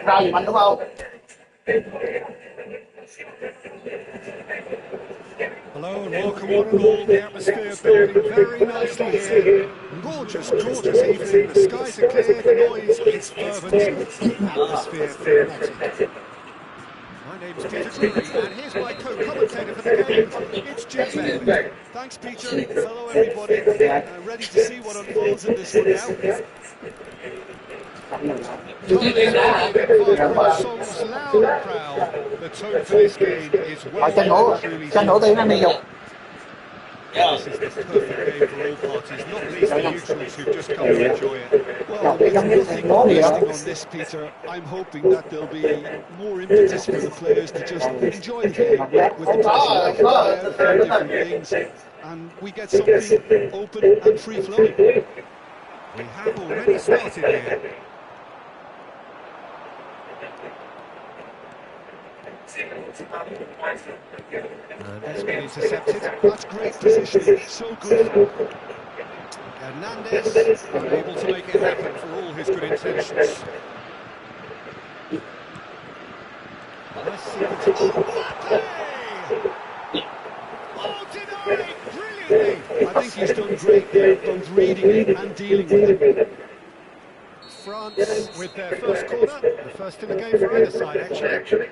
Rau gì mạnh đúng không? Hello and welcome one and all. The atmosphere building very nicely here. Gorgeous, gorgeous evening. The skies are clear, the noise is fervent, the atmosphere frenetic. My name's Peter Drury, and here's my co-commentator for the game. It's Jim Beck. Thanks, Peter. Hello, everybody. Ready to see what unfolds in this one now. Songs loud and proud. The tone for this game is well and truly set. This is the perfect game for all parties, not least the neutrals who've just come to enjoy it. Well, with nothing resting on this, Peter, I'm hoping that there'll be more impetus for the players to just enjoy the game with the pressure of a few different things, and we get something open and free-flowing. We have already started here. And that's been intercepted. That's great positioning, so good. Hernandez able to make it happen for all his good intentions. Nice sequence. Oh, denied brilliantly! I think he's done great there, both reading it and dealing with it. France with their first corner, the first in the game for either side, actually.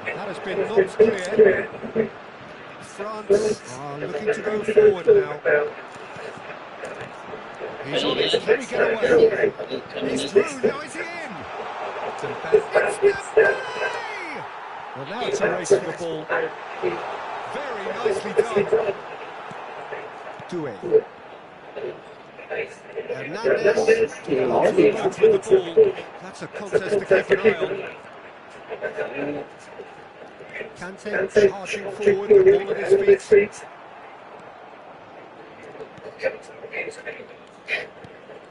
That has been knocked clear. France are looking to go forward now. He's on it, can he get away? He's through, now is he in? Dembele, it's Dembele! Well, now it's a race for the ball. Very nicely done. Tuyen. Hernandez, with the ball. That's a contest to keep an eye on. Kante charging forward, the ball at his feet.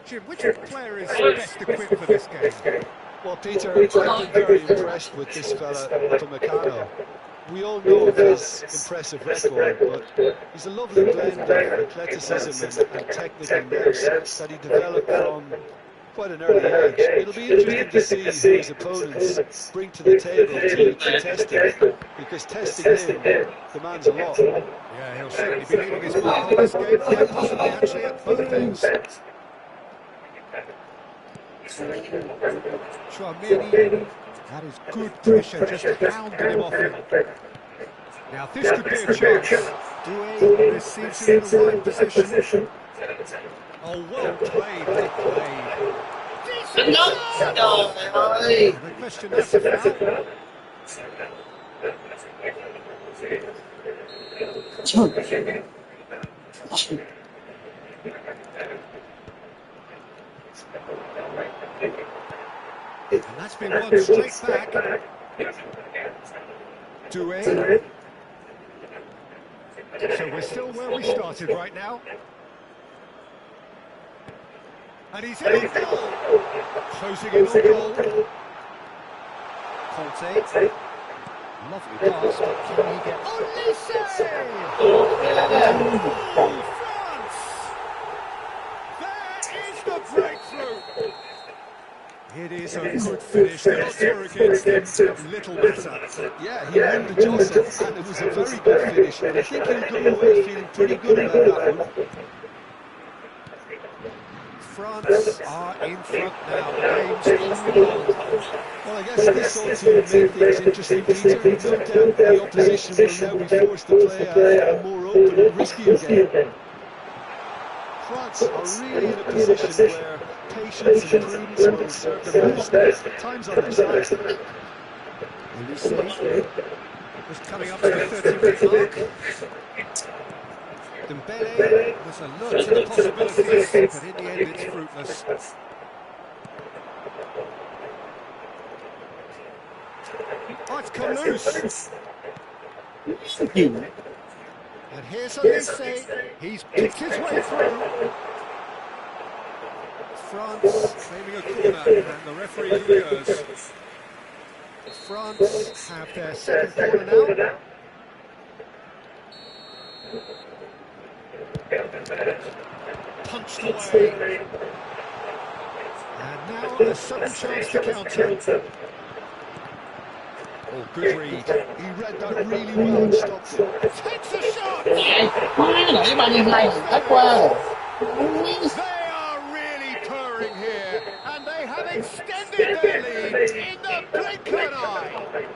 Jim, which player is best equipped for this game? Well, Peter, I've been very impressed with this fella, Upamecano. We all know of his impressive record, but he's a lovely blend of athleticism and technical nous that he developed from quite an early age. It'll be interesting to see who his opponents bring to the table to test him, because testing him demands a lot. Yeah, he'll certainly be leaving his mark on this game, quite possibly actually at both ends. Tchouaméni, that is good pressure, just hounding him off him. Now this could be a chance. Tuyen receives it in the right position. Oh, well played, well played. Decent shot! The question, that's a foul. And that's been won straight back. Tuyen. So we're still where we started right now. And he's in on goal. Closing in on goal. Conte. Lovely pass, but can he get... Olise! Oh, France! There is the breakthrough! It is a good finish. The odds were against him. Little matter. Yeah, he won the jostle, and it was a very good finish. And I think he'll go away feeling pretty good about that one. France are in front now. Game's on the roll. Well, I guess this ought to make things interesting, Peter. No doubt the opposition will now be forced to play a more open and riskier game. France are really in a position where patience and prudence will serve them best. Time's on their side. Olise was coming up to the 30-minute mark. Dembele was alert to the possibilities, but in the end it's fruitless. Oh, it's come loose. And here's Olise. He's picked his way through. France claiming a corner, and the referee concurs. France have their second corner now. Punched away. And now a sudden chance to counter. Oh, good read. He read that really well and stopped it. Takes a shot! Nãy bao nhiêu này thất qua. They are really purring here, and they have extended their lead in the blink of an eye.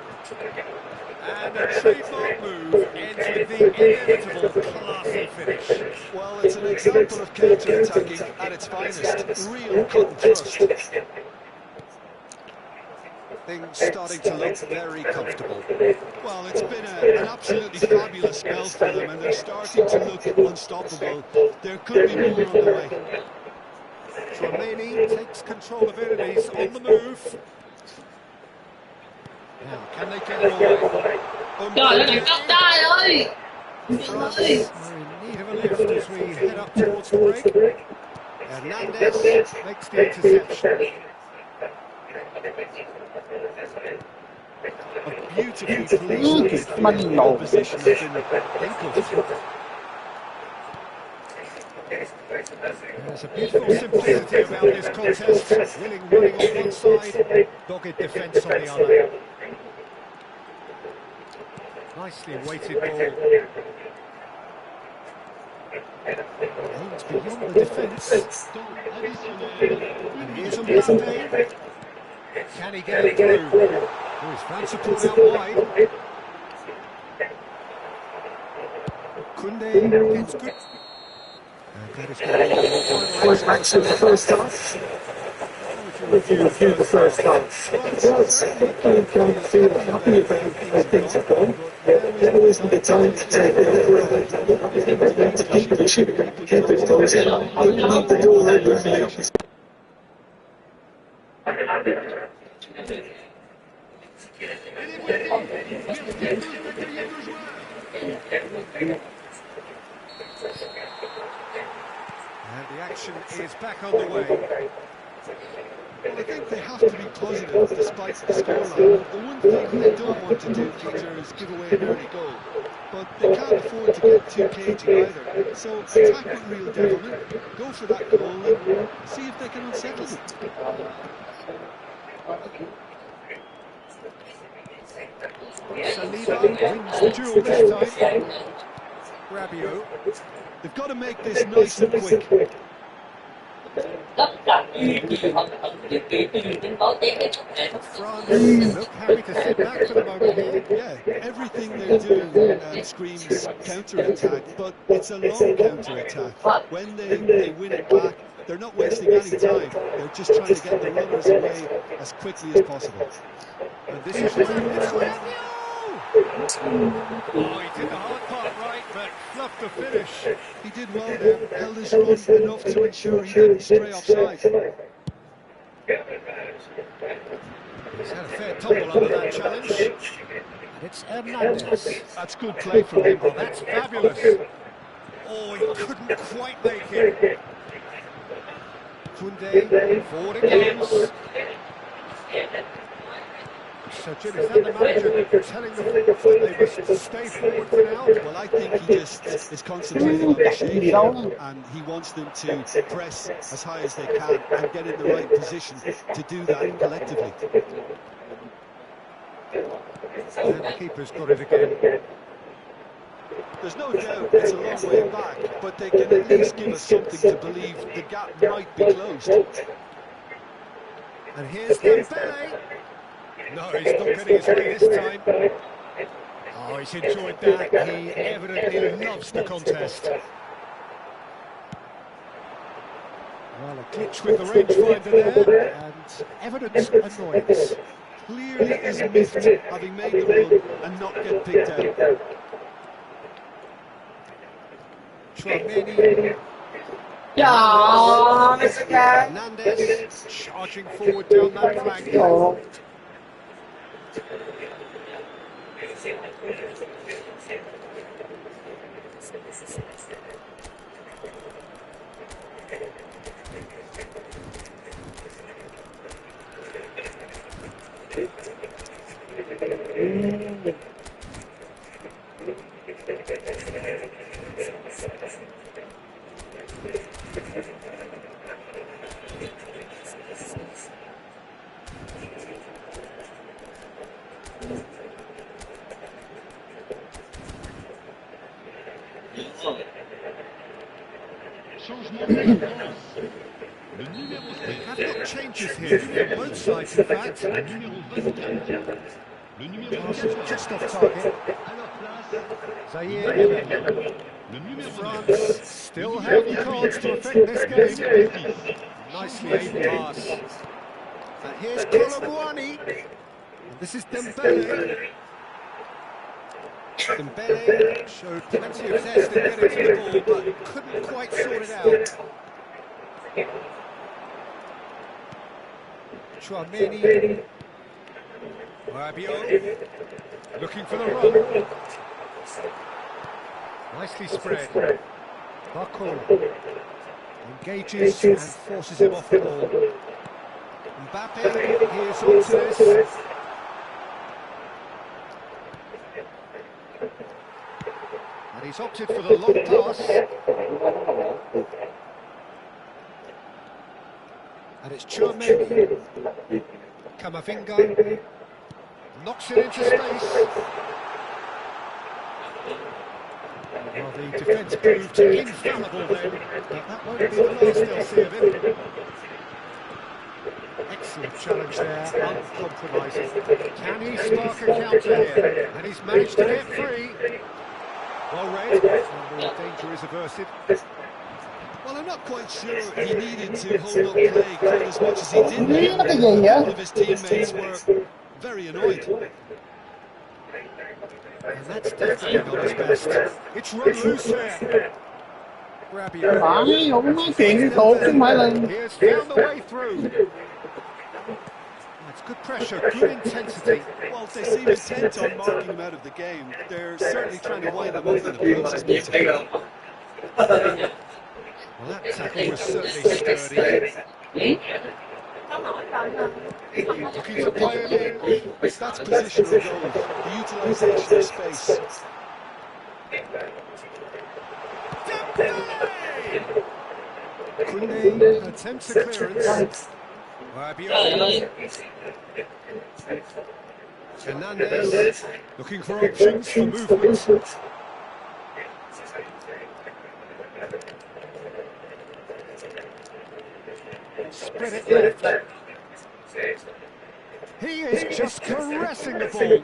And a trademark move ends with the inevitable classy finish. Well, it's an example of counter-attacking at its finest. Real cut and thrust. Things starting to look very comfortable. Well, it's been an absolutely fabulous spell for them, and they're starting to look unstoppable. There could be more on the way. Tchouaméni takes control of it, and he's on the move. Now, can they get it away? Trời ơi, trai ơi. France are in need of a lift as we head up towards the break. Hernandez makes the interception. A beautifully placed position has been handcuffed. There's a beautiful simplicity about this contest. Willing running on one side, dogged defence on the other. Nicely weighted ball. Aims beyond the defence. And here's Mbappe. Can he get it through? Oh, his France support out wide. Koundé gets good. And that is going to be the final Was matching the first half. If you review the first half, France can feel happy about how things have gone. Now isn't the time to take it over. To keep pushing, keep it closing. Leave the door open for the opposition. And the action is back on the way. Well, I think they have to be positive despite the scoreline. The one thing they don't want to do, Peter, is give away an early goal. But they can't afford to get too cagey either. So attack with real devilment, go for that goal and see if they can unsettle them. Saliba wins the duel this time. Rabiot. They've got to make this nice and quick. Tất cả những gì họ tự tin có tiếng để France look happy to sit back for the moment here. Yeah, everything they're doing screams counter-attack, but it's a long counter-attack. When they win it back, they're not wasting any time. They're just trying to get the runners away as quickly as possible. And this is it's Rabiot! Oh, he did the hard part right, but fluffed the finish. He did well there, held his run enough to ensure he didn't stray offside. He's had a fair tumble under that challenge. And it's Hernandez. That's good play from him. Oh, that's fabulous. Oh, he couldn't quite make it. Koundé, forward it goes. So, Jim, is that the manager telling them they must stay forward for now? Well, I think he just is concentrating on the shape here, and he wants them to press as high as they can and get in the right position to do that collectively. And the keeper's got it again. There's no doubt it's a long way back, but they can at least give us something to believe the gap might be closed. And here's Dembele. No, he's not getting his way this time. Oh, he's enjoyed that. He evidently loves the contest. Well, a glitch with the rangefinder there, and evidence annoyance. Clearly is miffed, having made the run and not get picked out. Tuyen. Hernandez charging forward down that flank. We have got changes here from both sides, in fact. Pass is just off target. Zaire. France still have the cards to affect this game. Nicely aimed pass. And here's Colomboani. And this is Dembele. Dembele showed plenty of zest in getting to the ball, but couldn't quite sort it out. Tuyen. Rabiot looking for the run. Nicely spread. Barcola engages and forces him off the ball. Mbappe, here's onto this. And he's opted for the long pass. And it's Tuyen. Camavinga knocks it into space. Well, the defence proved infallible then, but that won't be the last they'll see of him. Excellent challenge there, uncompromising. Can he spark a counter here? And he's managed to get free. Well read, and the danger is averted. Well, I'm not quite sure he needed to hold up play quite as much as he did. Nó cái gì A vậy? couple of his teammates were very annoyed. And that's definitely not his best. It's run loose here. Rabiot. Phải, không nói chuyện thuộc chứ không phải là... He has found the way through. That's good pressure, good intensity. Well, they seem intent on marking him out of the game. They're certainly trying to wind him up in the process. Well, that tackle was certainly sturdy. Looking to play it in. That's positional goal, the utilisation of space. Cuong attempts a clearance. Rabiot. Hernandez looking for options for movement. Spread it left. He is just caressing the ball.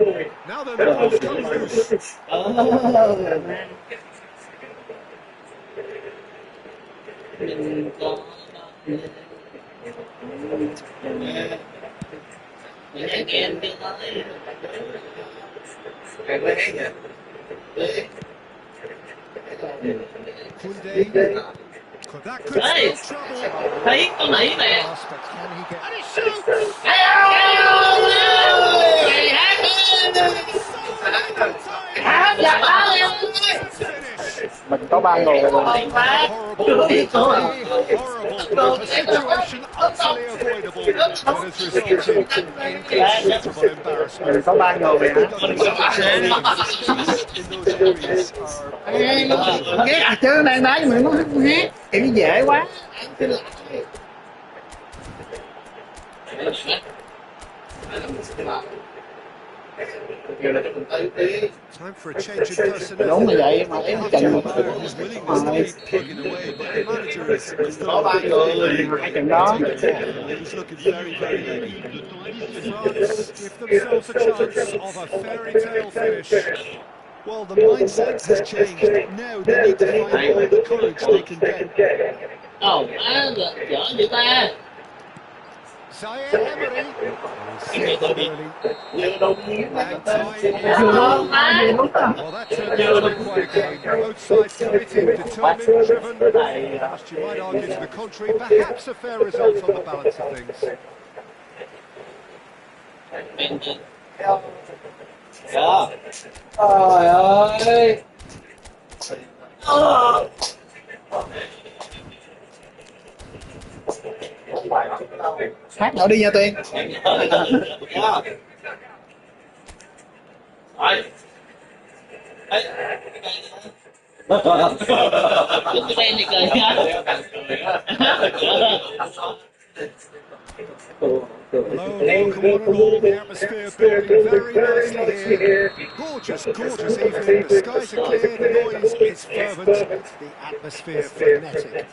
Now the ball's come loose. Koundé. That could spell trouble. Thấy con nỉ nè. But can he get... And he shoots! Hát giặc á em. Mình có 3 người rồi. Horrible, horrible. A situation utterly avoidable that has resulted in considerable embarrassment. Mình có 3 người hả? Ghét à chứ đang đá cho mình nó hát kiểu dễ quá. Time for a change in personnel. Đúng là vậy mà em chừng His willingness to keep plugging away, but the manager is có 3 người hai trận đó. He's looking very, very late. France give themselves a chance of a fairy tale finish. Well, the mindset has changed. Now they need to find all the courage they can get. Ồ, má giỡn vậy ta. Zaire Emery. Nhiều đồng nhiên. And time Nhiều đồng má. well, that turned out to be quite a game. Both sides committed, determined, driven. Whilst you might argue to the contrary, perhaps a fair result on the balance of things. Trời ơi. Hát nữa đi nha Tuyên. Cái tên này cười nha. Hello, welcome one and all. The atmosphere building very nicely here. Gorgeous, gorgeous evening. The skies are clear, the noise is fervent, the atmosphere frenetic.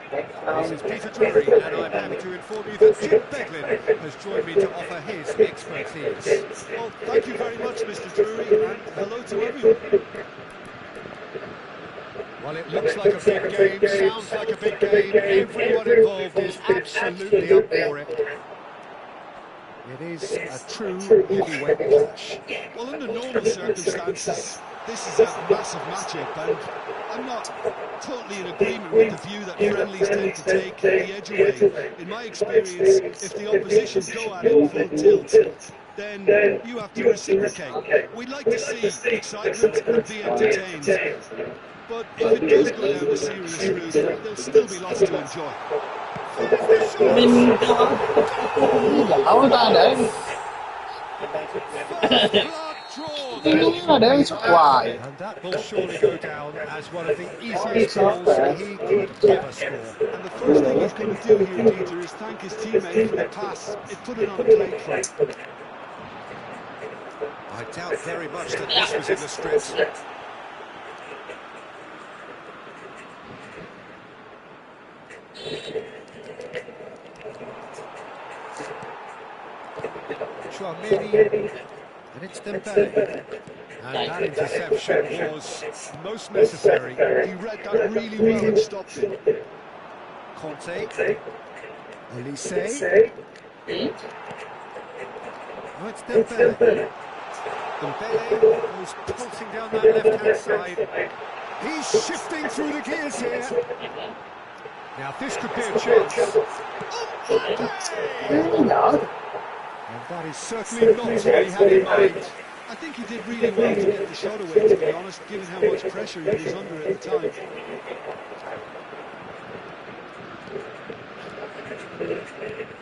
This is Peter Drury, and I'm happy to inform you that Jim Beglin has joined me to offer his expertise. Well, thank you very much, Mr. Drury, and hello to everyone. Well, it looks like a big game, sounds like a big game. Everyone involved is absolutely up for it. It is a true heavyweight clash. Well, under normal circumstances, this is a massive matchup, and I'm not totally in agreement with the view that friendlies tend to take the edge away. In my experience, if the opposition go at it full tilt, then you have to reciprocate. We'd like to see excitement and be entertained. But if it does go down the serious route, there'll still be lots to enjoy. Mình dạo ta để để xuất hoài. And that will surely go down as one of the easiest goals he could ever score. And the first thing he's going to do here, Peter, is thank his teammate for the pass. It put it on a plate for him. I doubt very much that this was in the script. Chouameni, and it's Dembele. And that interception was most necessary. He read that really well and stopped it. Conte. Olise. Oh, it's Dembele. Dembele goes pulsing down that left-hand side. He's shifting through the gears here. Now this could be a chance. And that is certainly not what he had in mind. I think he did really well to get the shot away, to be honest, given how much pressure he was under at the time.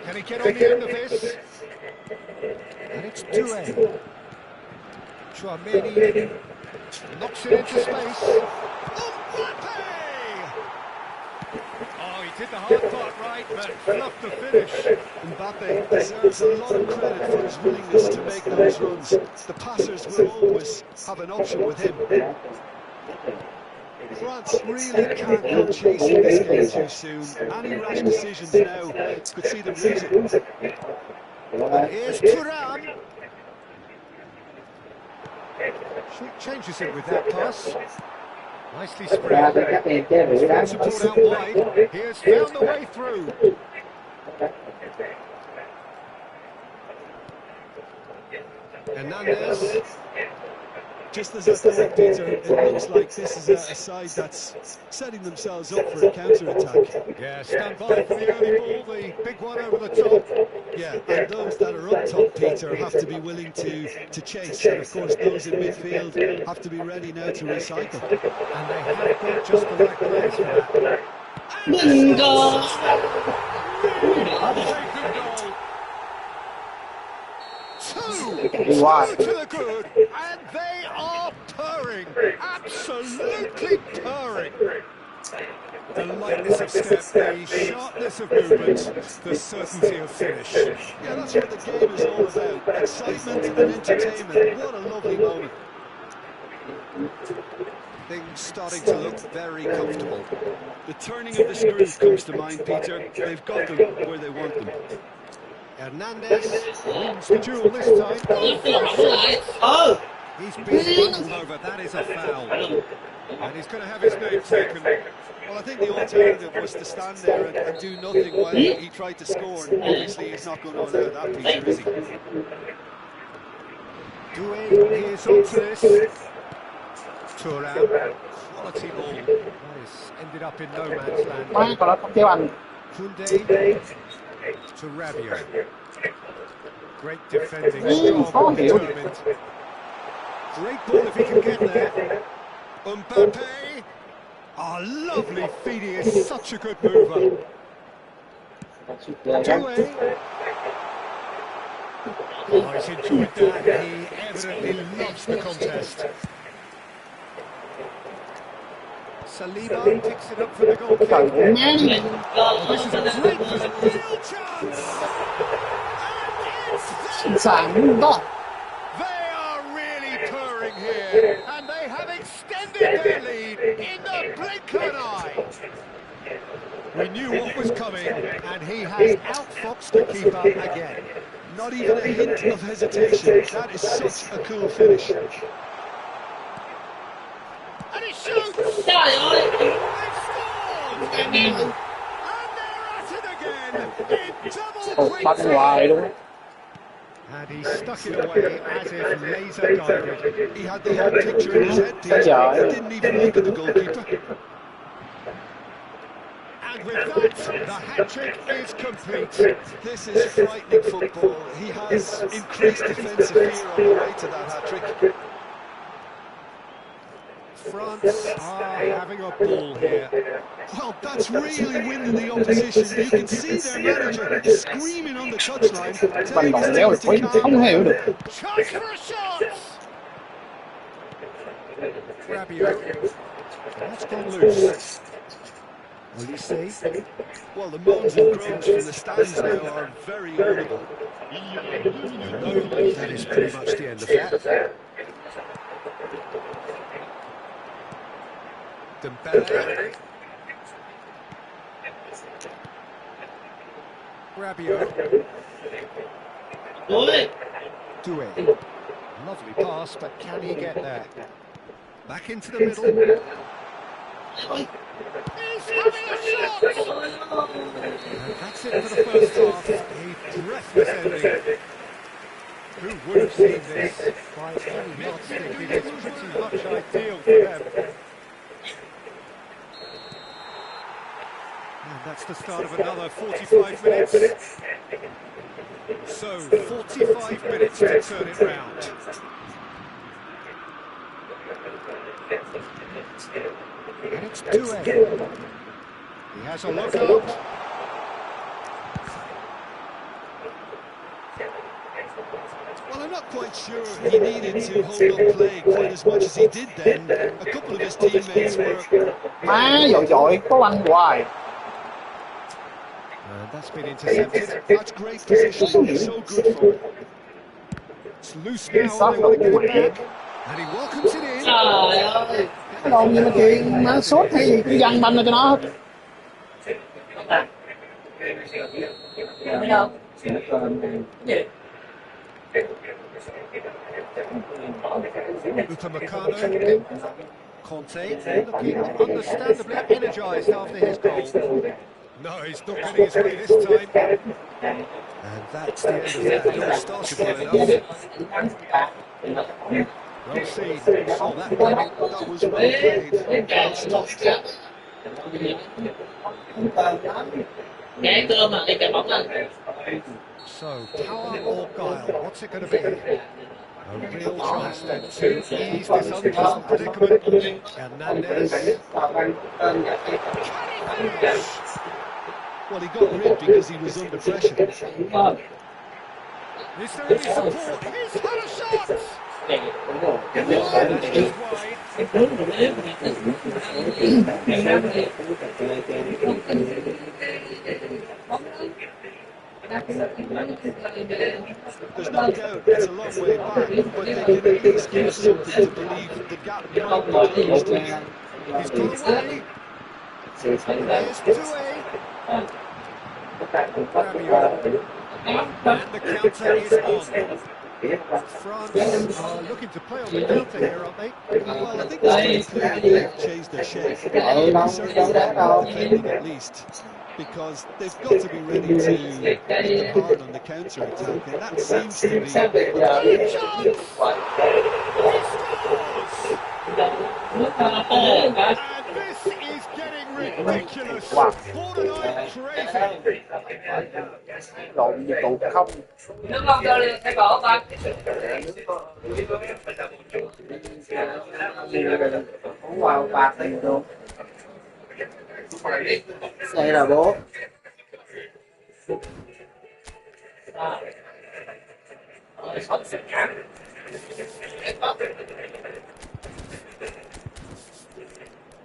Can he get on the end of this? And it's Tuyen. Chouameni knocks it into space. Mbappe! Oh, he did the hard part right, but fluffed the finish. Mbappe deserves a lot of credit for his willingness to make those runs. The passers will always have an option with him. France really can't go chasing this game too soon. Any rash decisions now could see them lose it. And here's Thuram. She changes it with that pass. Nicely spread. Here's support out wide. Here's found the way through. Hernandez. Just as I thought, Peter, it looks like this is a side that's setting themselves up for a counter-attack. Yeah, stand by for the early ball, the big one over the top. Yeah, and those that are up top, Peter, have to be willing to chase. And of course, those in midfield have to be ready now to recycle. And they have got just the right players for that. Bingo! Two to the good, and they are purring, absolutely purring. The lightness of step, the sharpness of movement, the certainty of finish. Yeah, that's what the game is all about. Excitement and entertainment. What a lovely moment. Things starting to look very comfortable. The turning of the screws comes to mind, Peter. They've got them where they want them. Hernandez wins the duel this time. Oh! He's been bundled over, that is a foul. And he's going to have his name taken. Well, I think the alternative was to stand there and do nothing while he tried to score. And obviously, he's not going to allow that, Peter, is he? Tuyen is on to this. Thuram, quality ball. That is ended up in no man's land. Koundé to Rabiot. Great defending, strong, determined. Great ball if he can get there. Mbappe. Oh, lovely feet, he is such a good mover. Tuyen. Oh, he's enjoyed that. He evidently loves the contest. Saliba picks it up for the goal kick. Oh, this is a great real chance. And it's there. They are really purring here, and they have extended their lead in the blink of an eye. We knew what was coming, and he has outfoxed the keeper again. Not even a hint of hesitation. That is such a cool finish. And he shoots! They've scored! And they're at it again in double quick. And he stuck it away as if laser guided. He had the whole picture in his head, Peter. He didn't even look at the goalkeeper. And with that, the hat-trick is complete. This is frightening football. He has increased defensive fear on the way to that hat-trick. France are having a ball here. Well, that's really winning the opposition. You can see their manager screaming on the touchline, telling his team to calm down. Chance for a shot! Rabiot. That's gone loose. Olise. Well, the moans and groans from the stands now are very audible. That is pretty much the end of that. Dembele. Rabiot. Tuyen. Lovely pass, but can he get there? Back into the middle. He's having a shot! And that's it for the first half. A breathless ending. Who would have seen this? By any yardstick, it is pretty much ideal for them. And that's the start of another 45 minutes. So, 45 minutes to turn it round. And it's Tuyen. He has a look up. Well, I'm not quite sure he needed to hold up play quite as much as he did then. A couple of his teammates were... Má dội có banh hoài. And that's been intercepted. That's great positioning. So good for him. It's loose now. They want to get it back. And he welcomes it in. Trời ơi. Cái đồn gì mà chuyện mà sút hay gì cũng văng banh cho nó hết. Thấy không? Gì? Upamecano. Conte looking understandably energised after his goal. No, he's not getting his way this time. And that's the end of that. It all started well enough. Well seen. Oh, that was well played. Well stopped. Nghe cơm mà đi cái bóng lên. So, power or guile? What's it going to be? A real chance then to ease this unpleasant predicament. Hernandez. Well, he got rid because he was under pressure. Is there any support? He's had a shot! There's no doubt it's a long way back, but they can at least give us something to believe the gap might be closed. He's got away. There's Tuyen. And the counter is on. France are looking to play on the counter here, aren't they? Well, I think it's pretty clear they've changed their shape. Certainly defending at least, because they've got to be ready to hit them hard on the counter-attack, and that seems to be... And this is getting ridiculous. Borderline crazy. Lộn như tụ không. Nước không cho đi thay bỏ con. Uống vào bạc thì được. Đây là bố.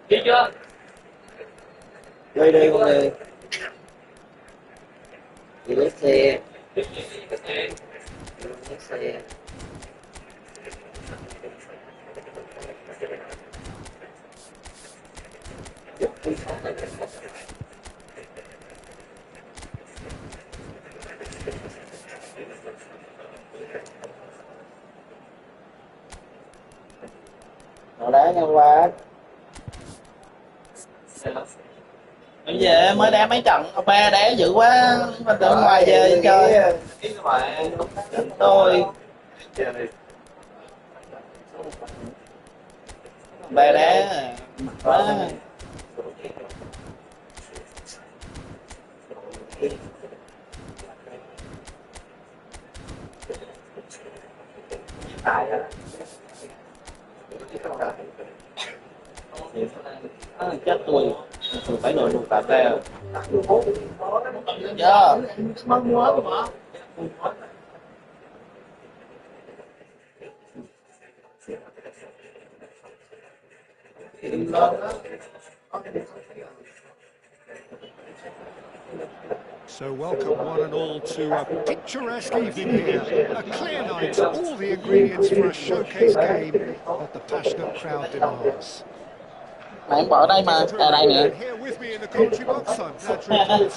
Đi chưa? Đi đi con đi. Đi lấy xe. Lấy xe. Nó đá nhân qua. Bây giờ mới đá mấy trận, ba đá dữ quá, mình tự ngoài về chơi. Tôi ba đá quá. Chết tôi phải nổi một cà phê rồi. Dạ. So welcome one and all to a picturesque evening here, a clear night, all the ingredients for a showcase game that the passionate crowd demands. Mày bỏ đây mà, ở đây nè. Here with me in the commentary box, I'm glad to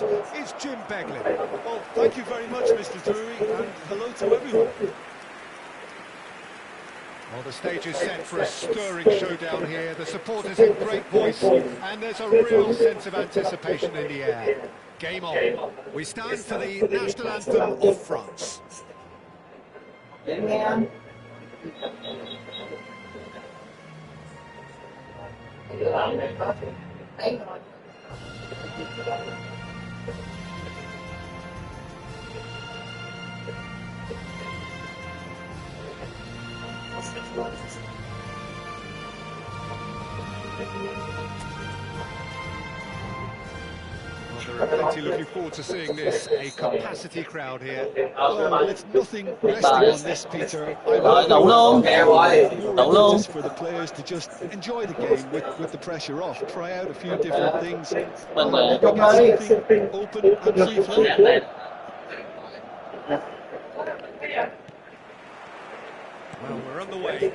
report, is Jim Beglin. Well, thank you very much, Mr. Drury, and hello to everyone. Well, the stage is set for a stirring showdown here. The supporters in great voice, and there's a real sense of anticipation in the air. Game on. We stand for the national anthem of France. Well, there are plenty looking forward to seeing this. A capacity crowd here. Well, it's nothing resting on this, Peter. Đủ luôn. Đủ luôn. Just for the players to just enjoy the game with the pressure off, try out a few different things, Vâng, and get something open and free flowing. Well, we're on the way.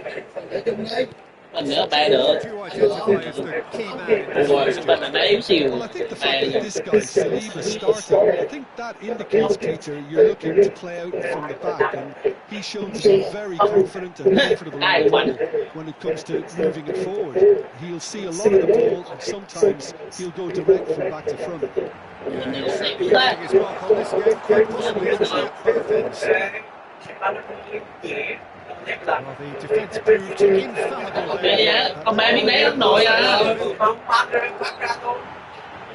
Mình nữa, ba nữa. Who identify as the key man in this Rồi, fixture? mình đá yếu xìu. Well, I think the Ba fact that nữa. this guy, Saliba, starting, I think that indicates, Peter, you're looking to play out from the back, and he's shown to be very confident and comfortable in the ball when it comes to moving it forward. He'll see a lot of the ball, and sometimes he'll go direct from back to front. Mình yếu xìu Making ta. his mark on this game, quite possibly at both ends. Well, the defence proved infallible Vậy there. á, ông ba biết đá lắm nội à.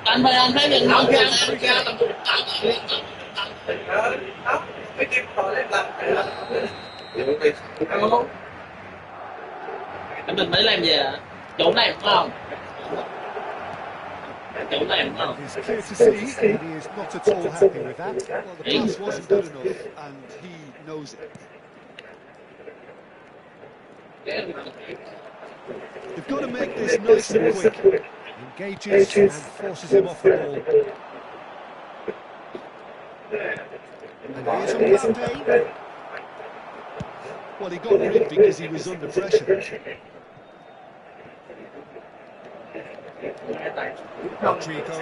Anh thấy gần không ra. Mình mới làm gì à? Chỗ này phải không? Chỗ này phải không? It's clear to see that he is not at all happy with that. Well, the pass wasn't good enough, and he knows it. They've got to make this nice and quick. Engages and forces him off the ball. And here's Mbappe. Well, he got rid because he was under pressure. Rodrigo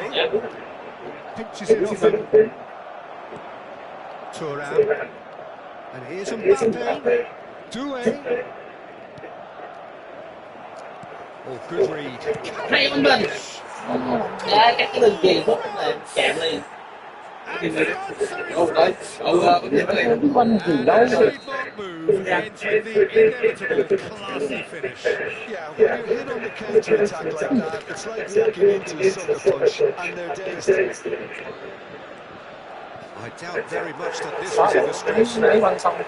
pinches it off him. Tuyen. And here's Mbappe. Tuyen. Oh, good read. Hay ông Bình. Đá các cái đường chuyền phút là chạm liền. And the answer is right. Quanh gì đâu. Trademark move ends with the inevitable classy finish. Yeah, when you hit on the counter-attack like that, it's like walking into a sucker punch, and they're dazed. I doubt very much that this was in the stretch. Để quanh xong.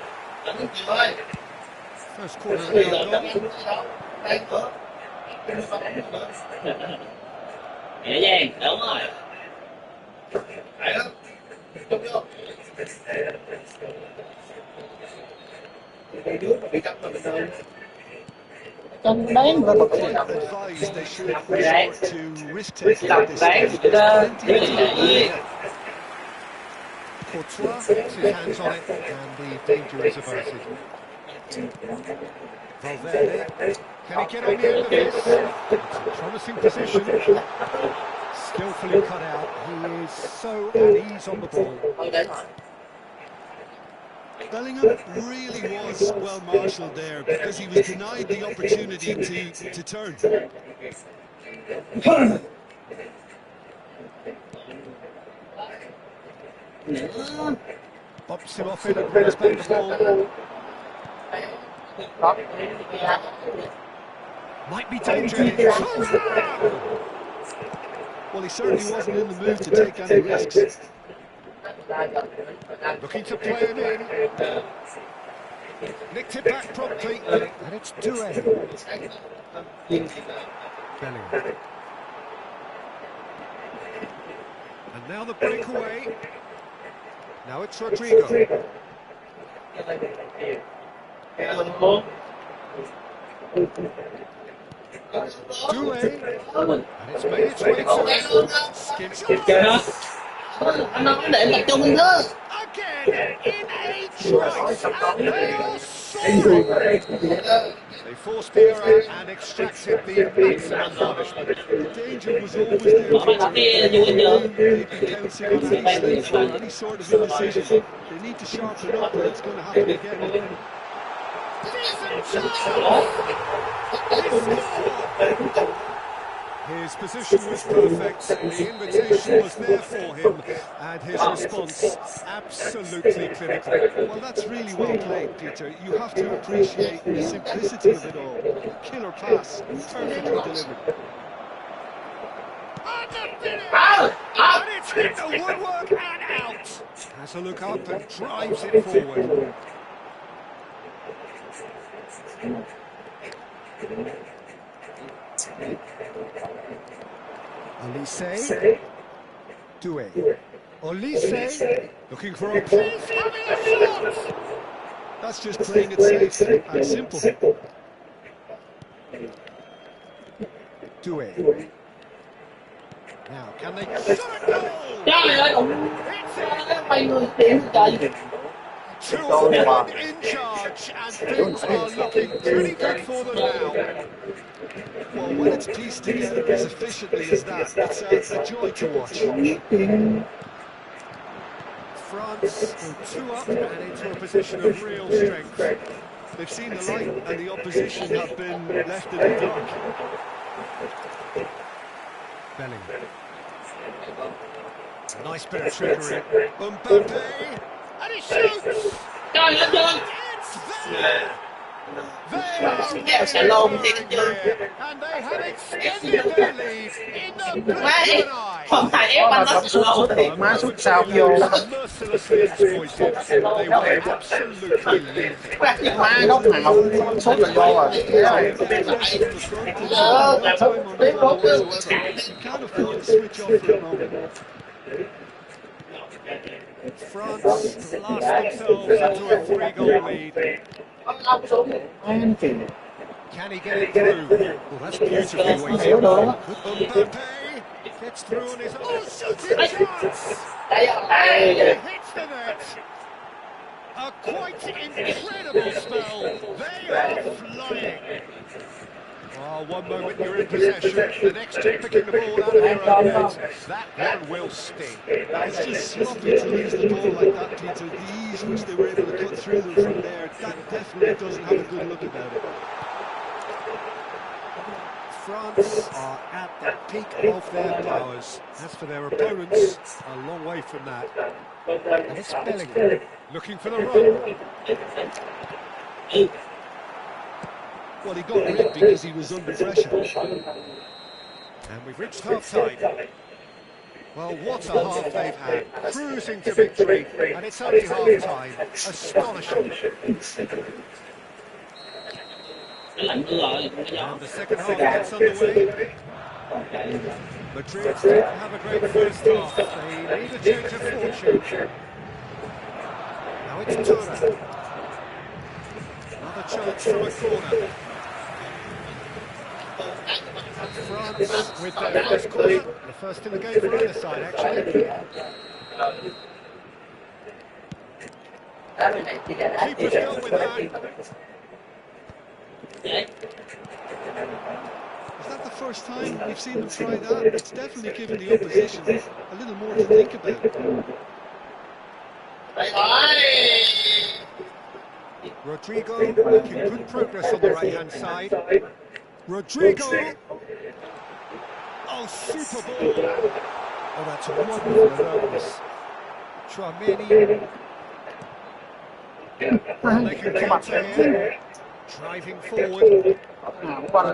First quarter of the goal. Nhẹ nhàng, đúng rồi. Trong đấy mà bật cái nào. Advised they should resort to risk-taking at this Đấy, stage. người ta Plenty of time. Courtois gets his hands on it, and the danger is averted. Valverde, can he get on the end of this? It's a promising position. Skillfully cut out. He is so at ease on the ball. Bellingham really was well marshalled there because he was denied the opportunity to turn. Bumps him off in and runs back the ball. Might be dangerous. Well, he certainly wasn't in the mood to take any risks. Looking to play him in. Nicked it back promptly, and it's Tuyen. Bellingham. And now the breakaway. Now it's Rodrigo. Tuyen. And it's made its way through. Skips it. Anh nói để tập trung hơn nữa. Again, in a choice, and they are soaring. They forced the error and extracted the maximum punishment. The danger was always there. Mở mắt kia vui chưa? They've been pouncing on any mistakes or any sort of indecision. They need to sharpen up, or it's going to happen again. Decent chance! He scored! His position was perfect, the invitation was there for him, and his response absolutely clinical. Well, that's really well played, Peter. You have to appreciate the simplicity of it all. Killer pass, perfectly delivered. And the finish! And it's hit the woodwork and out! Has a look up and drives it forward. Olise, Tuyen. Olise, looking for a piece, having a shot! That's just playing it safe and simple. Tuyen. Now, can they shot a goal? Trời ơi, cũng mấy người tiếng trời. Tuyen in charge, and things are looking pretty good for them now. Well, when it's pieced together as efficiently as that, it's a joy to watch. France go 2 up and into a position of real strength. They've seen the light and the opposition have been left in the dark. Bellingham. Nice bit of trickery. Mbappe, and he shoots! Trời ơi trời. It's there! Kẹo xà lông thiệt chứ. And they have extended their lead in the blink Má đi. of an eye. Không phải ép anh nó xà lông thiệt. Má sút sao vô. Mercilessly exploited. They were absolutely livid. Má góc nào cũng sút là vô rồi. Tiếp rút chứ. You can't afford to switch off for a moment. France blast themselves into a 3-goal lead. Can he get it through? Well, that's beautifully weighted. Mbappe gets through on his own shooting chance. And he hits the net. A quite incredible spell. They are flying. Oh, one moment you're in possession, the next you're picking the ball out of your own net. That one will sting. It's just sloppy to lose the ball like that, Peter. The ease which they were able to cut through them from there, that definitely doesn't have a good look about it. France are at the peak of their powers. As for their opponents, a long way from that. And it's Bellingham looking for the run. Well, he got rid because he was under pressure. And we've reached half-time. Well, what a half they've had. Cruising to victory, and it's only half-time. Astonishing. And the second half gets underway. Madrid didn't have a great first half. They need a change of fortune. Now it's Tuyen. Another chance from a corner. France with their first corner, the first in the game for either side, actually. Keepers go with that. Is that the first time we've seen them try that? It's definitely given the opposition a little more to think about. Rodrigo making good progress on the right-hand side. Rodrigo! Oh, super ball! Oh, that's wonderful alertness. Tchouaméni. They can counter here. Driving forward.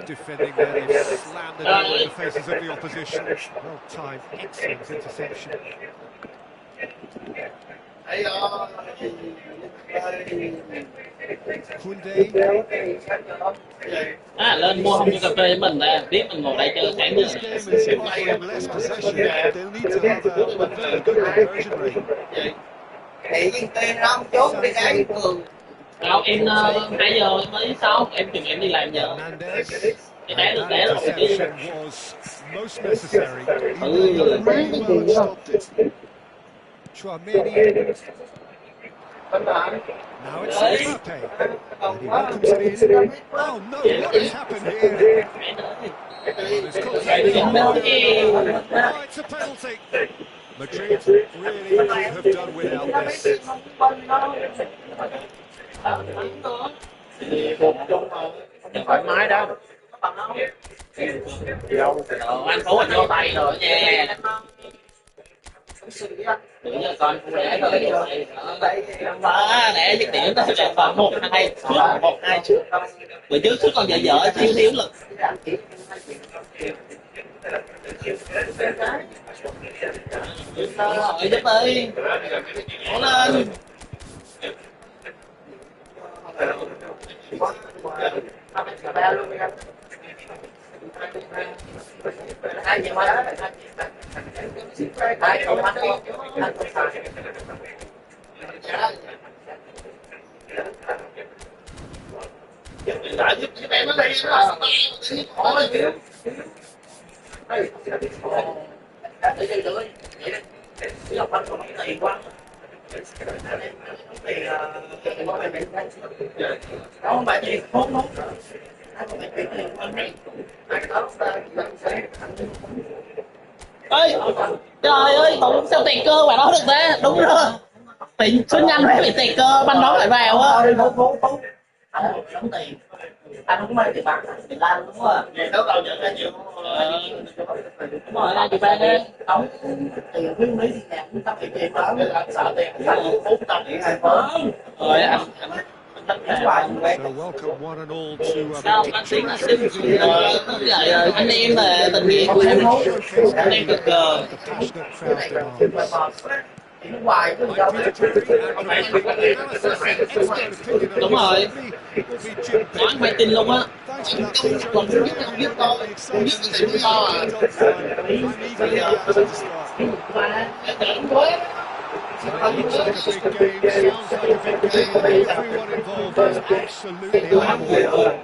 Defending there, they've slammed the ball in the faces of the opposition. Well timed, excellent interception. Koundé. Lên mua không cà phê với mình nè, biết mình ngồi đây chơi sáng This game is offering less possession. They'll need to have a very good conversion rate. Đâu em 2 giờ mới xong, em chừng em đi làm giờ. Cái đá được đá rồi chứ. Was most necessary. Really well and stopped it. Tchouaméni. Now it's Mbappe. And he welcomes it in. Oh no, what has happened here? Oh, it's a penalty. Madrid really could have done without this. thì buộc chung mà thoải mái đó. Anh Phú anh vô tay rồi nha. Tự nhiên con phụ để thôi đó, để dứt điểm đó là còn 1-2 trước, 1-2 trước. Bữa trước còn dở dở xíu xíu lực. Rồi giúp ơi. Cố lên. Đã giúp em nó đi không phải gì không không ơi trời ơi tụng sao tiền cơ mà nói được thế đúng rồi tiền số nhanh phải bị tiền cơ banh đó lại vào á anh một đóng tiền anh không mang tiền mặt tiền lan đúng không vậy đấu đầu nhận ra nhiều đúng rồi 2,3 triệu đi đóng tiền khuyến lý thì ngàn cũng 8 triệu đó anh sợ tiền anh 400 triệu rồi anh So welcome one and all to anh em là tình nghĩa của em anh em cực cờ the passionate crowd demands. hoài cứ đâu đúng rồi nói mày tin luôn á Thanks for that, Peter. Really, really exciting to see what happens on time. I'm eagerly reacting to start. Looks like a big game, sounds like a big game. Everyone involved is absolutely on board.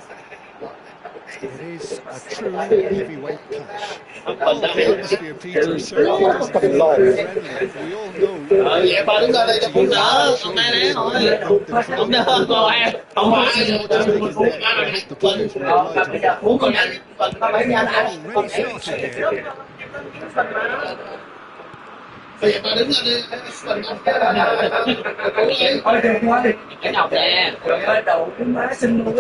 It is a true heavyweight clash. Well, the atmosphere, Peter, certainly doesn't feel friendly. We all know. Vậy ba đứng ra đây cho cũng đỡ, còn đây đấy thôi. Không đỡ, còn em, không phải. Bây giờ muốn còn anh, còn có mấy nhà đã, còn em. Bây giờ ba đứng ra đi, cái ngọc nè. Đầu cái má xinh luôn.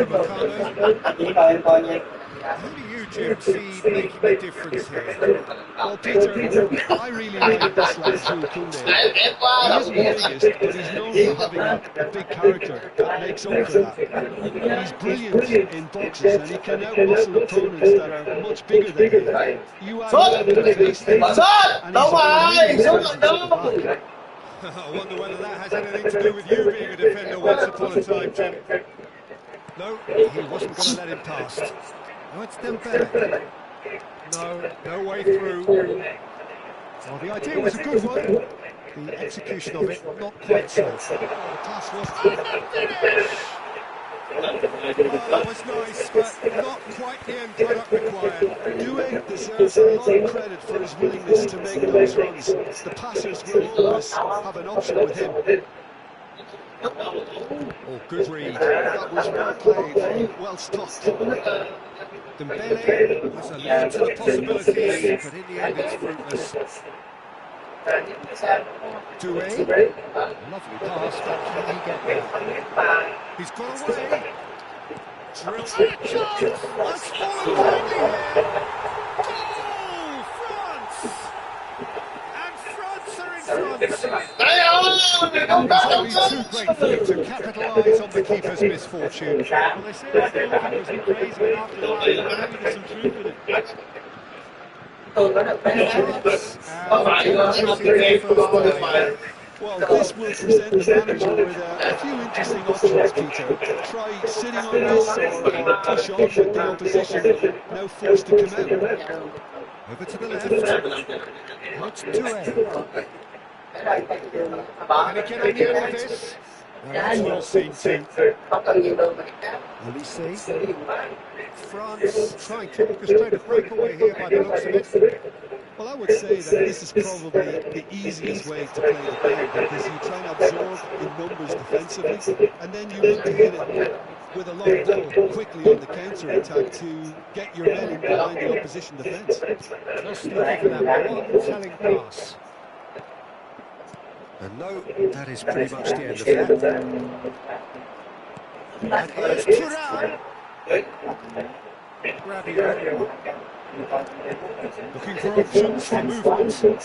Chị mời em coi nha. Who do you, Jim, see making a difference here? Well, Peter, I really like this lad, Cuong. He isn't the biggest, but he's known for having a big character that makes up for that. He's brilliant in boxes, and he can outmuscle opponents that are much bigger than him. You add a bit of pace there, and he's a really presence at the back. I wonder whether that has anything to do with you being a defender once upon a time, Jim. No, he wasn't going to let him pass. No, it's still better. No, no way through. Well, the idea was a good one. The execution of it, not quite so. The pass was... That was nice, but not quite the end product required. Tuyen deserves a lot of credit for his willingness to make those runs. The passers will always have an option with him. Oh, good read. That was well played, well stopped. Dembele was alert to the possibilities, but in the end it's fruitless. Tuyen, Lovely pass, but can he get there? He's got away. Drilled chance. Let's follow quickly here. Goal, France! And France are in front. It's only too great for him to capitalise on the keeper's misfortune. well, they say the goalkeepers are crazy and after that, maybe there's some truth in it. Well, this will present the manager with a few interesting options, Peter. Try sitting on this or push on with the opposition, now forced to come out. Over to the left. It's Tuyen. Can he get on the end of this? That's well seen too. Elise. France trying to orchestrate a breakaway here by the looks of it. Well, I would say that this is probably the easiest way to play the game because you try and absorb in numbers defensively and then you look to hit it with a long ball quickly on the counter-attack to get your men in behind the opposition defence. Just looking for that one telling pass. And no, that is pretty much the end of that. And here's Tuyen. Grabio. Looking for options for movement.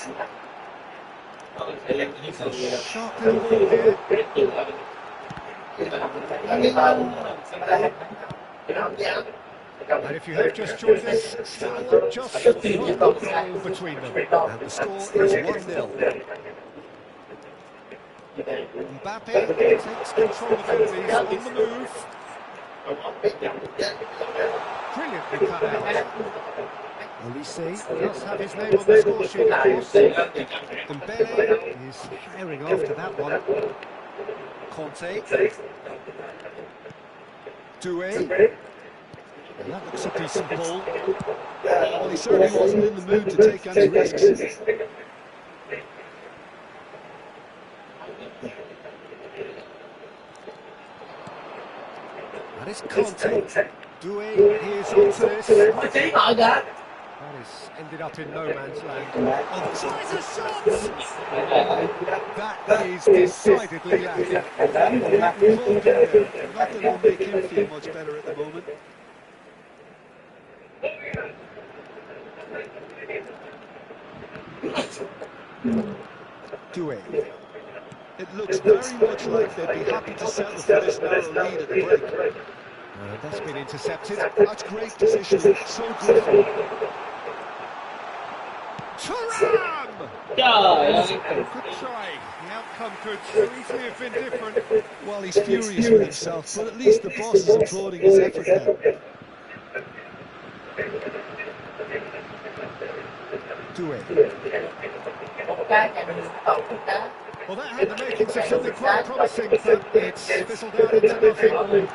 It's a sharp little ball here. And if you have just joined us, still just one goal between them. And the score is 1-0. Mbappe takes control of enemies on the move. Brilliantly cut out. Olise does have his name on the score sheet, of course. Dembele is firing after that one. Conte. Tuyen. And that looks a decent ball. Well, he certainly wasn't in the mood to take any risks. That is Conte. Tuyen, here's onto this. That is ended up in no man's land. Oh, tries a shot! That is decidedly lacking. Not that it'll make him feel much better at the moment. Tuyen. It looks very much like they'd be happy to settle for this narrow lead at the break. That's been intercepted. That's great positioning, so good for him. Thuram! Good try. The outcome could so easily have been different. Well, he's furious with himself, but at least the boss is applauding his effort now. Tuyen. Well, that had the makings of something quite promising, but it's fizzled out into nothing.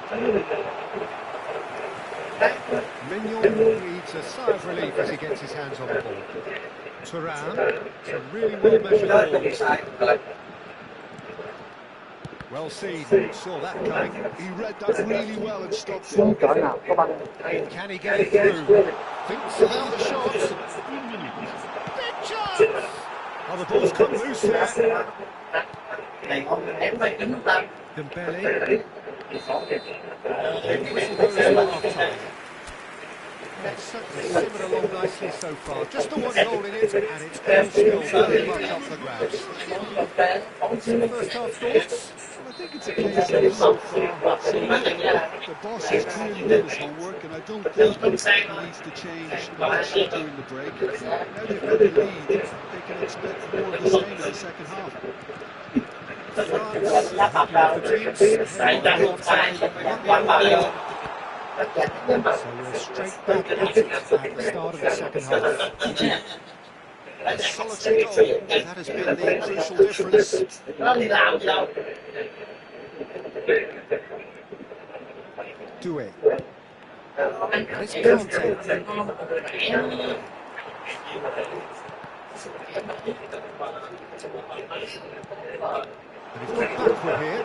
Mignon breathes a sigh of relief as he gets his hands on the ball. Thuram, some really well-measured balls. Well seen, saw that coming. He read that really well and stopped it. Can he get it through? Thinks about the shot. Big chance! Oh, the ball's come loose here. Dembele. The whistle goes for half-time. It's certainly simmered along nicely so far. Just the one goal in it, and it's all still very much up for grabs. Some first half thoughts? Well, I think it's a case of so far, so the boss has clearly done his homework, and I don't think he needs to change much during the break. Now they've got the lead, they can expect more of the same in the second half. France, happy with the teams. So we're straight back at it at the start of the second half. A solitary goal, that has been the crucial difference. Tuyen. That is Conte. And he's got backward here,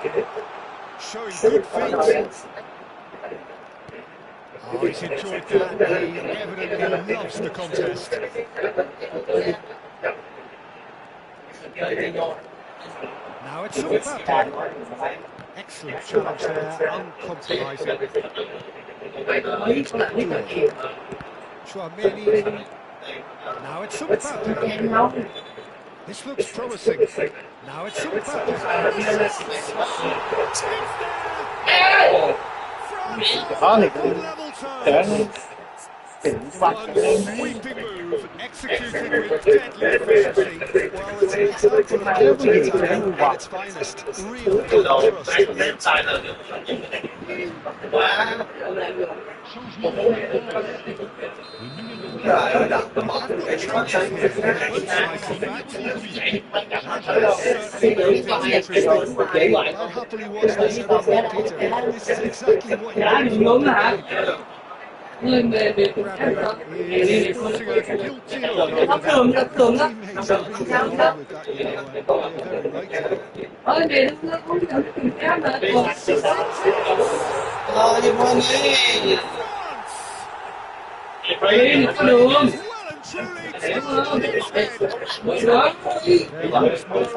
showing good feet. Oh, he's enjoyed that. He evidently loves the contest. Now it's all Mbappe. Excellent challenge there, uncompromising. Tchouaméni. Now it's Mbappe. This looks promising. Now it's Mbappe. Level terms. One sweeping move, executed with deadly efficiency. Well, it's an example of coaching time at its finest. Real trust. I'll happily watch this every night, Peter. This is exactly what you do. Lên về việc Is putting a guilty look on thường that. thường đó Teammates are really sao annoyed đó with that, you know, and they're very right to. ơi để nó cũng kiểm tra mà Rồi đi con đi. France đường well and truly There was no need to that,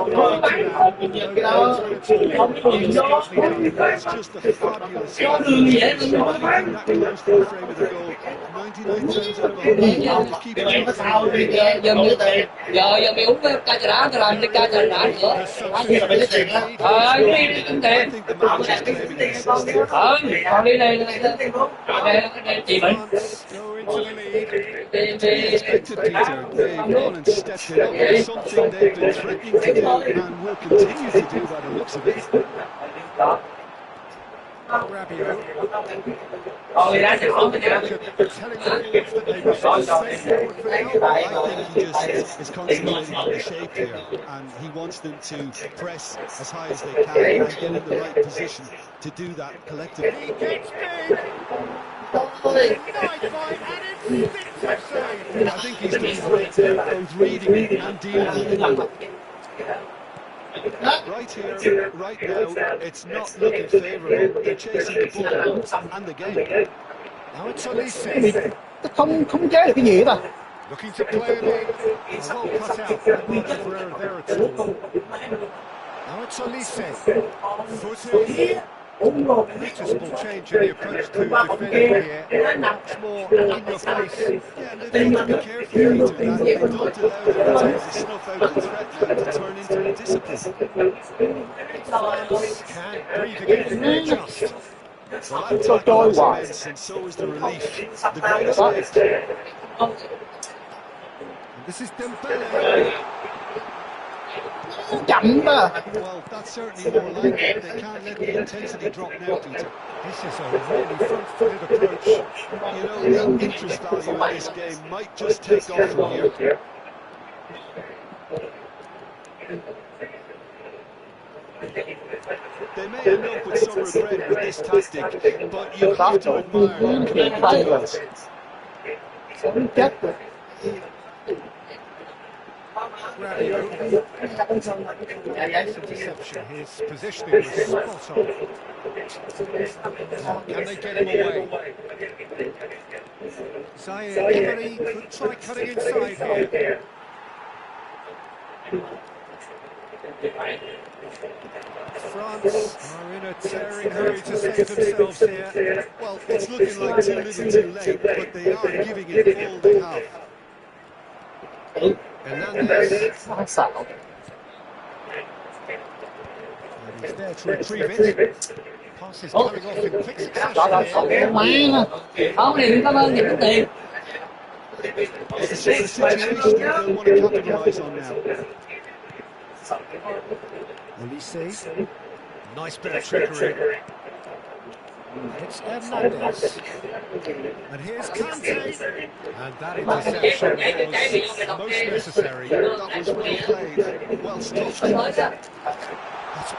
no danger at all, instantly done. That's just a fabulous, fabulous finish. Anything that close to the frame of the goal, 99 times out of 100, just keep it in the frame. Giờ mình giờ mình uống cái ca trà đá, làm cái ca trà đá nữa. The substitution made Đi his tiền. I think the manager's claiming an assist here. Còn đi đây chị Bình. France go into the lead. To be expected, Peter. They've gone and stepped it up. It's something they've been threatening to do and will continue to do by the looks of it. Rabiot Còn người ta sẽ không telling the Wolves that they must stay forward for now. I think he just is concentrating on the shape here, and he wants them to press as high as they can and get in the right position to do that collectively. He gets big. Nice fight and instinctive save. I think he's doing great both reading it and dealing with it. Right here, right now, it's not looking favourable. They're chasing the ball and the game. Now it's Olise. Không chế được cái gì hết à. Looking to play it in. Well cut out from the Ferrer there at all. Now it's Olise. Footing. Noticeable change in the approach to defending here. Much more in your face. Yeah, they've got to be careful, Peter, that they don't allow their attempts to snuff out the threat now to turn into a discipline. France can't breathe again. Adjust. Well, that tackle was immense, and so was the relief. The greatest lift. This is Dembele. Chậm đó. Well, that's certainly more like it. They can't let the intensity drop now, Peter. This is a really front-footed approach. You know, the interest value in this game might just take off from here. They may end up with some regret with this tactic, but you have to admire the capabilities. Chết rồi. Rabiot. That's a deception. His positioning was spot on. Can they get him away? Zaire Emery could try cutting inside here. France are in a tearing hurry to save themselves here. Well, it's looking like too little too late, but they are giving it all they have. Hernandez. Nó xạo. And he's there to retrieve it. Pass is coming off in quick Đó là succession cái here. máy nè. Không thì cảm ơn những tiền. It's the sort of situation that they'll want to capitalise on now. Olise. Nice bit of trickery. It's Hernandez. And here's Kante. And that interception was most necessary. That was well played, well stuffed. That's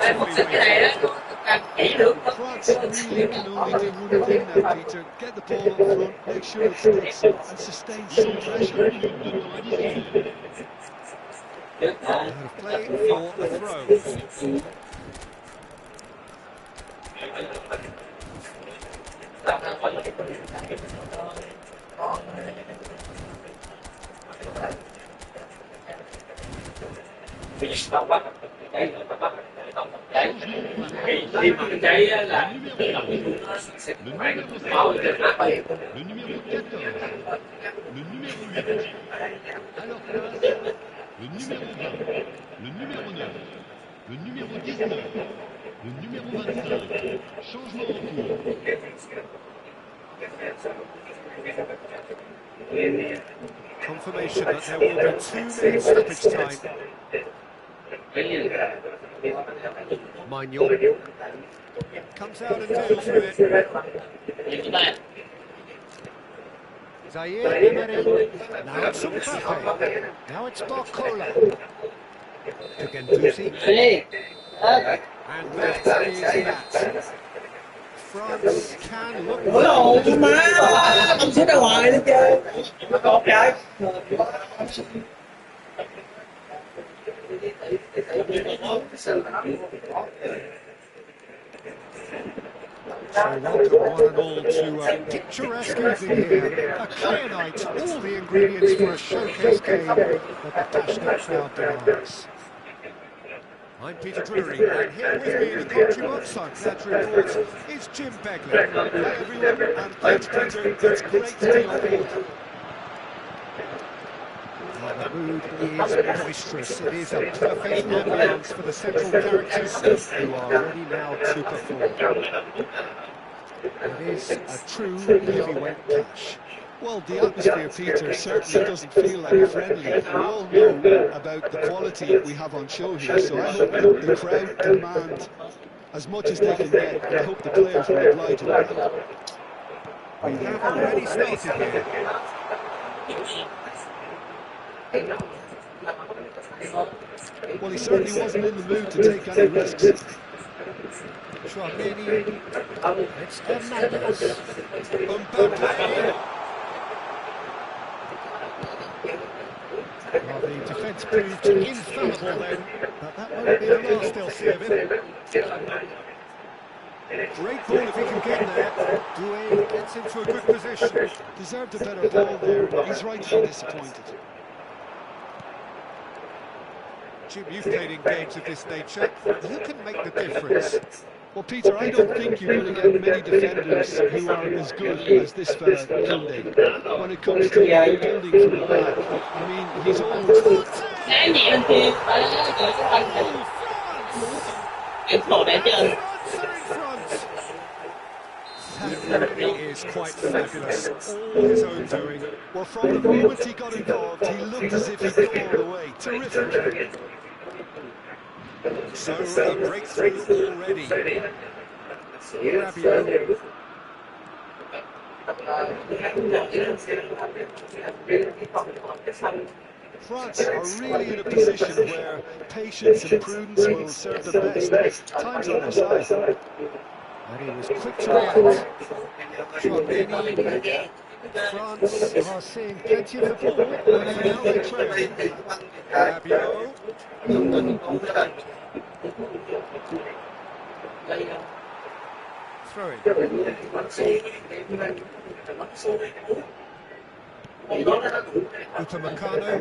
beautifully Cái này read. đó, càng kỹ lưỡng. France really can only do one thing now, Peter. Get the ball up front, make sure it sticks, and sustain some pressure. Out of play for the throw. Khi mà cháy là tự động phải máu trên áp bay. Le numéro 14, le numéro 8, à leur place, le numéro 20, le numéro 9, le numéro 19, le numéro 25, changement en cours. Confirmation that there will be 2 minutes stoppage time. Maignan comes out and deals with it. Zaire Emery. Now it's Mbappe. Now it's Barcola. To Gendouzi. Đi. And that is that. France can look. Ôi đồ má, tao xếp ra ngoài đi chơi. Nó cột vậy. So welcome one and all to a picturesque evening here. A clear night, all the ingredients for a showcase game that the passionate crowd demands. I'm Peter Drury, and here with me in the commentary box, I'm glad to report, is Jim Begley. Hi everyone, and thanks Peter, it's great to be on board. Well, the mood is boisterous. It is a perfect ambience for the central characters who are ready now to perform. It is a true heavyweight clash. Well, the atmosphere, Peter, certainly doesn't feel like friendly. We all know about the quality we have on show here, so I hope the crowd demand as much as they can get, and I hope the players will oblige with that. We have already started here. Well, he certainly wasn't in the mood to take any risks. Chouameni, it's Hernandez. Mbappe. Well, the defence proved infallible then, but that won't be the last they'll see of him. Great ball if he can get there. Tuyen gets into a good position. Deserved a better ball there. He's right to be disappointed. Jim, you've played in games of this nature. Who can make the difference? Well, Peter, I don't think you're going to get many defenders who are as good as this fella, Cuong. When it comes to building from the back, I mean, he's always... Ném nhẹ lên kia, phải là cái anh cái tổ đá chân. That really is quite fabulous. All his own doing. Well, from the moment he got involved, he looked as if he'd go all the way. Terrific. So, a breakthrough already. Rabiot. France are really in a position where patience and prudence will serve them best. Time's on their side. And he was quick to react. Chouameni. France are seeing plenty of the ball, and now they trail. Rabiot. Throw it. Upamecano.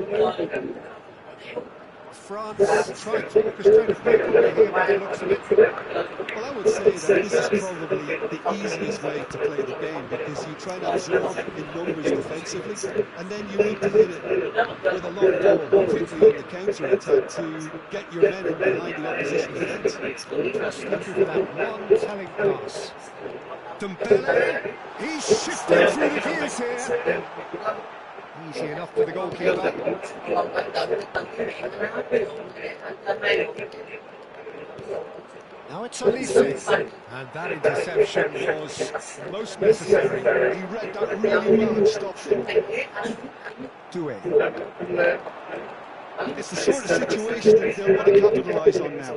France tried to orchestrate a breakaway here by the looks of it. Well, I would say that this is probably the easiest way to play the game, because you try to absorb in numbers defensively, and then you look to hit it with a long ball quickly on the counter-attack to get your men in behind the opposition defence. Just looking for that one telling pass. Dembele, he's shifting through the gears here. Easy enough for the goalkeeper. Now it's Olise, and that interception was most necessary. He read that really well and stopped it. Tuyen. It's the sort of situation that they'll want to capitalise on now.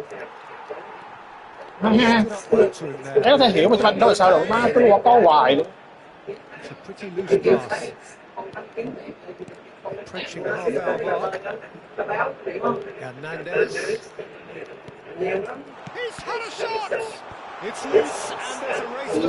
Em có thể hiểu một trận đội sao đâu mà cứ có hoài luôn. It's a pretty loose pass. Approaching the half-hour mark. Hernandez. He's had a shot! It's loose and there's a race to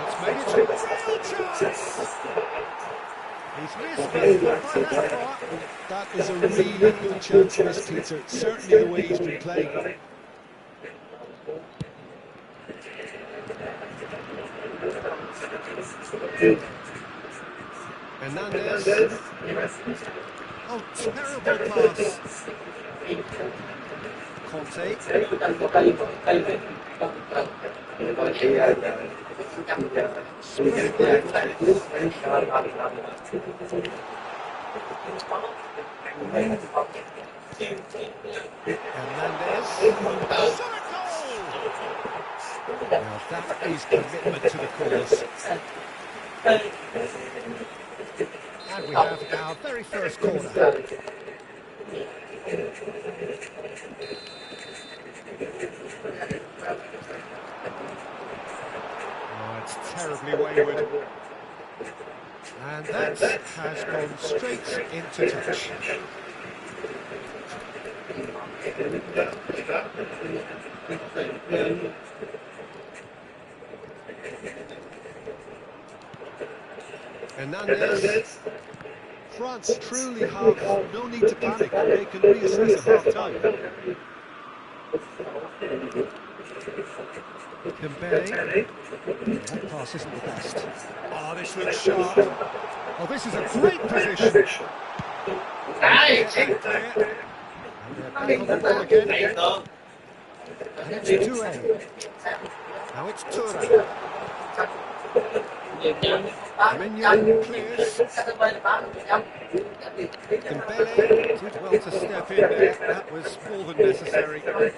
It's made it to a real chance! He's missed by that far. That is a really good chance for this, Peter. Certainly the way he's been playing. Hernandez. Oh, terrible pass. Conte. Spread left. Hernandez. Now that is commitment to the cause. And we have our very first corner. Oh, it's terribly wayward. And that has gone straight into touch. Hernandez. France truly have no need to panic. They can reassess at half-time. Dembele. That pass isn't the best. Oh, this looks sharp. Oh, this is a great position. Ai, And they're back on the ball again. And it's Tuyen. Now it's Tuyen. Mignon clears. Dembele did well to step in there. That was more than necessary. Saliba.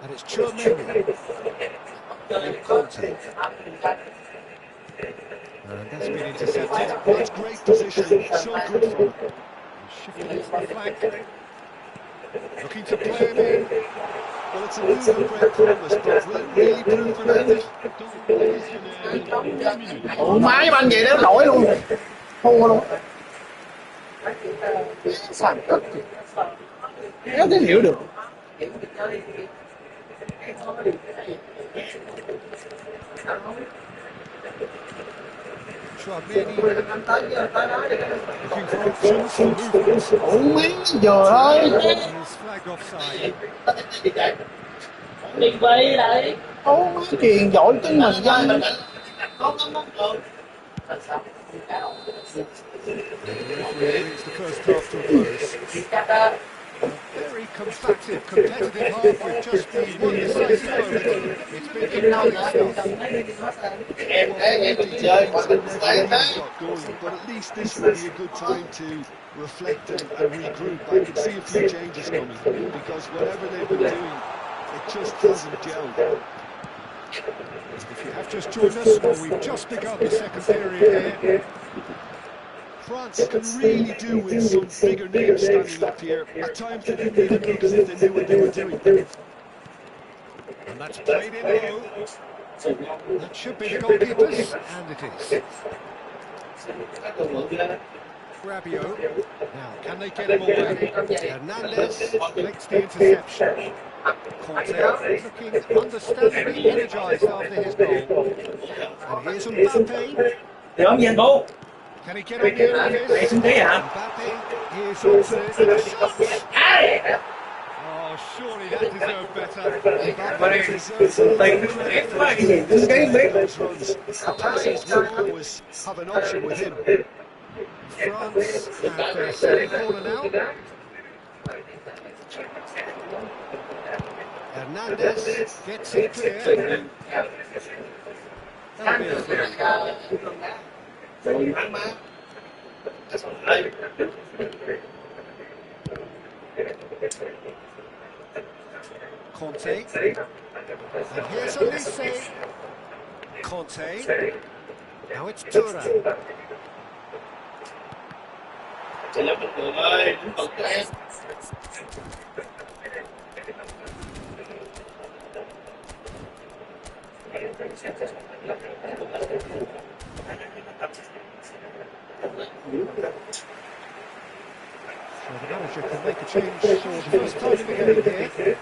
And it's Tuyen. And Conte. And that's been intercepted. That's great positioning, so good from him. He's shifted it to the flank. Looking to play him in. Well, it's a move of great promise, but will it really prove productive? ủa má với banh vậy đó nổi luôn. Thua luôn. Sao cực vậy? Không thể hiểu được. Looking for options for movement. Ủa mấy giờ thôi. He's flagged offside. Điền về lại. Ủa mấy truyền giỏi tiếng mình dân. And the referee brings the first half to a close. A very combative, competitive half with just the one decisive moment. It's been compelling stuff. But at least this will be a good time to reflect and regroup. I can see a few changes coming because whatever they've been doing, it just hasn't gelled. If you have just joined us, well, we've just begun the second period here. France can really do with some bigger names standing up here. At times they didn't even look as if they knew what they were doing. And that's played in low. That should be the goalkeepers, and it is. Rabiot. Now, can they get him away? Hernandez makes the interception. Conte looking understandably energised after his goal. And here's Mbappe. Can he get on the end of this? Mbappe is onto the shot. Oh, surely that deserved better. Mbappe deserves Passes will always have an option with him. France have their second corner now. Hernandez gets it clear. That'll be a throw. Conte. And here's Olise. Conte. Now it's Tuyen. So the manager can make a change for the first time in the game here.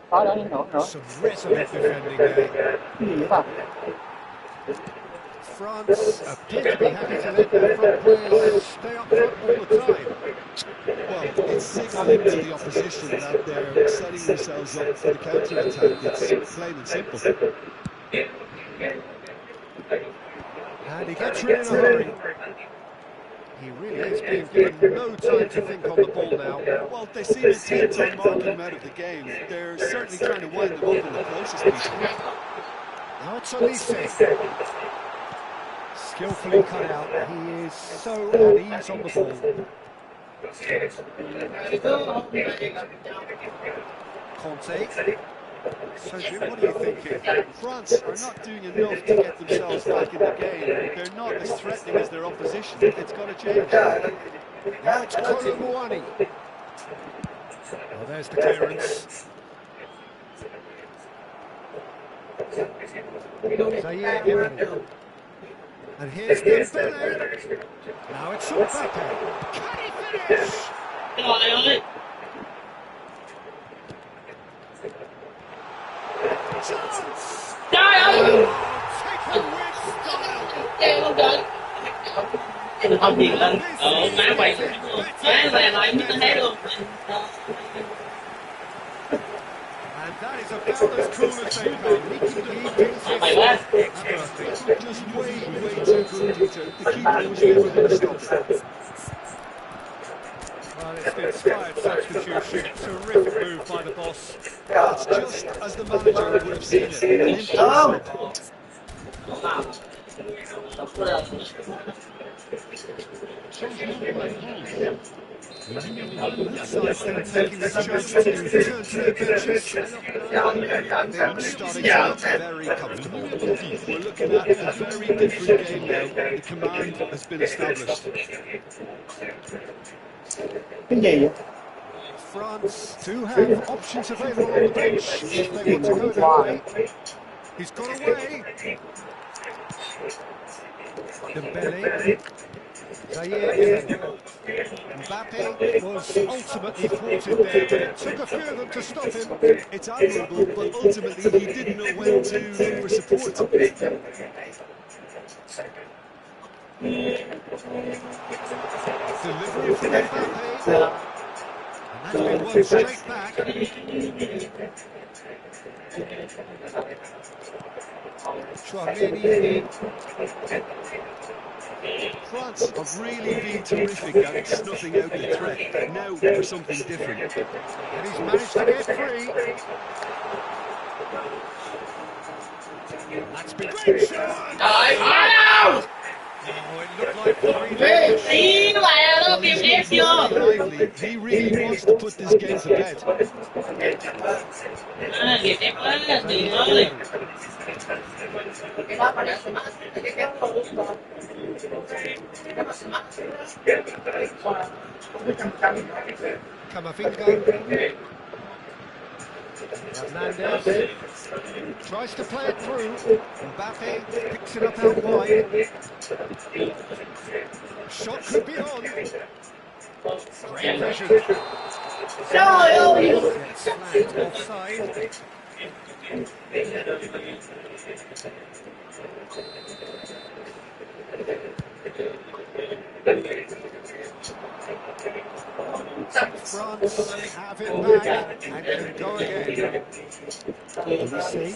Có đó đi nữa. Some resolute defending there. Cái gì vậy ta? France appear to be happy to let their front players stay up front all the time. Well, it's signalling to the opposition that they're setting themselves up for the counter-attack. It's plain and simple. And he gets rid in a hurry. He really is being given no time to think on the ball now. Well, they seem intent on marking him out of the game. They're certainly trying to wind them up in the closest people. Now it's Olise. Skillfully cut out. He is so at ease on the ball. Conte. So Jim, what are you thinking? France are not doing enough to get themselves back in the game. They're not as threatening as their opposition. It's got to change. Now it's Colomboani. Oh, there's the clearance. Zaire Emery. And here's Dembele. Now it's Mbappe. Can he finish? Trời ơi. Chance! Trời ơi. Taken with style. Kêu luôn trời. Không gì lên. Má quay. Má về lại như thế luôn. And that is about as cool as they come. He thinks Mày quá. Just way too good, Dieter. The keeper was never going to stop it. Well, it's the inspired substitution. Terrific move by the boss. That's just as the manager would have seen it. An empty side. Changement pour la France. Le numéro 2, Side's then taking this chance to turn to their benches. They're starting to look very comfortable. We're looking at a very different game now. The command has been established. France do have options available on the bench if they want to go that way. He's got away. Dembele. Zaire Emery. Mbappe was ultimately thwarted there, but it took a few of them to stop him. It's admirable, but ultimately he didn't know when to look for support. Delivery from Mbappe. And that's been one straight back. Chouameni. France have really been terrific at snuffing out the threat. Now for something different. And he's managed to get free. That's been great shot. Trời ơi. Oh, it looked like three Ê, legs. tí nó lại nó kêu ép chưa? Lively. He really wants to put this game to bed. Kịp ép quá, Tiền ơi. Camavinga. Hernandez tries to play it through. Mbappe picks it up out wide. Shot could be on. Great vision. Trời ơi. Gets flagged offside. France have it back and can go again. Let me see.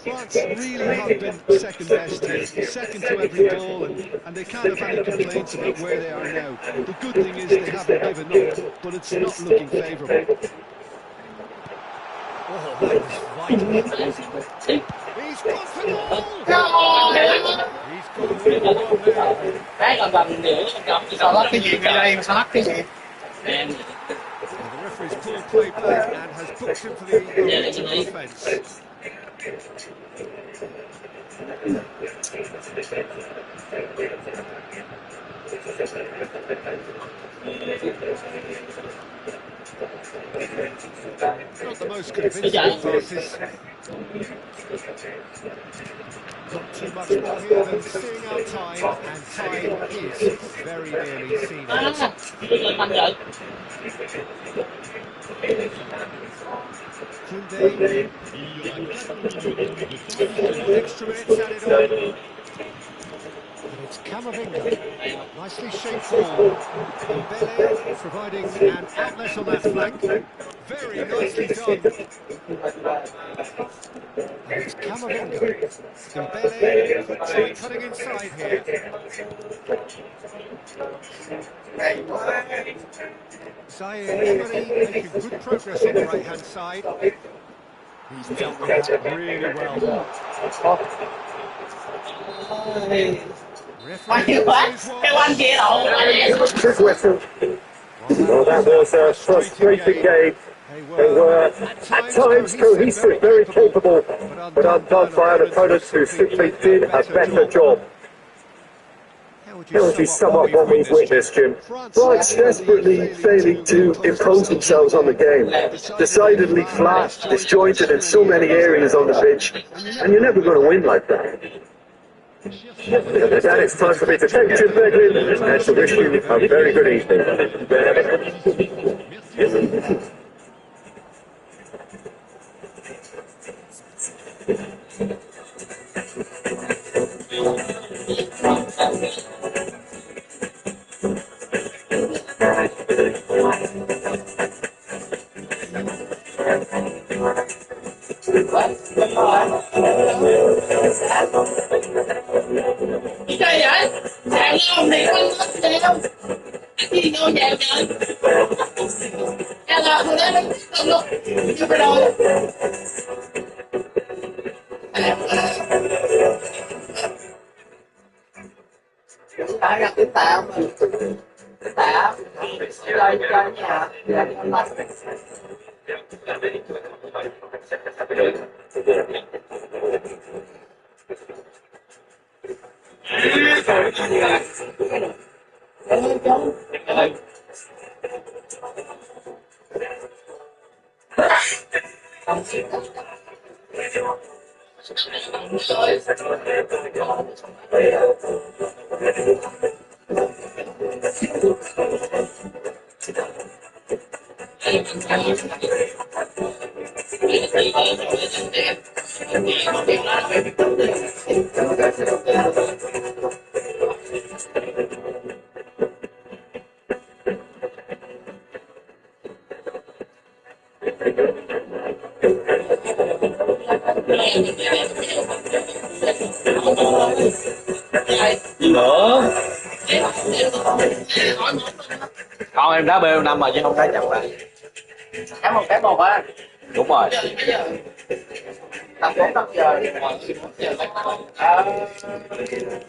France really have been second best here, second to every ball, and they can't have any complaints about where they are now. The good thing is they haven't given up, but it's not looking favourable. Oh, that was vital. He's gone for the ball. He's gone for the ball there. Cái còn gần nữa, cầm sao lắc cái gì ngay đây, sao lắc cái gì? Well, the referee's pulled play back and has booked him for the original offence. Not the most convincing passes. Not too much more here than seeing out time, and time is very nearly seen out. Lên thành rồi. Koundé. il y aura 4 minutes de temps. 4 extra minutes added on. And it's Camavinga. Nicely shaped ball. Dembele providing an outlet on that flank. Very nicely done. And it's Camavinga. Dembele could try cutting inside here. Zaire Emery making good progress on the right-hand side. He's dealt with that really well. May Referee quá, says cái what? anh kia đậu quá vậy. Good whistle. Well, that was a frustrating game. They were at times cohesive, very capable, but undone by an opponent who simply did a better job. How would you sum up what we've witnessed, Jim? France desperately failing to impose themselves on the game. Decidedly flat, disjointed in so many areas on the pitch, and you're never going to win like that. And it's time for me to thank Jim Beglin and to wish you a very good evening. Gì chơi vậy? Sàn không thì có chơi không? Gì vô vàng trời? Cái là tôi đến không luôn. Chưa phải rồi. Tại là cái tạo mà cái tạo chơi nhà là nữa. Con em đá B5 mà chứ không đá chậm lại. cái một á. Đúng rồi. Tầm 4-5 giờ.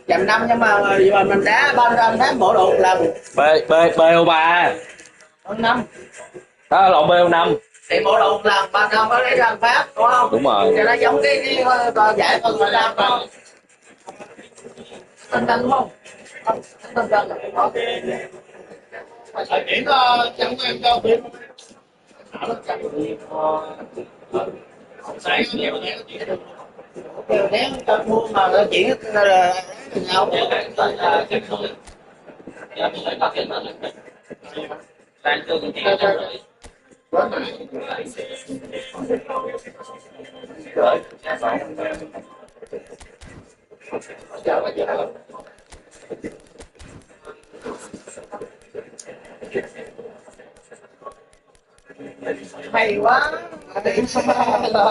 Chậm năm nhưng mà mình đá ban đá bộ độ một lần. BO3. B5. Đó lộn BO5. Thì bộ độ một lần ban năm có lấy ra Pháp đúng không? Đúng rồi. Thì nó giống cái giải phân gọi là Tân đúng không? Tân thời điểm chẳng em cho biết sáng nhiều nếu cho mua mà nó chỉ là nhau hay quá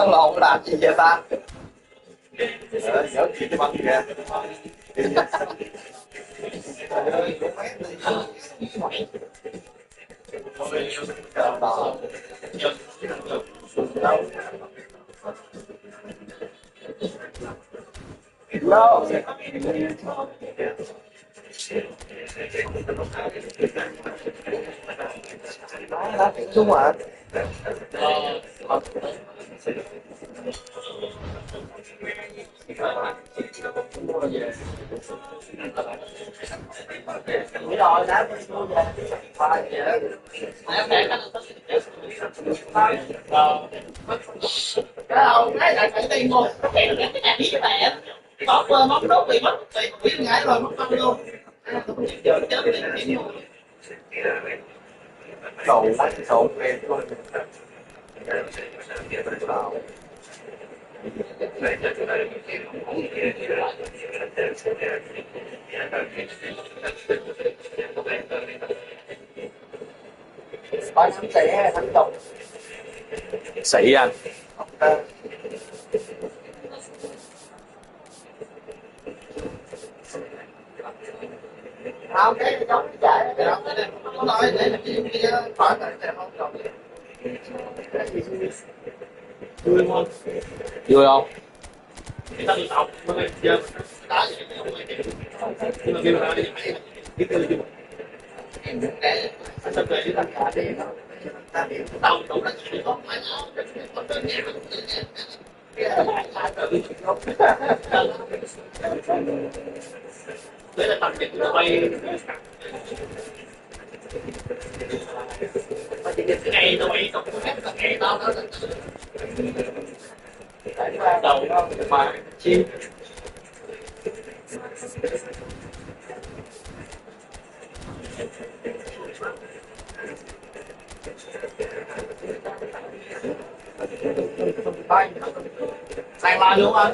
lộn làm gì vậy ta Nhớ chuyện băng kìa. đâu đó đúng rồi Nghĩ rồi đã mua về phải vậy em để cái ông thấy lại phải tiền luôn cái này biết mẹ bóc móc đốt bị mất bị biết ngại rồi mất công luôn Đầu sầu em luôn. Ba năm xỉ hay năm chục Xị anh. không cái giống cái chạy cái đó nó nói để là kia khỏi phải không còn Vui không? Đấy là tầm nhìn quay ngày nó quay xong ngày đó đầu mà chim sang lo đúng không?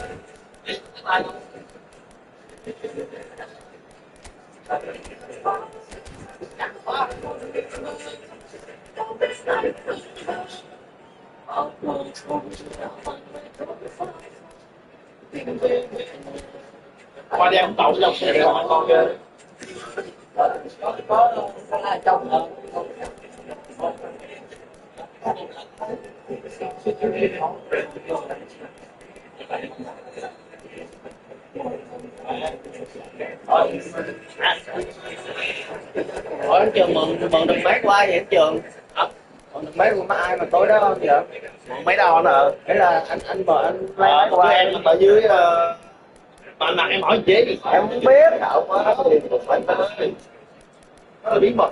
Qua đem tàu dòng xe để hỏi con kia có là trong Ở trường mừng đừng bác qua vậy trường. Còn đừng bác có ai mà tối đó không vậy? Mấy đâu nè? Thế là anh mời anh lấy qua em ở dưới mà anh em hỏi chế gì? Em không biết. Không có phải nó là bí mật.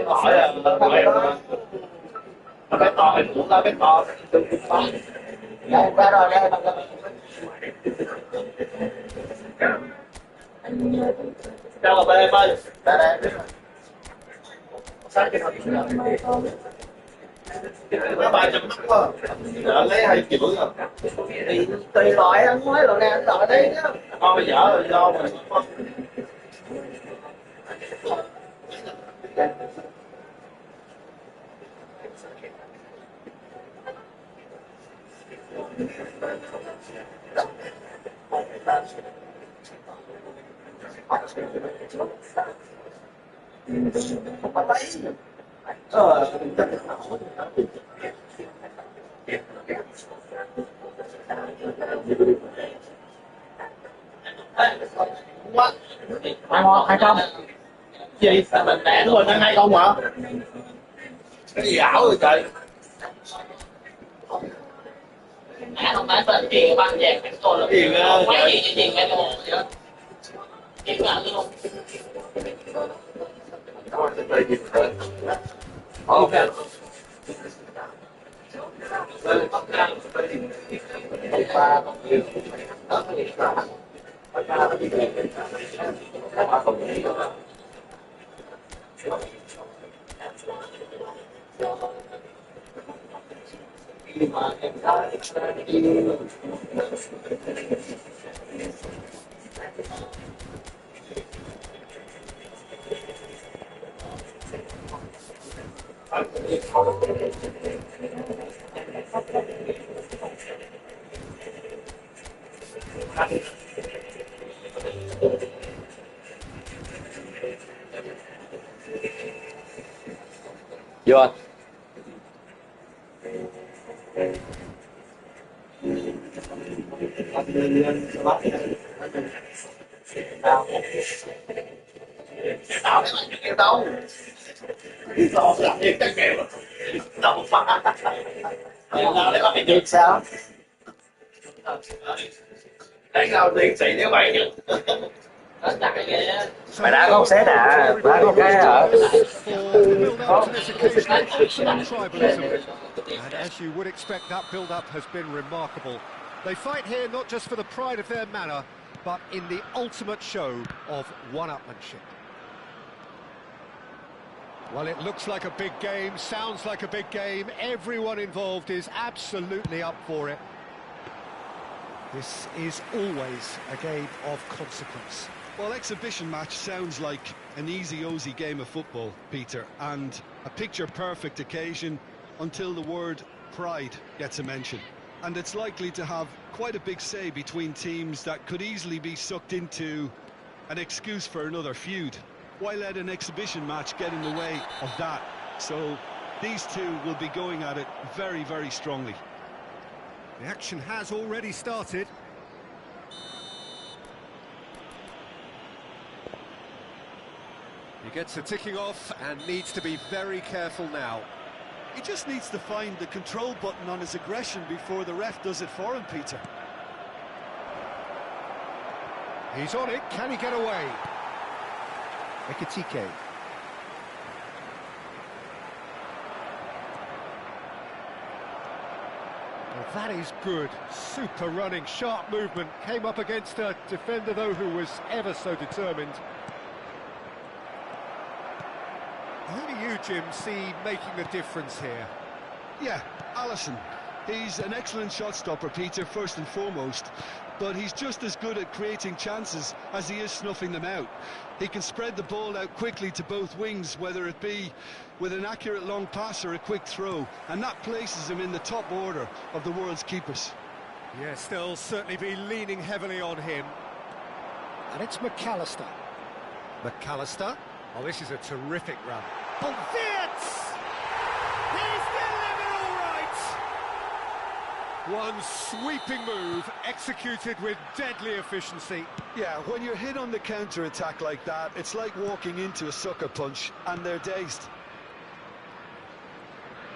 Hỏi là nó bé to hay cũng là bé to. Đây ra rồi đây. Đâu mà bên em ơi. Đây. Sáng cái nào nó 300 mắc quá. Giờ lấy 2 triệu rồi. Thì tùy loại anh nói loại này anh loại đấy chứ. Thôi dở rồi do mình. Hai ngon hay không? Gì? Mình đẻ của mình ăn hay không hả? Cái gì ảo rồi trời? Không phải tên chuyện băng vàng cái tôi là gì nữa? Quái gì cái chuyện cái đồ vậy đó? Chuyện là luôn. Ok. Vô anh. Tao nói chuyện kêu đâu. Tao làm việc chắc kêu. Đâu mà. Nào để mà bị được sao? Đánh nào tiền sĩ nếu vậy chứ. Mày đã có xé đã có cái hả? And as you would expect, that build-up has been remarkable. They fight here not just for the pride of their manor, but in the ultimate show of one-upmanship. Well, it looks like a big game, sounds like a big game. Everyone involved is absolutely up for it. This is always a game of consequence. Well, exhibition match sounds like an easy-ozy game of football, Peter, and a picture-perfect occasion until the word pride gets a mention. And it's likely to have quite a big say between teams that could easily be sucked into an excuse for another feud. Why let an exhibition match get in the way of that? So these two will be going at it very, very strongly. The action has already started. He gets a ticking off and needs to be very careful now. He just needs to find the control button on his aggression before the ref does it for him, Peter. He's on it, can he get away? Ekitike. Well, that is good. Super running, sharp movement. Came up against a defender, though, who was ever so determined. Who do you, Jim, see making the difference here? Yeah, Alisson. He's an excellent shot stopper, Peter, first and foremost. But he's just as good at creating chances as he is snuffing them out. He can spread the ball out quickly to both wings, whether it be with an accurate long pass or a quick throw, and that places him in the top order of the world's keepers. Yes, they'll certainly be leaning heavily on him. And it's McAllister. McAllister? Oh, this is a terrific run. Oh, Wirtz! He's delivered all right! One sweeping move, executed with deadly efficiency. Yeah, when you're hit on the counter-attack like that, it's like walking into a sucker punch, and they're dazed.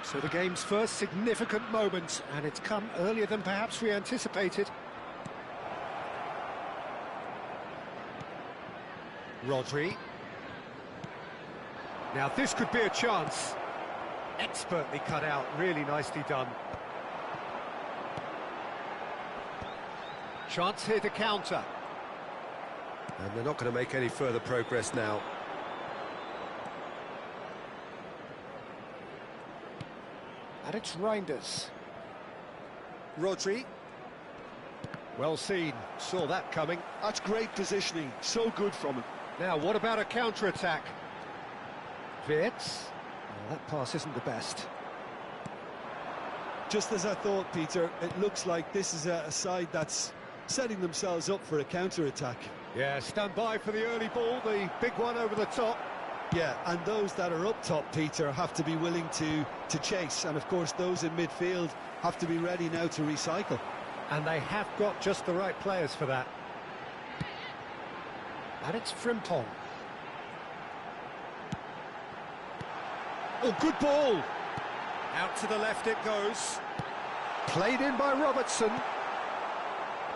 So the game's first significant moment, and it's come earlier than perhaps we anticipated. Rodri. Now this could be a chance. Expertly cut out, really nicely done. Chance here to counter. And they're not going to make any further progress now. And it's Reinders. Rodri. Well seen, saw that coming. That's great positioning, so good from him. Now, what about a counter-attack? Wirtz. Well, that pass isn't the best. Just as I thought, Peter, it looks like this is a side that's setting themselves up for a counter-attack. Yeah, stand by for the early ball, the big one over the top. Yeah, and those that are up top, Peter, have to be willing to chase. And, of course, those in midfield have to be ready now to recycle. And they have got just the right players for that. And it's Frimpong. Oh, good ball! Out to the left it goes. Played in by Robertson.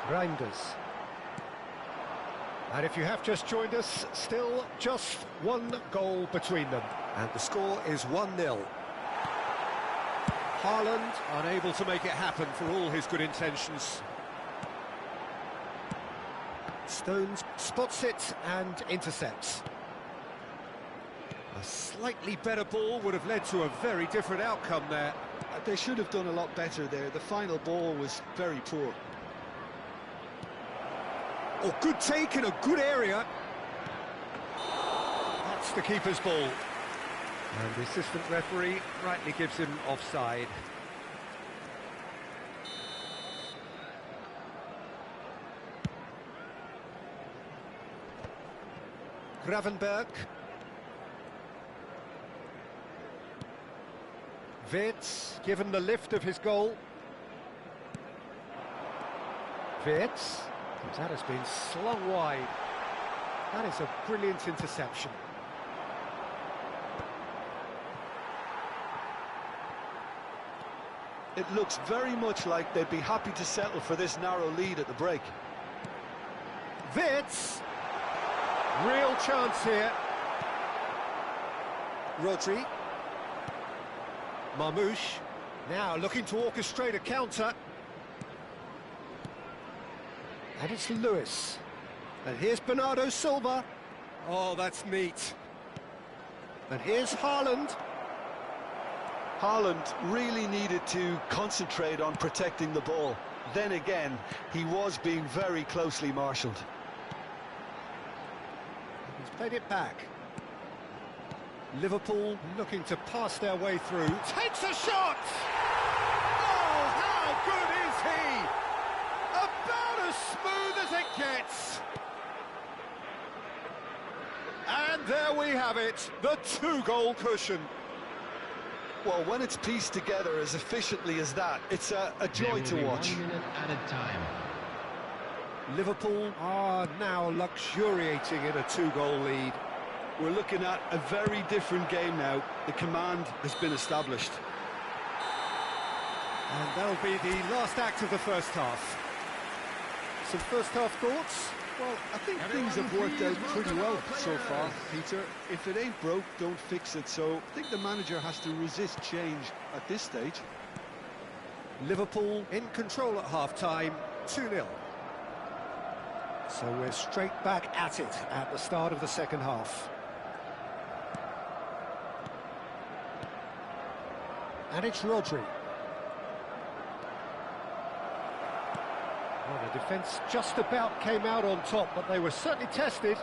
Reinders. And if you have just joined us, still just one goal between them. And the score is 1-0. Haaland unable to make it happen for all his good intentions. Stones spots it and intercepts. A slightly better ball would have led to a very different outcome there. They should have done a lot better there. The final ball was very poor. Oh, good take in a good area. That's the keeper's ball. And the assistant referee rightly gives him offside. Gravenberg. Wirtz, given the lift of his goal. Wirtz. That has been slung wide. That is a brilliant interception. It looks very much like they'd be happy to settle for this narrow lead at the break. Wirtz! Real chance here. Rodri. Marmouche. Now looking to orchestrate a counter. And it's Lewis. And here's Bernardo Silva. Oh, that's neat. And here's Haaland. Haaland really needed to concentrate on protecting the ball. Then again, he was being very closely marshalled. He's played it back. Liverpool looking to pass their way through. Takes a shot! Oh, how good is he? About as smooth as it gets. And there we have it, the 2-goal cushion. Well, when it's pieced together as efficiently as that, it's a joy to watch. 1 minute at a time. Liverpool are now luxuriating in a 2-goal lead. We're looking at a very different game now. The command has been established. And that'll be the last act of the first half. Some first half thoughts? Well, I think things have worked out pretty well so far, Peter. If it ain't broke, don't fix it. So I think the manager has to resist change at this stage. Liverpool in control at half-time, 2-0. So we're straight back at it at the start of the second half. And it's Rodri. Well, the defence just about came out on top, but they were certainly tested.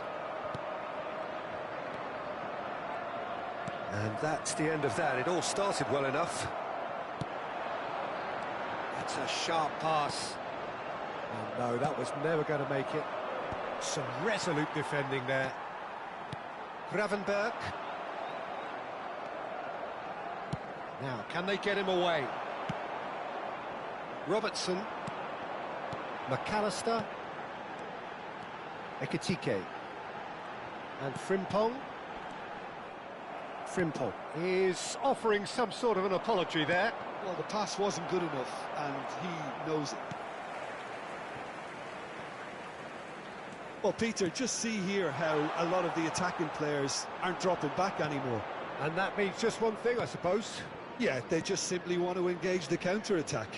And that's the end of that. It all started well enough. It's a sharp pass. Oh no, that was never going to make it. Some resolute defending there. Gravenberg. Now, can they get him away? Robertson. McAllister. Ekitike. And Frimpong. Frimpong is offering some sort of an apology there. Well, the pass wasn't good enough, and he knows it. Well, Peter, just see here how a lot of the attacking players aren't dropping back anymore. And that means just one thing, I suppose. Yeah, they just simply want to engage the counter-attack.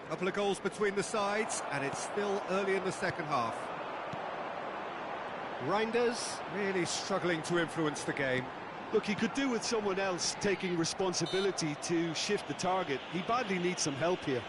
Couple of goals between the sides, and it's still early in the second half. Reinders really struggling to influence the game. Look, he could do with someone else taking responsibility to shift the target. He badly needs some help here.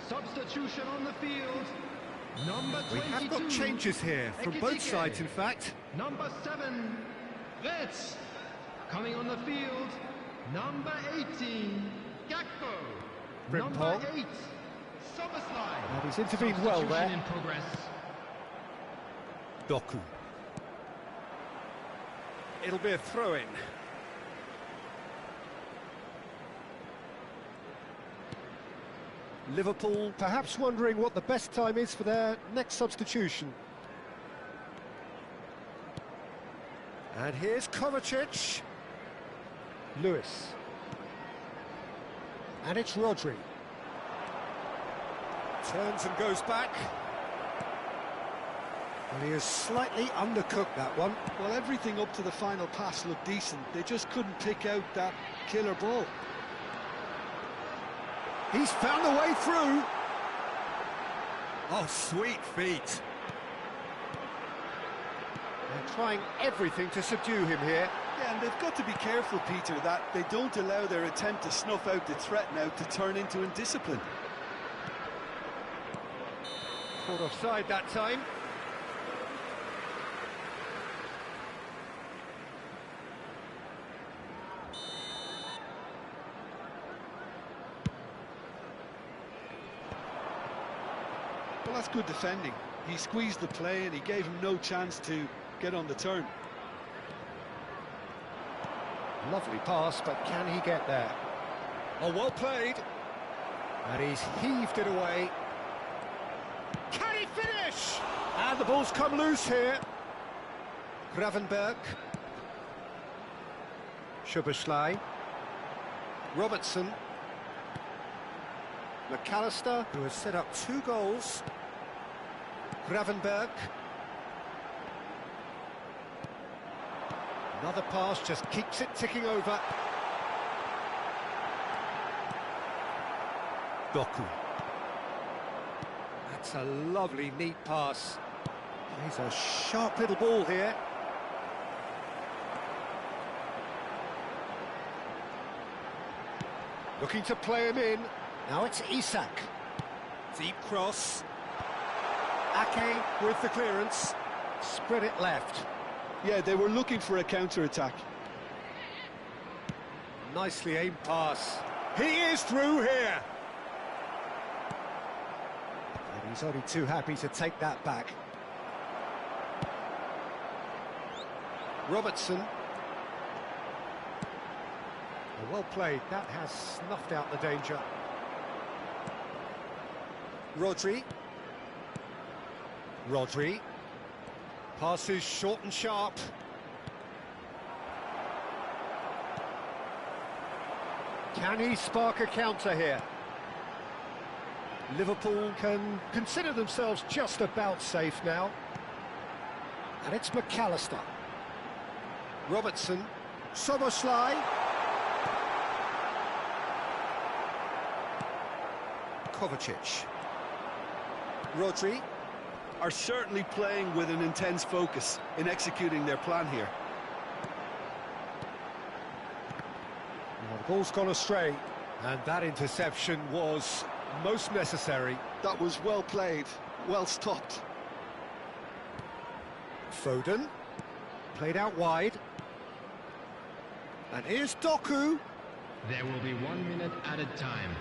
Substitution on the field. Number 22. We have got changes here from both sides, in fact. Number 7, Reds. Coming on the field, number 18, Gakpo. Frimpong. Number 8, Soberslide. And he's intervened well there. In progress. Doku. It'll be a throw-in. Liverpool perhaps wondering what the best time is for their next substitution. And here's Kovacic. Lewis. And it's Rodri. Turns and goes back. And he has slightly undercooked that one. Well, everything up to the final pass looked decent. They just couldn't pick out that killer ball. He's found a way through. Oh, sweet feet. They're trying everything to subdue him here. Yeah, and they've got to be careful, Peter, that they don't allow their attempt to snuff out the threat now to turn into indiscipline. Caught offside that time. Well, that's good defending. He squeezed the play and he gave him no chance to get on the turn. Lovely pass, but can he get there? Oh, well played. And he's heaved it away. Can he finish? And the ball's come loose here. Gravenberg. Schuberschlei. Robertson. McAllister, who has set up 2 goals. Gravenberg. Another pass, just keeps it ticking over. Doku. That's a lovely, neat pass. He's a sharp little ball here. Looking to play him in. Now it's Isak. Deep cross. Ake with the clearance. Spread it left. Yeah, they were looking for a counter-attack. Nicely aimed pass. He is through here. And he's only too happy to take that back. Robertson. Well played. That has snuffed out the danger. Rodri. Rodri. Passes short and sharp. Can he spark a counter here? Liverpool can consider themselves just about safe now. And it's McAllister. Robertson. Soboslai. Kovacic. Rodri. Are certainly playing with an intense focus in executing their plan here. Well, the ball's gone astray, and that interception was most necessary. That was well played, well stopped. Foden. Played out wide. And here's Doku. There will be 1 minute at a time.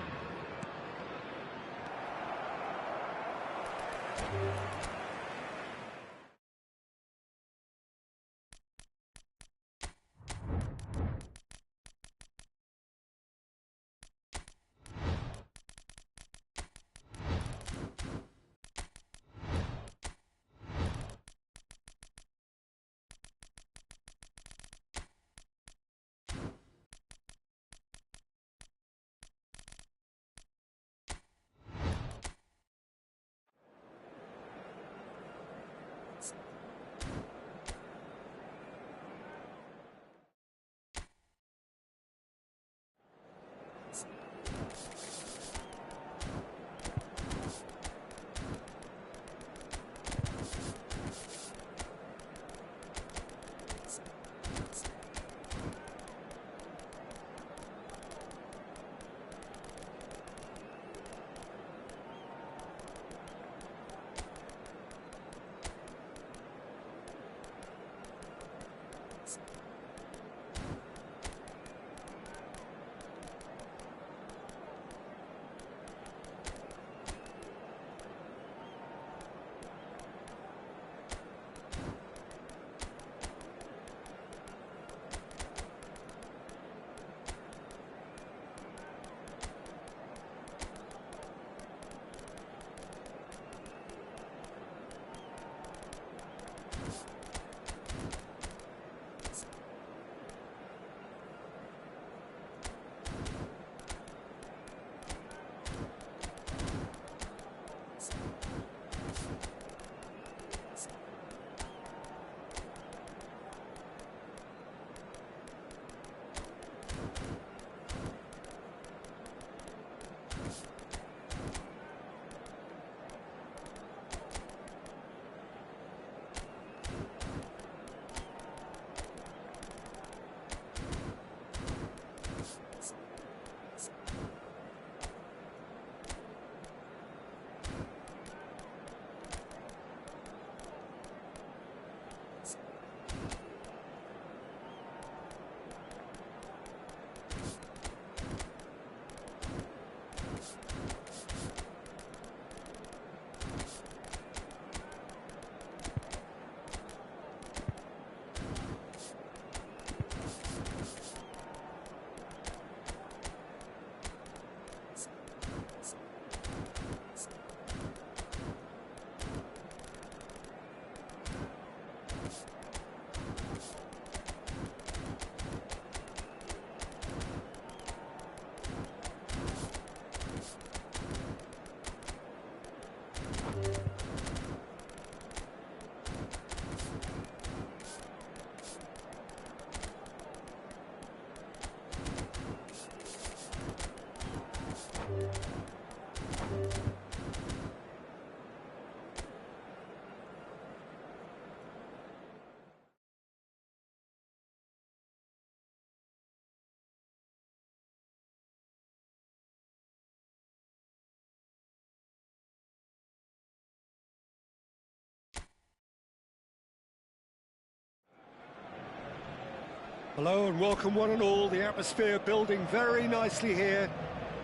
Hello and welcome one and all. The atmosphere building very nicely here.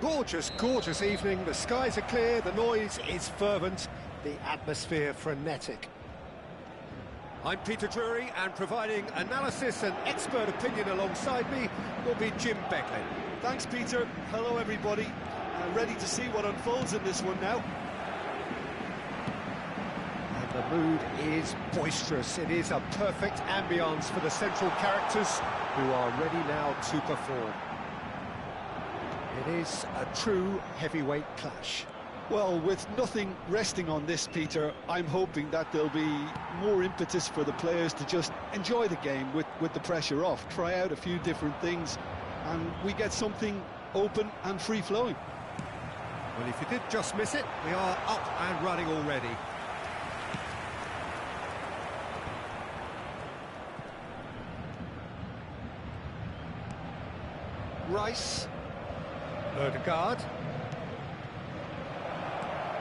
Gorgeous, gorgeous evening. The skies are clear, the noise is fervent, the atmosphere frenetic. I'm Peter Drury, and providing analysis and expert opinion alongside me will be Jim Beckley. Thanks, Peter. Hello, everybody. I'm ready to see what unfolds in this one now. And the mood is boisterous. It is a perfect ambience for the central characters who are ready now to perform. It is a true heavyweight clash. Well, with nothing resting on this, Peter, I'm hoping that there'll be more impetus for the players to just enjoy the game with the pressure off, try out a few different things, and we get something open and free-flowing. Well, if you did just miss it, we are up and running already. Rice, Ødegaard,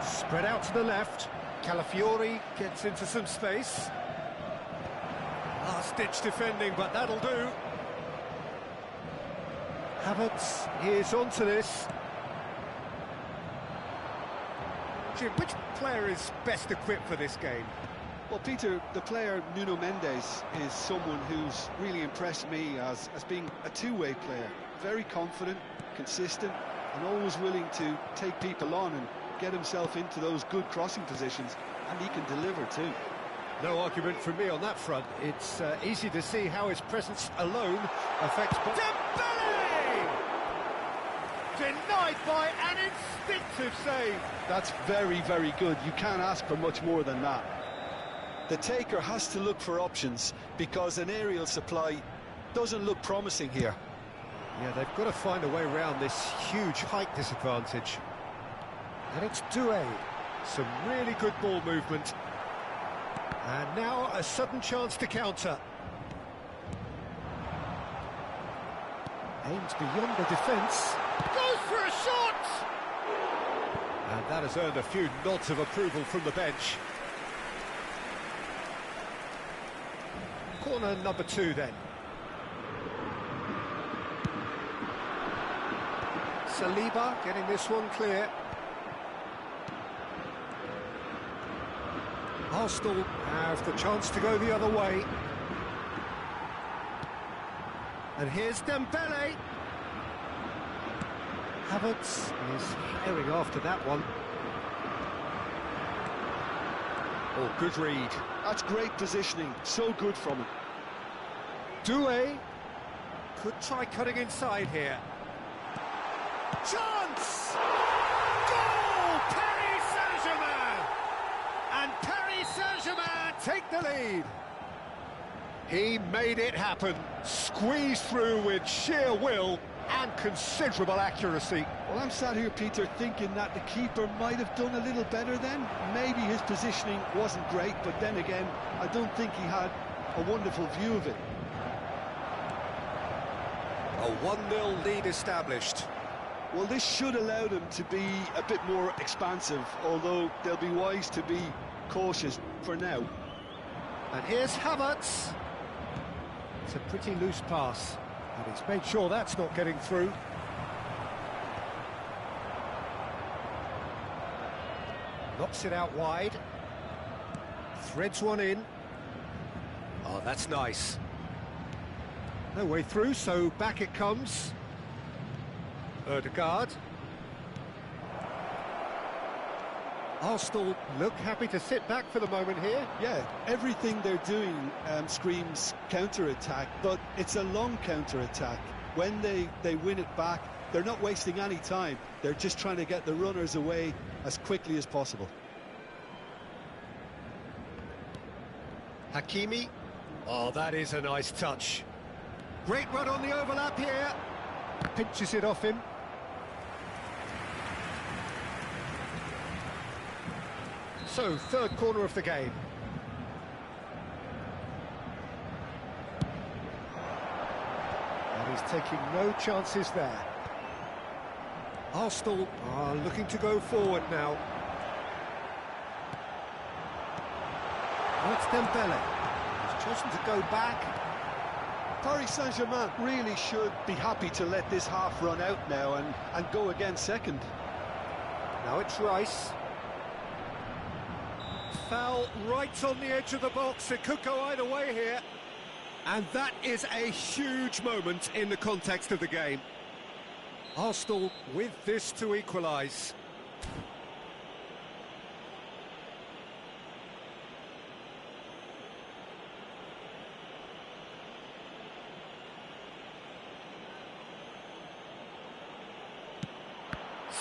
spread out to the left, Calafiori gets into some space, last-ditch defending, but that'll do. Havertz is onto this. Jim, which player is best equipped for this game? Well, Peter, the player Nuno Mendes is someone who's really impressed me as being a two-way player. Very confident, consistent, and always willing to take people on and get himself into those good crossing positions, and he can deliver too. No argument from me on that front. It's easy to see how his presence alone affects... Dembele! Denied by an instinctive save. That's very, very good. You can't ask for much more than that. The taker has to look for options because an aerial supply doesn't look promising here. Yeah, they've got to find a way around this huge height disadvantage. And it's Tuyen. Some really good ball movement. And now a sudden chance to counter. Aims beyond the defence. Goes for a shot! And that has earned a few nods of approval from the bench. Corner number 2 then. Saliba getting this one clear. Arsenal have the chance to go the other way. And here's Dembele. Havertz is herring after that one. Oh, good read. That's great positioning, so good from him. Tuyen could try cutting inside here. Chance! Goal! Paris Saint-Germain! And Paris Saint-Germain take the lead. He made it happen, squeezed through with sheer will and considerable accuracy. Well, I'm sat here, Peter, thinking that the keeper might have done a little better then. Maybe his positioning wasn't great, but then again, I don't think he had a wonderful view of it. A 1-0 lead established. Well, this should allow them to be a bit more expansive, although they'll be wise to be cautious for now. And here's Havertz. It's a pretty loose pass, and he's made sure that's not getting through. Knocks it out wide. Threads one in. Oh, that's nice. No way through, so back it comes. Ødegaard. Arsenal look happy to sit back for the moment here. Yeah, everything they're doing screams counter-attack, but it's a long counter-attack. When they win it back, they're not wasting any time. They're just trying to get the runners away as quickly as possible. Hakimi. Oh, that is a nice touch. Great run on the overlap here. Pinches it off him. So, third corner of the game. And he's taking no chances there. Arsenal are looking to go forward now. That's Dembele. He's chosen to go back. Paris Saint-Germain really should be happy to let this half run out now and go again second. Now it's Rice. Foul right on the edge of the box. It could go either way here. And that is a huge moment in the context of the game. Arsenal with this to equalise.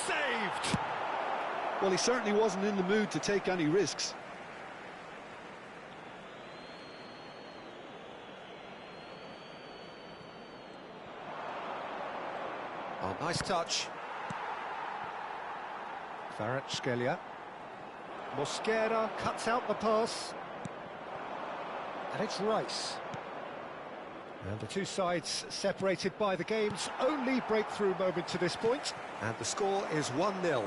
Saved! Well, he certainly wasn't in the mood to take any risks. Oh, nice touch. Kvaratskhelia. Mosquera cuts out the pass. And it's Rice. And the two sides separated by the game's only breakthrough moment to this point. And the score is 1-0.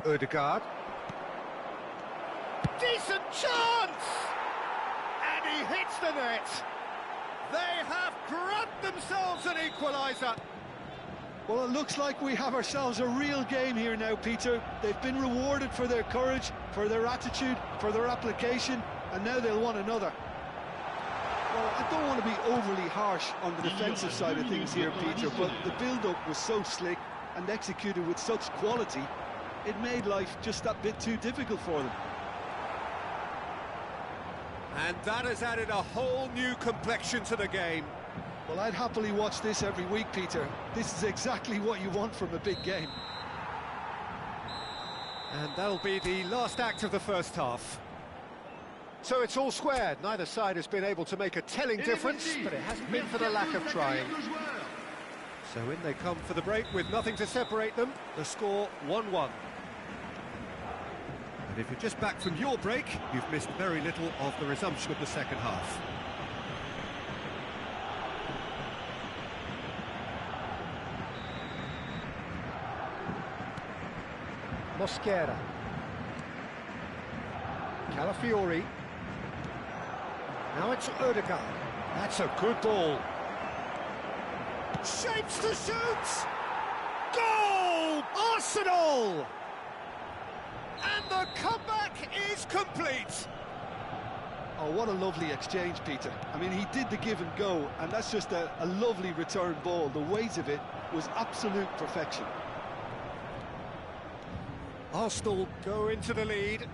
Ødegaard. Decent chance! And he hits the net. They have grabbed themselves an equaliser. Well, it looks like we have ourselves a real game here now, Peter. They've been rewarded for their courage, for their attitude, for their application, and now they'll want another. Well, I don't want to be overly harsh on the defensive side of things here, Peter, but the build-up was so slick and executed with such quality, it made life just that bit too difficult for them. And that has added a whole new complexion to the game. Well, I'd happily watch this every week, Peter. This is exactly what you want from a big game. And that'll be the last act of the first half. So it's all squared. Neither side has been able to make a telling difference, but it hasn't been for the lack of trying. So in they come for the break with nothing to separate them. The score 1-1. And if you're just back from your break, you've missed very little of the resumption of the second half. Mosquera. Calafiori. Now it's Ødegaard. That's a good ball. Shapes to shoot! Goal! Arsenal! And the comeback is complete! Oh, what a lovely exchange, Peter. I mean, he did the give and go, and that's just a lovely return ball. The weight of it was absolute perfection. Arsenal go into the lead.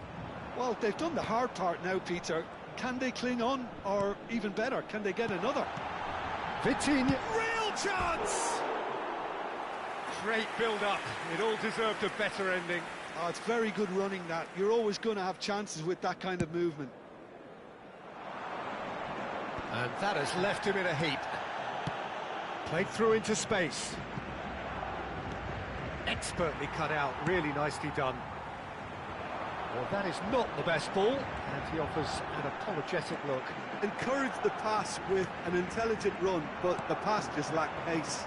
Well, they've done the hard part now, Peter. Can they cling on, or even better, can they get another? Vitinha. Real chance! Great build-up. It all deserved a better ending. Oh, it's very good running, that. You're always going to have chances with that kind of movement. And that has left him in a heap. Played through into space. Expertly cut out, really nicely done. Well, that is not the best ball, and he offers an apologetic look. Encouraged the pass with an intelligent run, but the pass just lacked pace.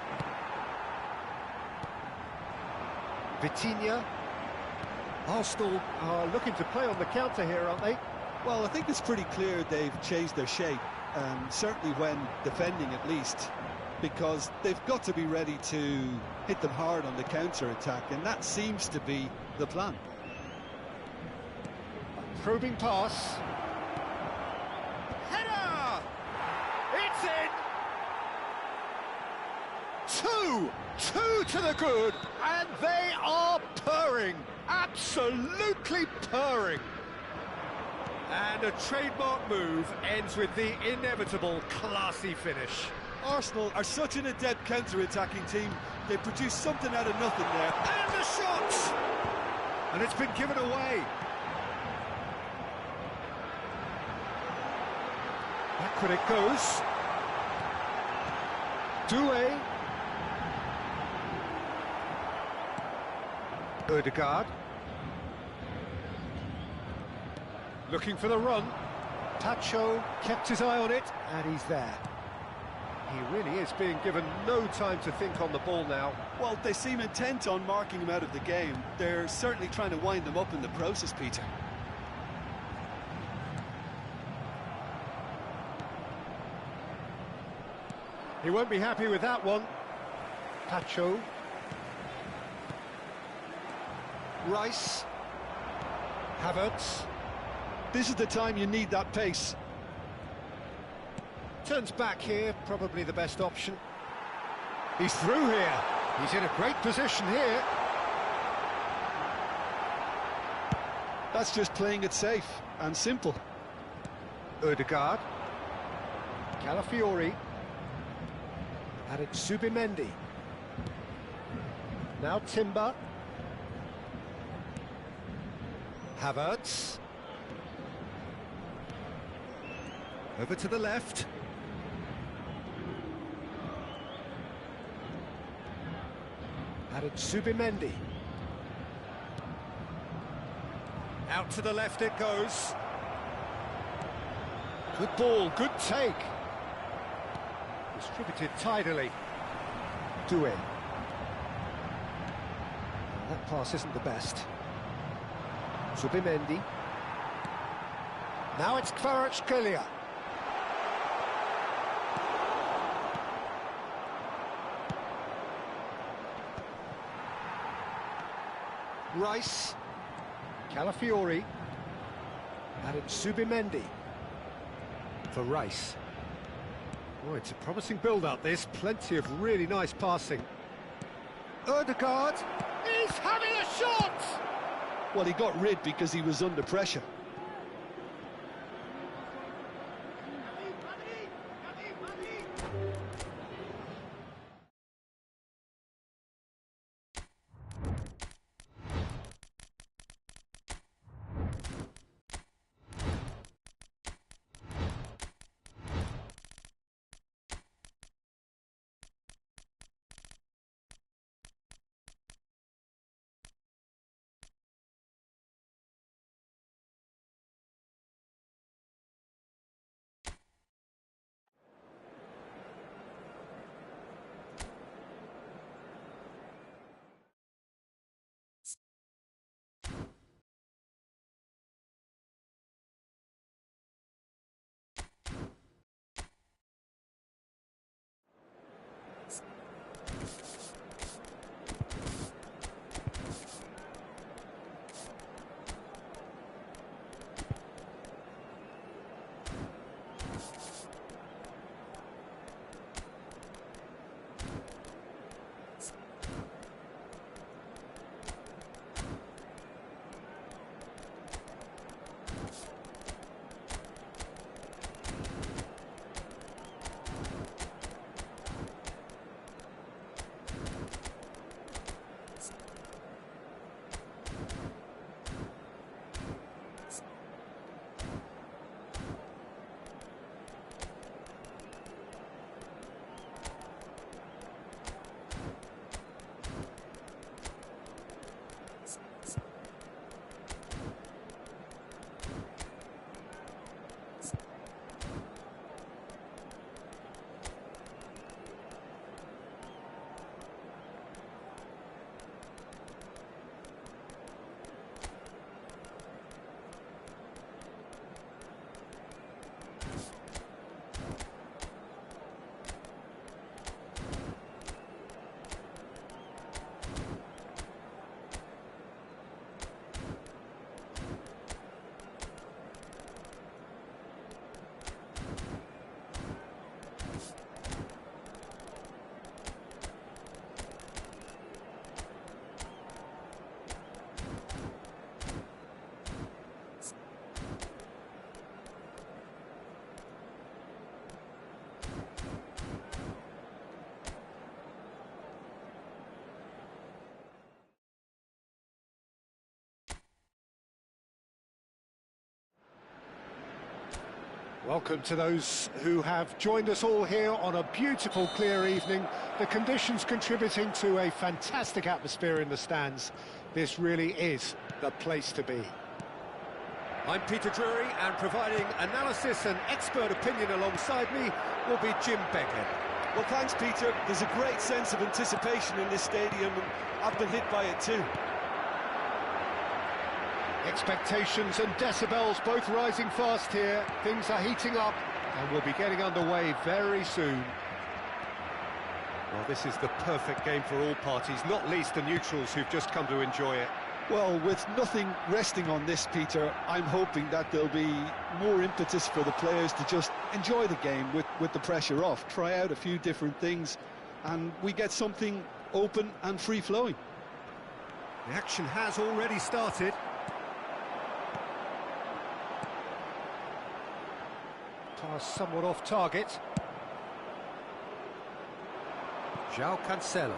Vitinha. Arsenal are looking to play on the counter here, aren't they? Well, I think it's pretty clear they've changed their shape, certainly when defending at least, because they've got to be ready to hit them hard on the counter-attack, and that seems to be the plan. Probing pass. Header! It's in! Two to the good, and they are purring. Absolutely purring. And a trademark move ends with the inevitable classy finish. Arsenal are such an adept counter-attacking team. They produce something out of nothing there. And the shot! And it's been given away. Backward it goes. Tuyen. Ødegaard. Looking for the run. Tacho kept his eye on it, and he's there. He really is being given no time to think on the ball now. Well, they seem intent on marking him out of the game. They're certainly trying to wind him up in the process, Peter. He won't be happy with that one. Tacho. Rice. Havertz. This is the time you need that pace. Turns back here, probably the best option. He's through here. He's in a great position here. That's just playing it safe and simple. Ødegaard. Calafiori. And it's Subimendi. Now Timber. Havertz. Over to the left. And it's Subimendi. Out to the left it goes. Good ball, good take. Distributed tidily. Tuyen. That pass isn't the best. Subimendi. Now it's Kvaratskhelia. Rice. Calafiori. And it's Subimendi. For Rice. Oh, it's a promising build-up, this. Plenty of really nice passing. Ødegaard. He's having a shot! Well, he got rid because he was under pressure. Welcome to those who have joined us all here on a beautiful, clear evening. The conditions contributing to a fantastic atmosphere in the stands. This really is the place to be. I'm Peter Drury, and providing analysis and expert opinion alongside me will be Jim Beglin. Well, thanks, Peter. There's a great sense of anticipation in this stadium, and I've been hit by it too. Expectations and decibels both rising fast here. Things are heating up and we'll be getting underway very soon. Well, this is the perfect game for all parties, not least the neutrals who've just come to enjoy it. Well, with nothing resting on this, Peter, I'm hoping that there'll be more impetus for the players to just enjoy the game with the pressure off, try out a few different things, and we get something open and free-flowing. The action has already started. Pass somewhat off target. João Cancelo.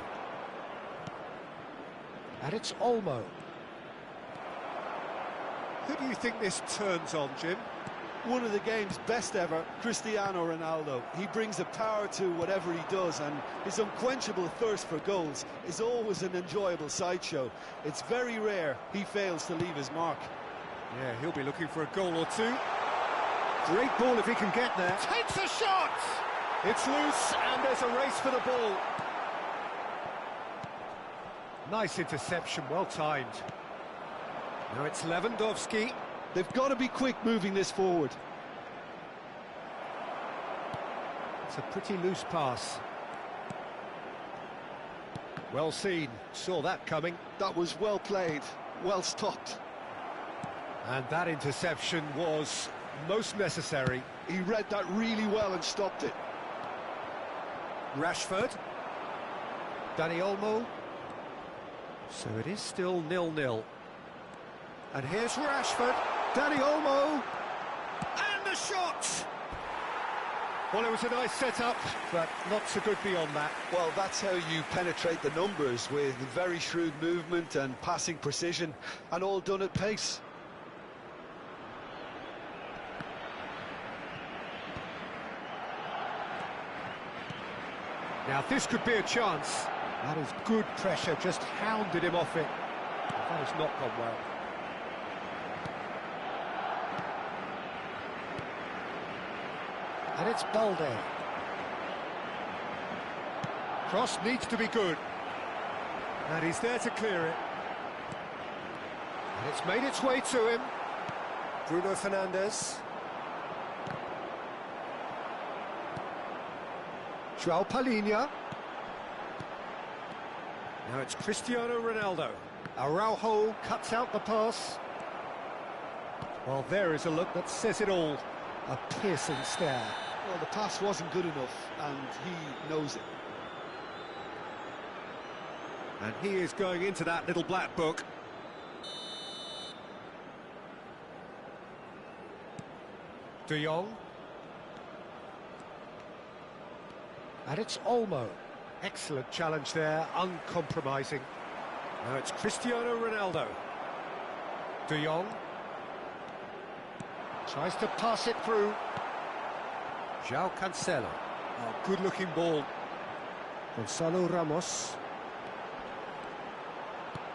And it's Olmo. Who do you think this turns on, Jim? One of the game's best ever, Cristiano Ronaldo. He brings a power to whatever he does, and his unquenchable thirst for goals is always an enjoyable sideshow. It's very rare he fails to leave his mark. Yeah, he'll be looking for a goal or two. Great ball if he can get there. Takes a shot! It's loose, and there's a race for the ball. Nice interception, well timed. Now it's Lewandowski. They've got to be quick moving this forward. It's a pretty loose pass. Well seen, saw that coming. That was well played, well stopped. And that interception was most necessary. He read that really well and stopped it. Rashford. Dani Olmo. So it is still 0-0. And here's Rashford. Dani Olmo. And the shot! Well, it was a nice setup, but not so good beyond that. Well, that's how you penetrate the numbers, with very shrewd movement and passing precision, and all done at pace. Now this could be a chance. That is good pressure, just hounded him off it. That has not gone well. And it's Balde. Cross needs to be good. And he's there to clear it. And it's made its way to him. Bruno Fernandes. João Palhinha. Now it's Cristiano Ronaldo. Araujo cuts out the pass. Well, there is a look that says it all. A piercing stare. Well, the pass wasn't good enough, and he knows it. And he is going into that little black book. De Jong. And it's Olmo. Excellent challenge there, uncompromising. Now it's Cristiano Ronaldo. De Jong. Tries to pass it through. João Cancelo. Oh, good-looking ball. Gonzalo Ramos.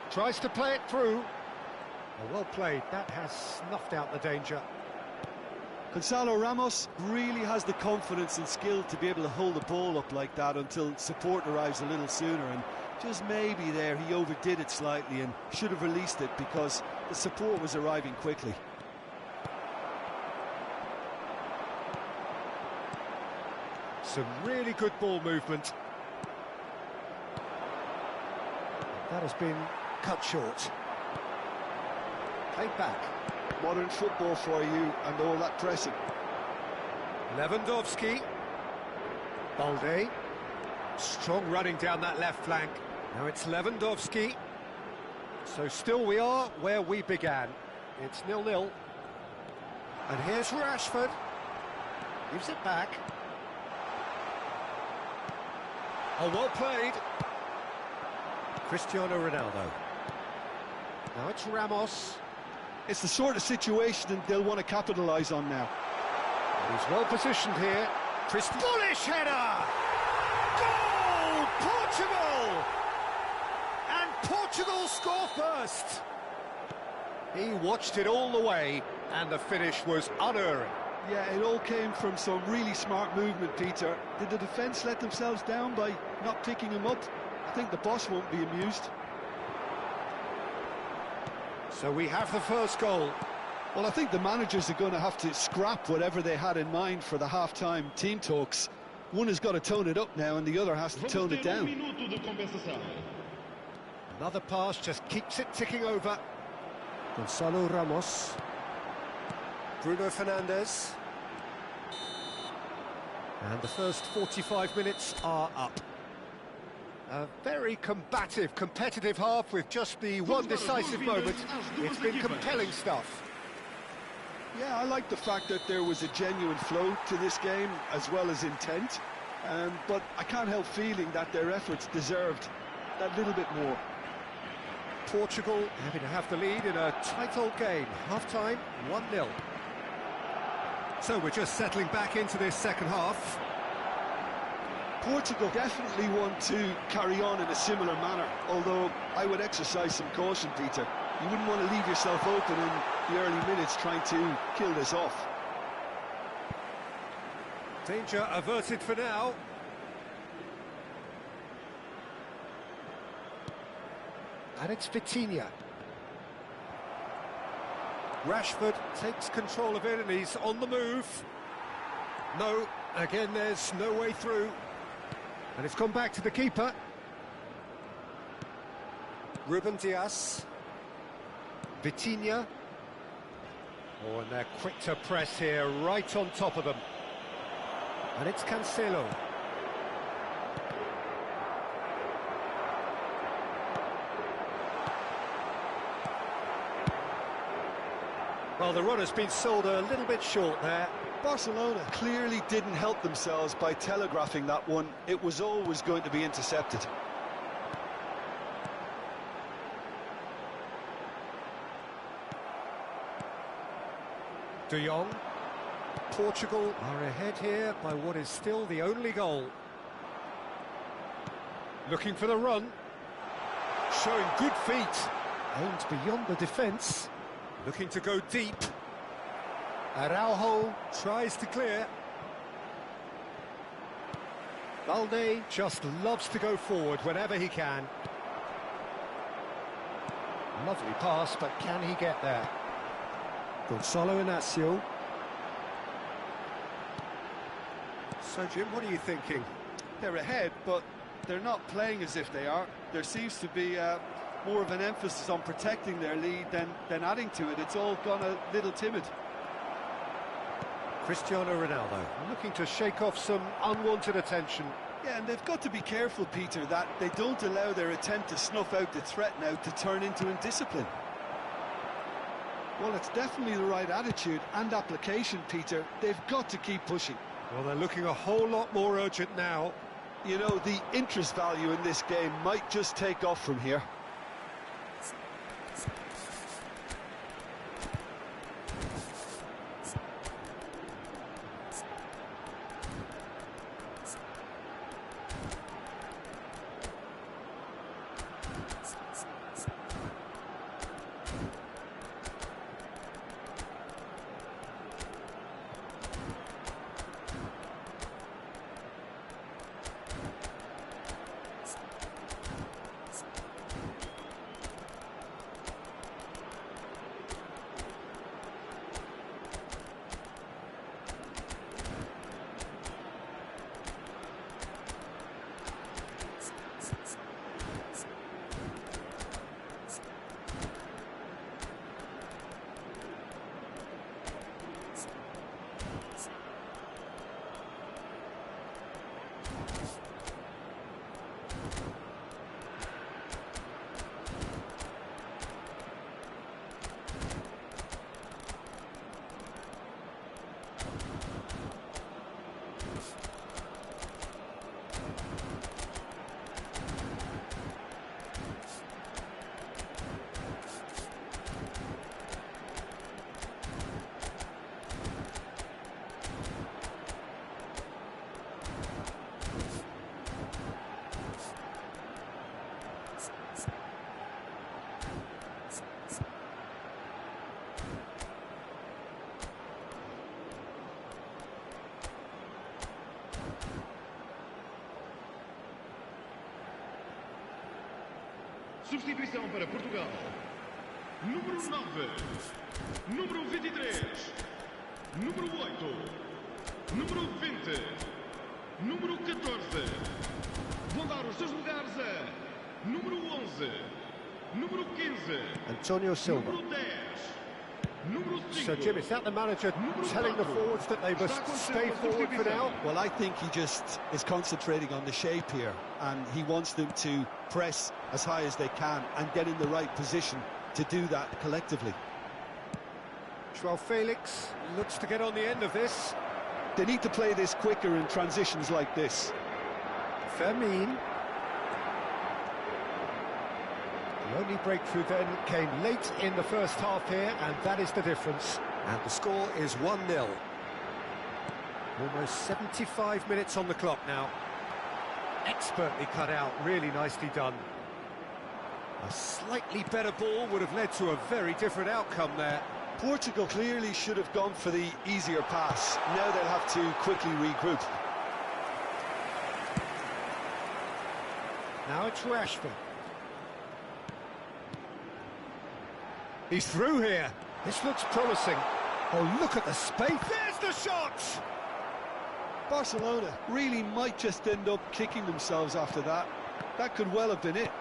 Tries to play it through. Oh, well played. That has snuffed out the danger. Gonzalo Ramos really has the confidence and skill to be able to hold the ball up like that until support arrives a little sooner, and just maybe there he overdid it slightly and should have released it because the support was arriving quickly. Some really good ball movement. That has been cut short. Played back. Modern football for you, and all that pressing. Lewandowski. Balde. Strong running down that left flank. Now it's Lewandowski. So still we are where we began. It's 0-0. And here's Rashford. Gives it back. Oh, well played. Cristiano Ronaldo. Now it's Ramos. It's the sort of situation they'll want to capitalise on now. He's well positioned here. Bullish header! Goal! Portugal! And Portugal score first! He watched it all the way, and the finish was unerring. Yeah, it all came from some really smart movement, Peter. Did the defence let themselves down by not picking him up? I think the boss won't be amused. So we have the first goal. Well, I think the managers are going to have to scrap whatever they had in mind for the half-time team talks. One has got to tone it up now and the other has to tone it down. Another pass just keeps it ticking over. Gonzalo Ramos. Bruno Fernandes. And the first 45 minutes are up. A very combative, competitive half with just the one decisive moment. It's been compelling stuff. Yeah, I like the fact that there was a genuine flow to this game as well as intent. But I can't help feeling that their efforts deserved that little bit more. Portugal having to have the lead in a tight old game. Half-time, 1-0. So we're just settling back into this second half. Portugal definitely want to carry on in a similar manner, although I would exercise some caution, Peter. You wouldn't want to leave yourself open in the early minutes trying to kill this off. Danger averted for now. And it's Vitinha. Rashford takes control of it and he's on the move. No, again there's no way through. And it's gone back to the keeper. Ruben Dias. Vitinha. Oh, and they're quick to press here, right on top of them. And it's Cancelo. Well, the run has been sold a little bit short there. Barcelona clearly didn't help themselves by telegraphing that one. It was always going to be intercepted. Tuyen. Portugal are ahead here by what is still the only goal. Looking for the run. Showing good feet. Aimed beyond the defence. Looking to go deep. Araujo tries to clear. Balde just loves to go forward whenever he can. Lovely pass, but can he get there? Gonzalo Inacio. So, Jim, what are you thinking? They're ahead, but they're not playing as if they are. There seems to be more of an emphasis on protecting their lead than adding to it. It's all gone a little timid. Cristiano Ronaldo looking to shake off some unwanted attention. Yeah, and they've got to be careful, Peter, that they don't allow their attempt to snuff out the threat now to turn into indiscipline. Well, it's definitely the right attitude and application, Peter. They've got to keep pushing. Well, they're looking a whole lot more urgent now. You know, the interest value in this game might just take off from here. Substituição para Portugal. Número 9. Número 23. Número 8. Número 20. Número 14. Vão dar os seus lugares a número 11. Número 15. Antonio Silva. Número 10. Número 5. So, Jim, is that the manager telling the forwards that they must stay forward for now? Well, I think he just is concentrating on the shape here, and he wants them to press as high as they can and get in the right position to do that collectively. João Felix looks to get on the end of this. They need to play this quicker in transitions like this. Fermin. The only breakthrough then came late in the first half here, and that is the difference. And the score is 1-0. Almost 75 minutes on the clock now. Expertly cut out, really nicely done. A slightly better ball would have led to a very different outcome there. Portugal clearly should have gone for the easier pass. Now they'll have to quickly regroup. Now it's Rashford. He's through here. This looks promising. Oh, look at the space. There's the shot! Barcelona really might just end up kicking themselves after that. That could well have been it.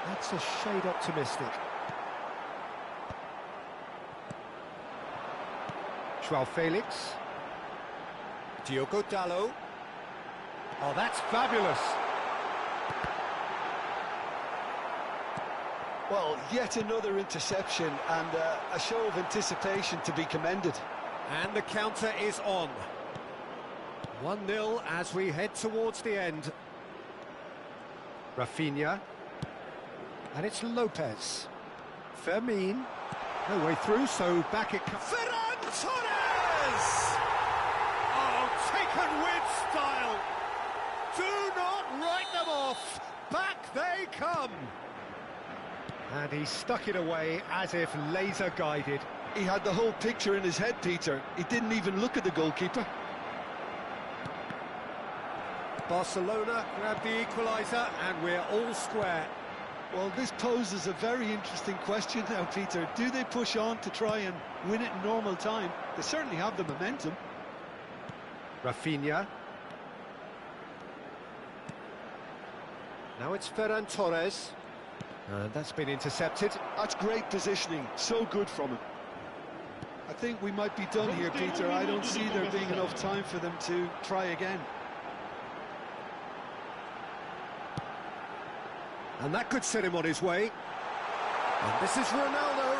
That's a shade optimistic. João Felix. Diogo Dalot. Oh, that's fabulous. Well, yet another interception and a show of anticipation to be commended. And the counter is on. 1-0 as we head towards the end. Rafinha. And it's Lopez. Fermin. No way through, so back it comes. Ferran Torres! Oh, taken with style. Do not write them off. Back they come. And he stuck it away as if laser guided. He had the whole picture in his head, Peter. He didn't even look at the goalkeeper. Barcelona grabbed the equaliser and we're all square. Well, this poses a very interesting question now, Peter. Do they push on to try and win it in normal time? They certainly have the momentum. Rafinha. Now it's Ferran Torres. That's been intercepted. That's great positioning. So good from him. I think we might be done here, Peter. I don't see there being enough time for them to try again. And that could set him on his way. And this is Ronaldo.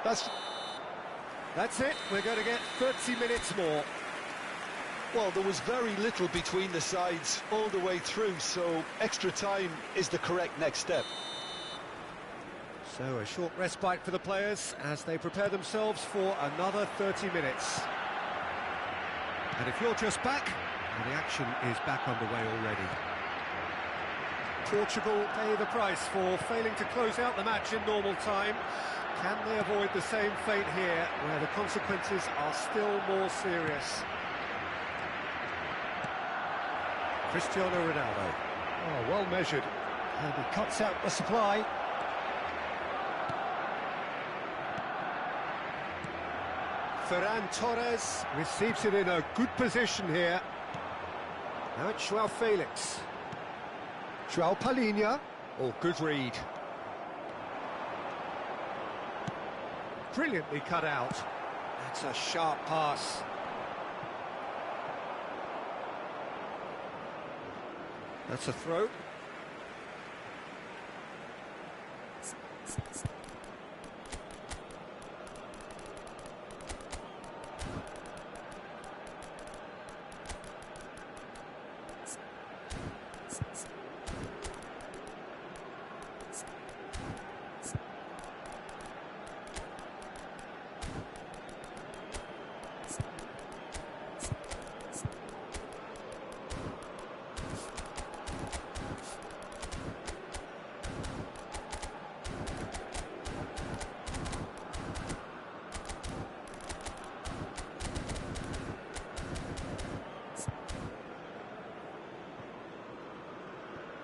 That's it. We're going to get 30 minutes more. Well, there was very little between the sides all the way through, so extra time is the correct next step. So a short respite for the players as they prepare themselves for another 30 minutes. And if you're just back, well, the action is back underway already. Portugal pay the price for failing to close out the match in normal time. Can they avoid the same fate here, where the consequences are still more serious? Cristiano Ronaldo. Oh, well measured. And he cuts out the supply. Ferran Torres receives it in a good position here. Now it's João Felix. João Palhinha. Oh, good read. Brilliantly cut out. That's a sharp pass. That's a throw.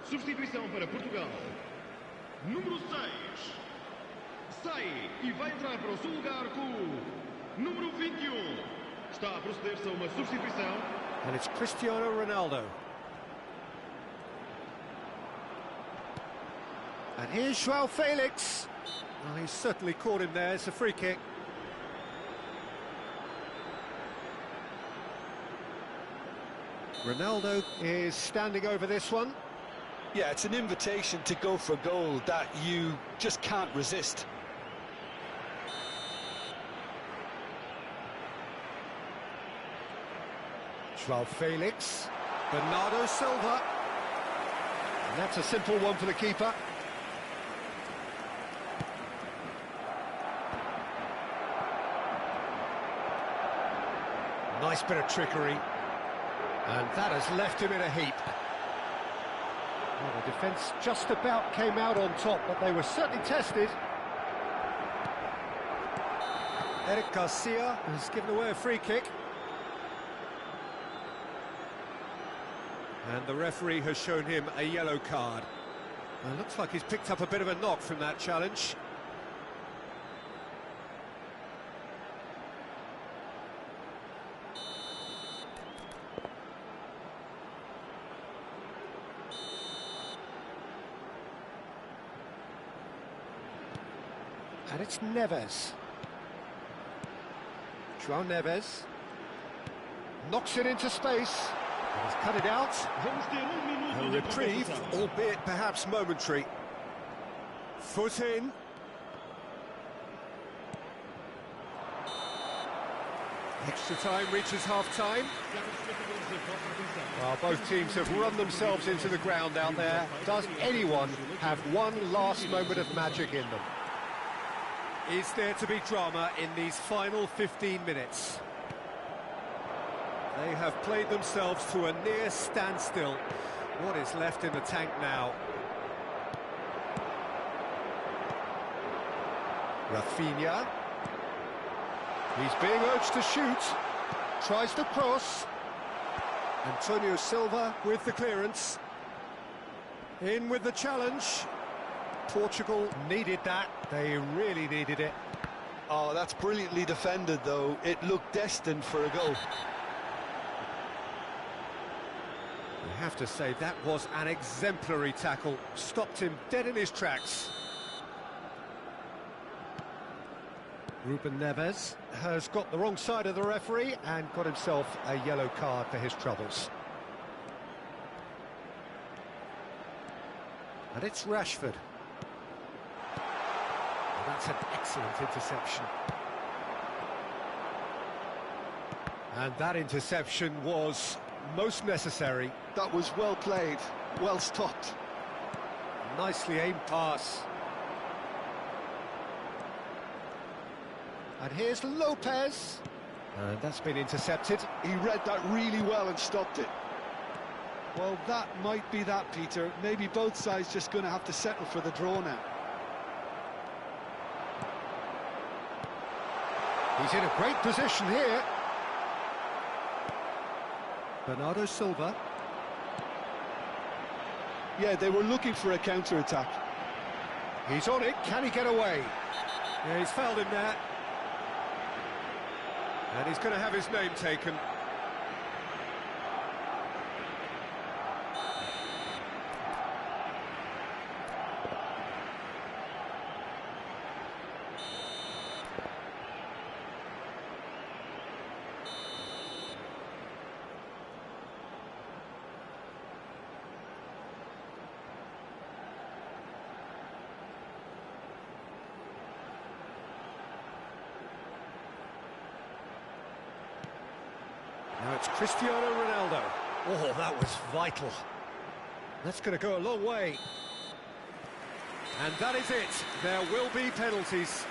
Substituição para Portugal. Número 6. Sai e vai entrar para o seu lugar com o número 21. Está a proceder-se a uma substituição. And it's Cristiano Ronaldo. And here's João Felix. Well, he's certainly caught him there. It's a free kick. Ronaldo is standing over this one. Yeah, it's an invitation to go for goal that you just can't resist. João Felix. Bernardo Silva. And that's a simple one for the keeper. Nice bit of trickery. And that has left him in a heap. Well, the defence just about came out on top, but they were certainly tested. Eric Garcia has given away a free kick. And the referee has shown him a yellow card. Well, looks like he's picked up a bit of a knock from that challenge. And it's Neves. João Neves. Knocks it into space. And he's cut it out. Vamos ter minuto A de reprieve, compensação. albeit perhaps momentary. Foot in. Extra time reaches half-time. Well, both teams have run themselves into the ground out there. Does anyone have one last moment of magic in them? Is there to be drama in these final 15 minutes? They have played themselves to a near standstill. What is left in the tank now? Rafinha. He's being urged to shoot. Tries to cross. Antonio Silva with the clearance. In with the challenge. Portugal needed that. They really needed it. Oh, that's brilliantly defended, though. It looked destined for a goal. I have to say, that was an exemplary tackle. Stopped him dead in his tracks. Ruben Neves has got the wrong side of the referee and got himself a yellow card for his troubles. And it's Rashford. And that's an excellent interception. And that interception was most necessary. That was well played, well stopped. Nicely aimed pass. And here's Lopez. And that's been intercepted. He read that really well and stopped it. Well, that might be that, Peter. Maybe both sides just going to have to settle for the draw now. He's in a great position here. Bernardo Silva. Yeah, they were looking for a counter-attack. He's on it. Can he get away? Yeah, he's fouled him there. And he's going to have his name taken. Now it's Cristiano Ronaldo. Oh, that was vital. That's going to go a long way. And that is it. There will be penalties.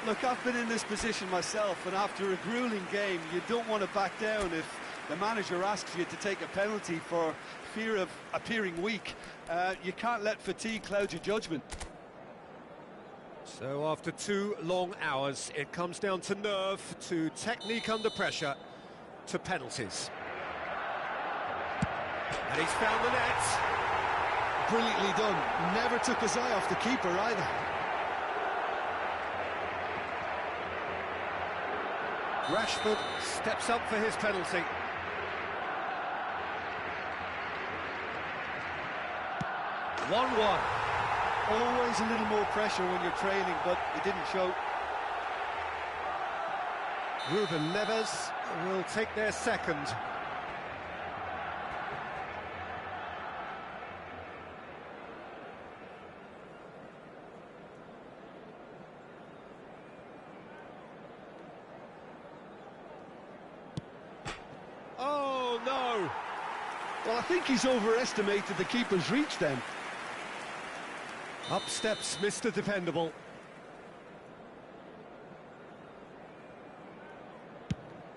Look, I've been in this position myself, and after a grueling game, you don't want to back down if the manager asks you to take a penalty for fear of appearing weak. You can't let fatigue cloud your judgment. So after 2 long hours, it comes down to nerve, to technique under pressure, to penalties. And he's found the net. brilliantly done. Never took his eye off the keeper either. Rashford steps up for his penalty. One-one. Always a little more pressure when you're trailing, but it didn't show. Ruben Neves will take their second. Oh, no! Well, I think he's overestimated the keeper's reach then. Up steps Mr. Dependable.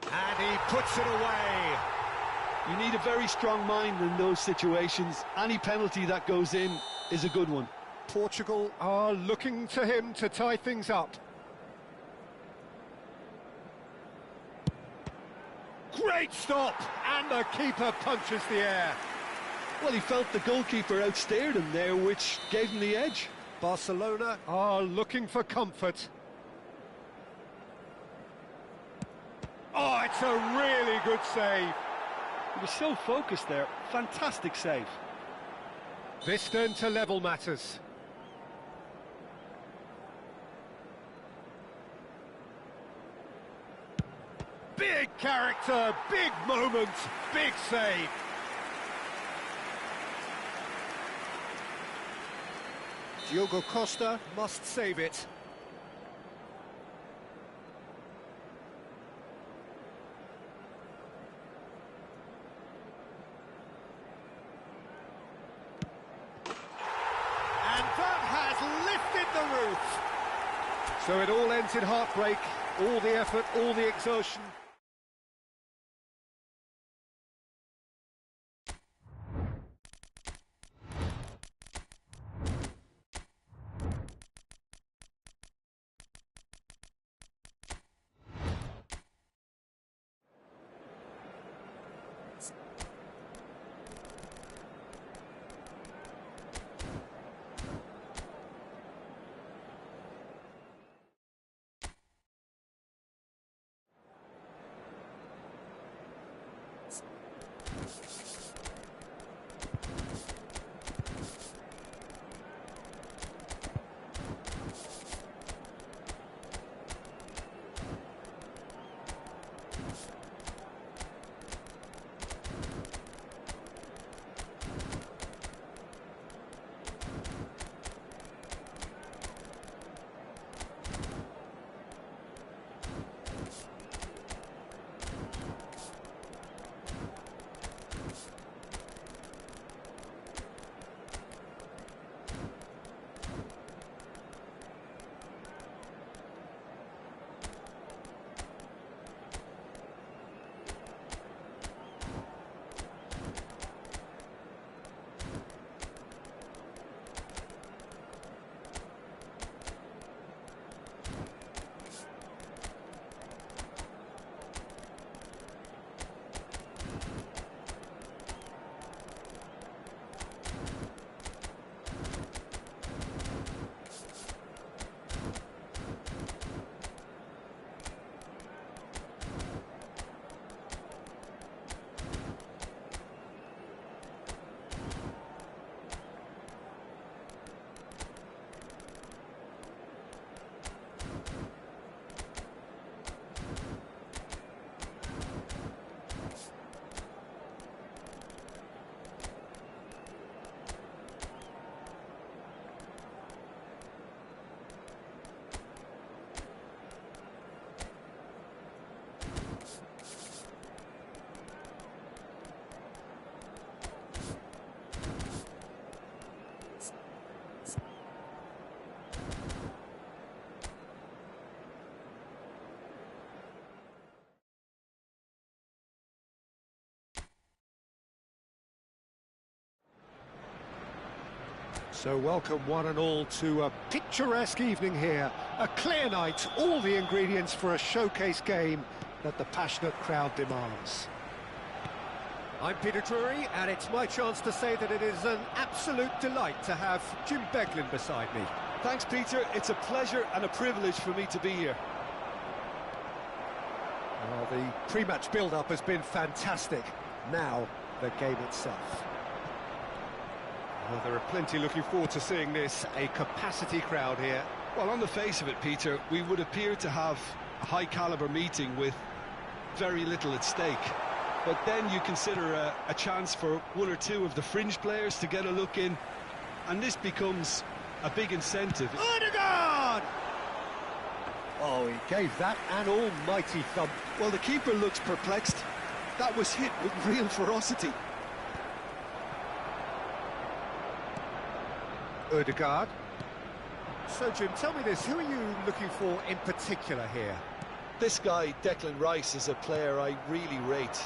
And he puts it away. You need a very strong mind in those situations. Any penalty that goes in is a good one. Portugal are looking to him to tie things up. Great stop! And the keeper punches the air. Well, he felt the goalkeeper outstared him there, which gave him the edge. Barcelona are looking for comfort. Oh, it's a really good save. He was so focused there. Fantastic save. This then to level matters. Big character, big moment, big save. Diogo Costa must save it. And that has lifted the roof. So it all ends in heartbreak, all the effort, all the exertion. So welcome one and all to a picturesque evening here. A clear night, all the ingredients for a showcase game that the passionate crowd demands. I'm Peter Drury, and it's my chance to say that it is an absolute delight to have Jim Beglin beside me. Thanks, Peter. It's a pleasure and a privilege for me to be here. Well, the pre-match build-up has been fantastic. Now, the game itself. Well, there are plenty looking forward to seeing this. A capacity crowd here. Well, on the face of it, Peter, we would appear to have a high-caliber meeting with very little at stake. But then you consider a chance for one or two of the fringe players to get a look in, and this becomes a big incentive. Odegaard! Oh, he gave that an almighty thump. Well, the keeper looks perplexed. That was hit with real ferocity. Odegaard. So, Jim, tell me this, who are you looking for in particular here? This guy, Declan Rice, is a player I really rate.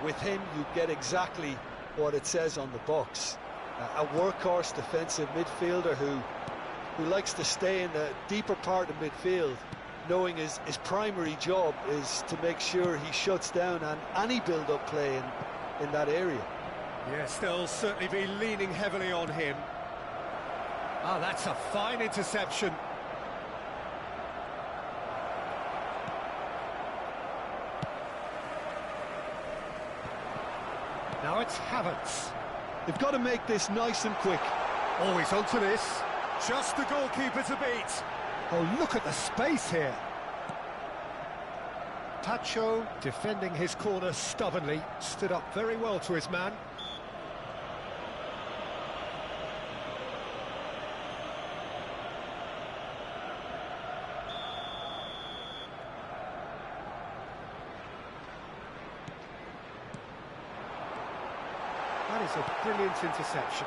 With him, you get exactly what it says on the box. A workhorse defensive midfielder who likes to stay in the deeper part of midfield, knowing his primary job is to make sure he shuts down any build-up play in that area. Yes, they'll certainly be leaning heavily on him. Ah, that's a fine interception. Now it's Havertz. They've got to make this nice and quick. Oh, he's onto this. Just the goalkeeper to beat. Oh, look at the space here. Pacho, defending his corner stubbornly, stood up very well to his man. That is a brilliant interception.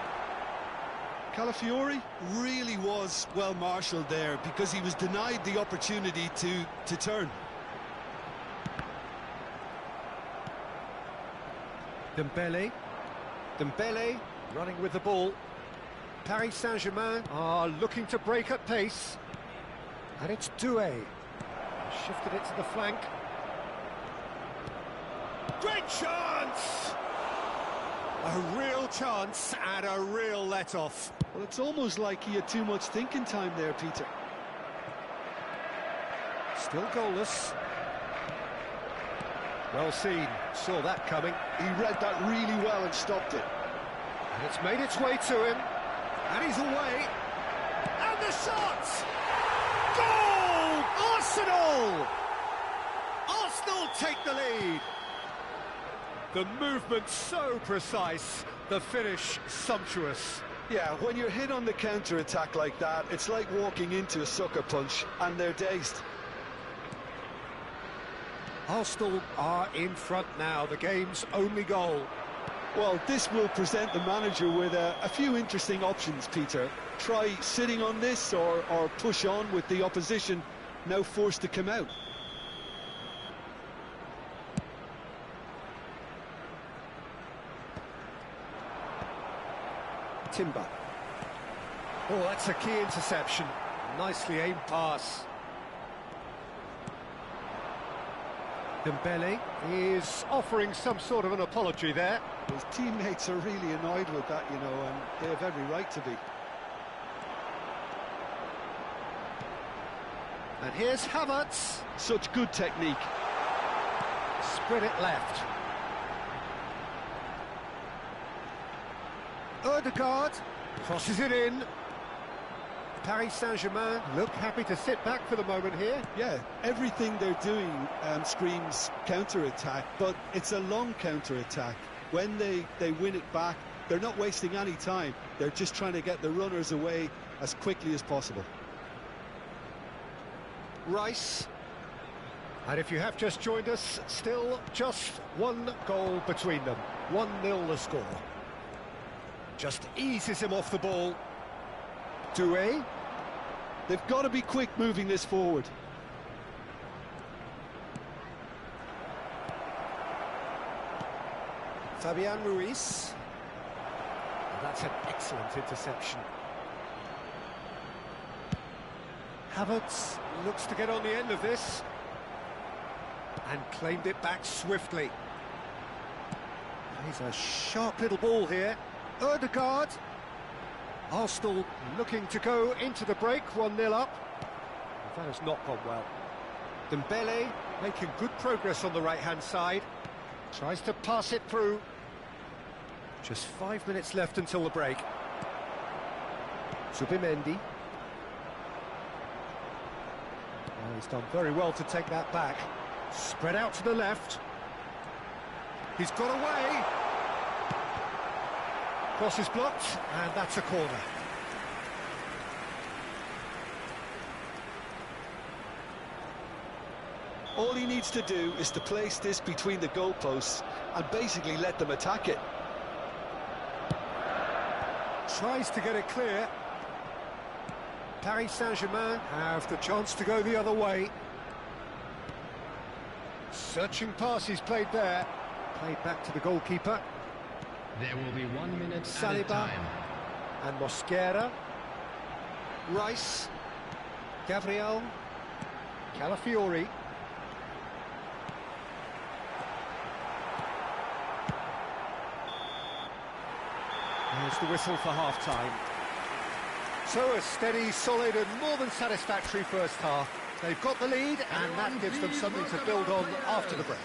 Calafiori really was well marshalled there because he was denied the opportunity to turn. Dembele running with the ball. Paris Saint-Germain are looking to break at pace. And it's Tuyen. Shifted it to the flank. Great chance! A real chance and a real let-off. Well, it's almost like he had too much thinking time there, Peter. Still goalless. Well seen, saw that coming. He read that really well and stopped it. And it's made its way to him. And he's away. And the shot! Goal! Arsenal! Arsenal take the lead. The movement so precise, the finish sumptuous. Yeah, when you're hit on the counter-attack like that, it's like walking into a sucker punch, and they're dazed. Arsenal are in front now, the game's only goal. Well, this will present the manager with a few interesting options, Peter. Try sitting on this or push on with the opposition now forced to come out. Timber. Oh, that's a key interception. Nicely aimed pass. Dembele is offering some sort of an apology there. His teammates are really annoyed with that, you know, and they have every right to be. And here's Havertz. Such good technique. Spread it left. Odegaard crosses it in. Paris Saint-Germain look happy to sit back for the moment here. Yeah, everything they're doing screams counter-attack, but it's a long counter-attack. When they win it back, they're not wasting any time. They're just trying to get the runners away as quickly as possible. Rice. And if you have just joined us, still just one goal between them. 1-0 the score. Just eases him off the ball. Tuyen. They've got to be quick moving this forward. Fabian Ruiz. And that's an excellent interception. Havertz looks to get on the end of this. And claimed it back swiftly. He's a sharp little ball here. Ødegaard. Arsenal looking to go into the break, 1-0 up. That has not gone well. Dembele making good progress on the right-hand side. Tries to pass it through. Just 5 minutes left until the break. Zubimendi. Oh, he's done very well to take that back. Spread out to the left. He's got away. Cross is blocked, and that's a corner. All he needs to do is to place this between the goalposts and basically let them attack it. Tries to get it clear. Paris Saint-Germain have the chance to go the other way. Searching pass he's played there. Played back to the goalkeeper. There will be 1 minute Saliba added time. and Mosquera. Rice. Gabriel. Calafiori. There's the whistle for half-time. So a steady, solid and more than satisfactory first half. They've got the lead and that gives them something to build on after the break.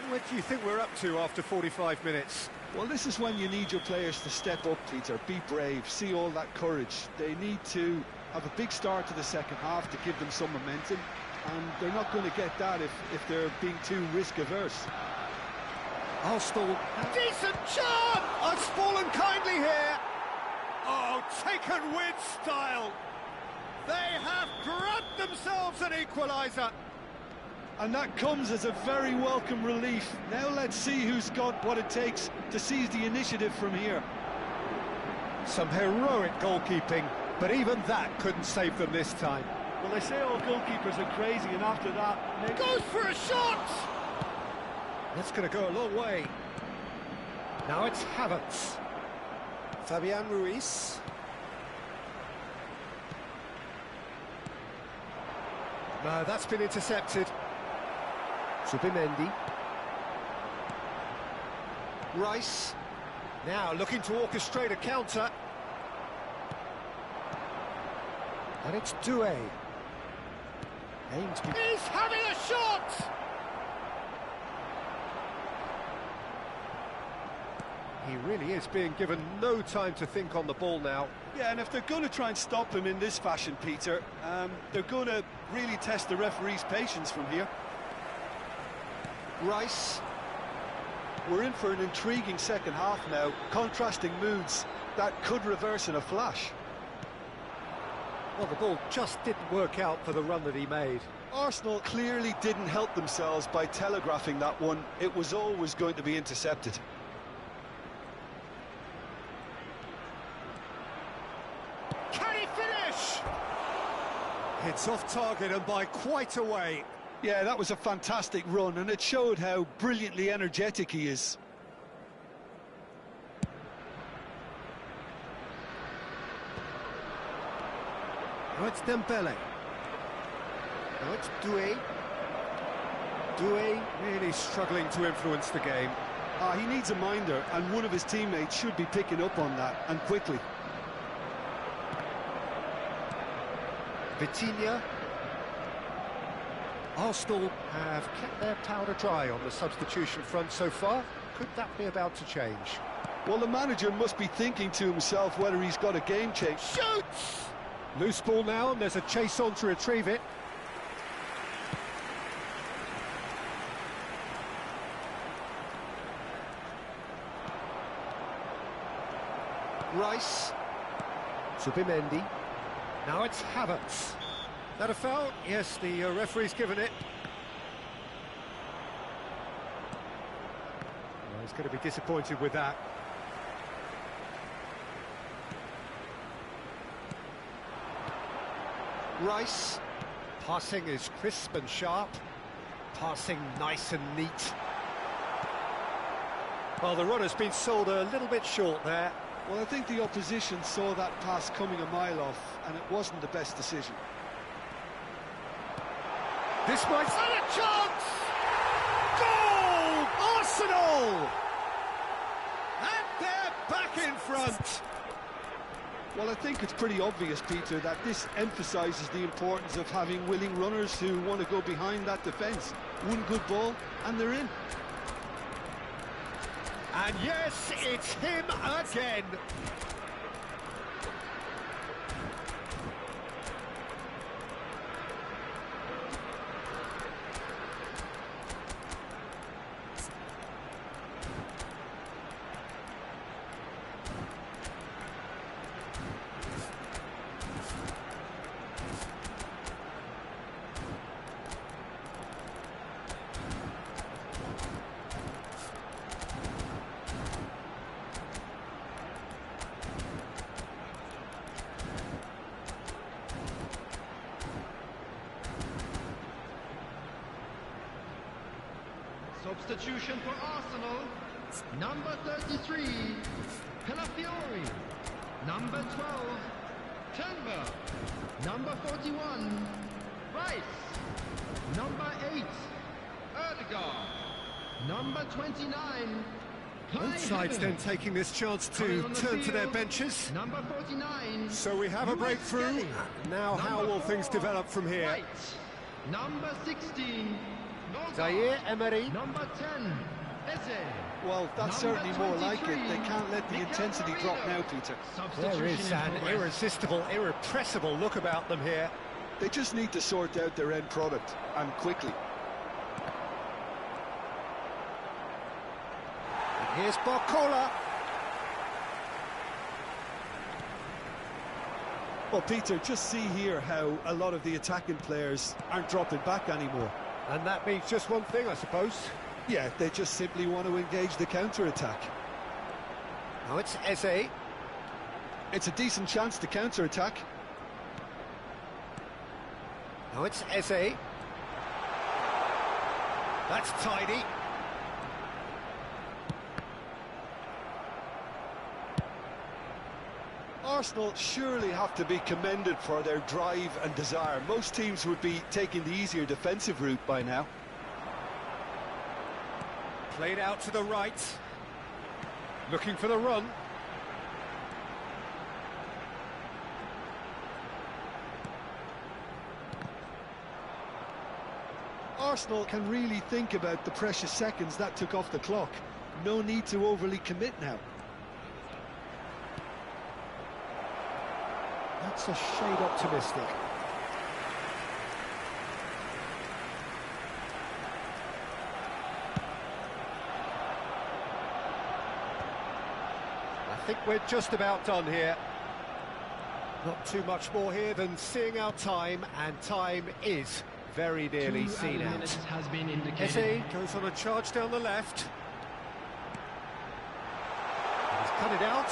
What do you think we're up to after 45 minutes? Well, this is when you need your players to step up, Peter. Be brave, see all that courage. They need to have a big start to the second half to give them some momentum, and they're not going to get that if they're being too risk-averse. Arsenal, decent chance! It's fallen kindly here. Oh, taken with style. They have grabbed themselves an equaliser. And that comes as a very welcome relief. Now let's see who's got what it takes to seize the initiative from here. Some heroic goalkeeping, but even that couldn't save them this time. Well, they say all goalkeepers are crazy, and after that... Goes for a shot! That's going to go a long way. Now it's Havertz. Fabian Ruiz. No, that's been intercepted. Zubimendi. Rice. Now looking to orchestrate a counter. And it's Tuyen. He's having a shot! He really is being given no time to think on the ball now. Yeah, and if they're going to try and stop him in this fashion, Peter, they're going to really test the referee's patience from here. Rice. We're in for an intriguing second half now, contrasting moods that could reverse in a flash. Well, the ball just didn't work out for the run that he made. Arsenal clearly didn't help themselves by telegraphing that one. It was always going to be intercepted. Can he finish? It's off target and by quite a way. Yeah, that was a fantastic run, and it showed how brilliantly energetic he is. Now it's Dembele. Now it's Tuyen. Tuyen really struggling to influence the game. He needs a minder, and one of his teammates should be picking up on that, and quickly. Vitinha. Arsenal have kept their powder dry on the substitution front so far. Could that be about to change? Well, the manager must be thinking to himself whether he's got a game change. Shoots! Loose ball now, and there's a chase on to retrieve it. Rice. Zubimendi. Now it's Havertz. That a foul? Yes, the referee's given it. Well, he's going to be disappointed with that. Rice. Passing is crisp and sharp. Passing nice and neat. Well, the runner's been sold a little bit short there. Well, I think the opposition saw that pass coming a mile off, and it wasn't the best decision. This might... And a chance! Goal! Arsenal! back in front. Well, I think it's pretty obvious, Peter, that this emphasises the importance of having willing runners who want to go behind that defence. One good ball, and they're in. And yes, it's him again. Substitution for Arsenal. Number 33, Palafiori. Number 12, Turnbull. Number 41, Rice. Number 8, Erdegaard. Number 29, Both sides then taking this chance to turn to their benches. Number 49. So we have a breakthrough. Now how will things develop from here? Right. Number 16, Zaire Emery. Number 10, Eze. Well, that's Number certainly more like it. 23, They can't let the intensity drop now, Peter. There is an irresistible, irrepressible look about them here. They just need to sort out their end product, and quickly. And here's Barcola. Well, Peter, just see here how a lot of the attacking players aren't dropping back anymore. And that means just one thing, I suppose. Yeah, they just simply want to engage the counter-attack. Now it's Eze. It's a decent chance to counter-attack. Now it's Eze. That's tidy. Arsenal surely have to be commended for their drive and desire. Most teams would be taking the easier defensive route by now. Played out to the right. Looking for the run. Arsenal can really think about the precious seconds that took off the clock. No need to overly commit now. That's a shade optimistic. I think we're just about done here. Not too much more here than seeing our time, and time is very nearly seen out. Has been indicated. Eze goes on a charge down the left. He's cut it out.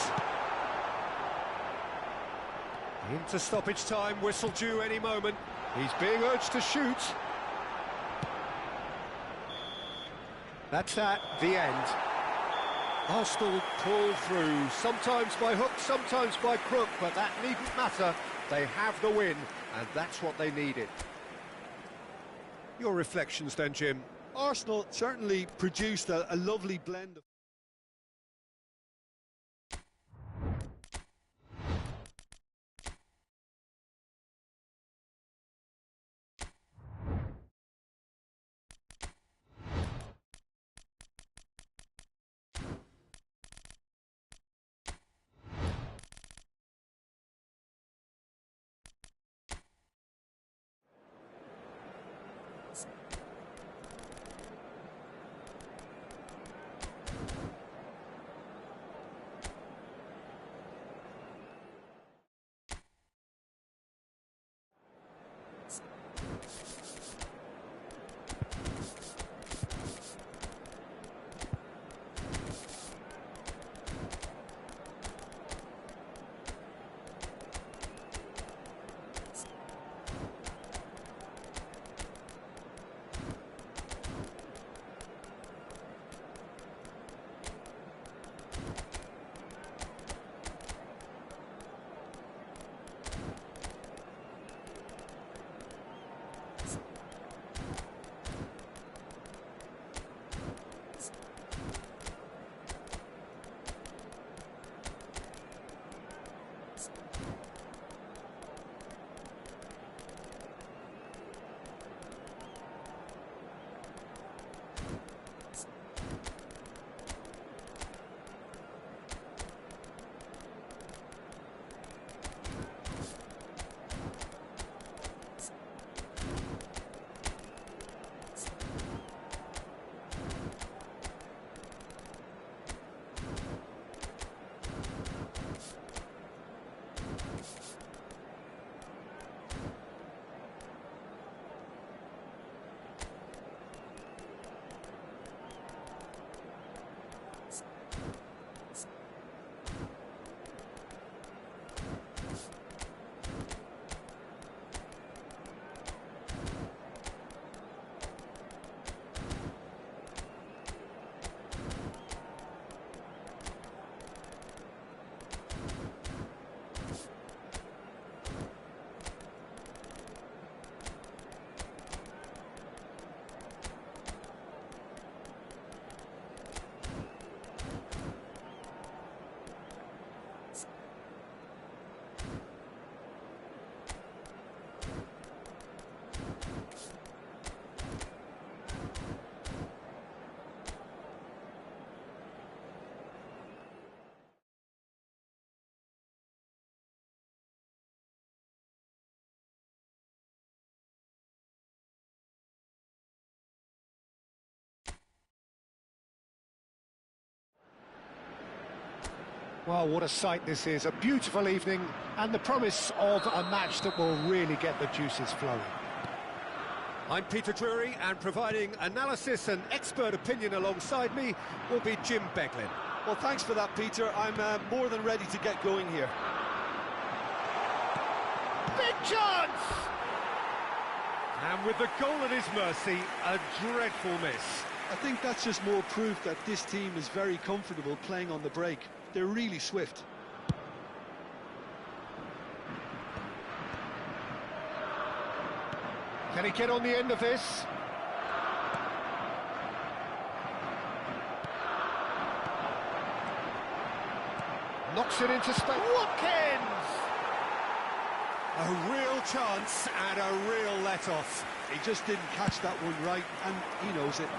Into stoppage time, whistle due any moment. He's being urged to shoot. That's at the end. Arsenal pull through, sometimes by hook, sometimes by crook, but that needn't matter. They have the win, and that's what they needed. Your reflections then, Jim? Arsenal certainly produced a lovely blend of Well, what a sight this is. A beautiful evening and the promise of a match that will really get the juices flowing. I'm Peter Drury, and providing analysis and expert opinion alongside me will be Jim Beglin. Well, thanks for that, Peter. I'm more than ready to get going here. Big chance! And with the goal at his mercy, a dreadful miss. I think that's just more proof that this team is very comfortable playing on the break. They're really swift. Can he get on the end of this? Knocks it into space. Watkins! A real chance and a real let-off. He just didn't catch that one right, and he knows it.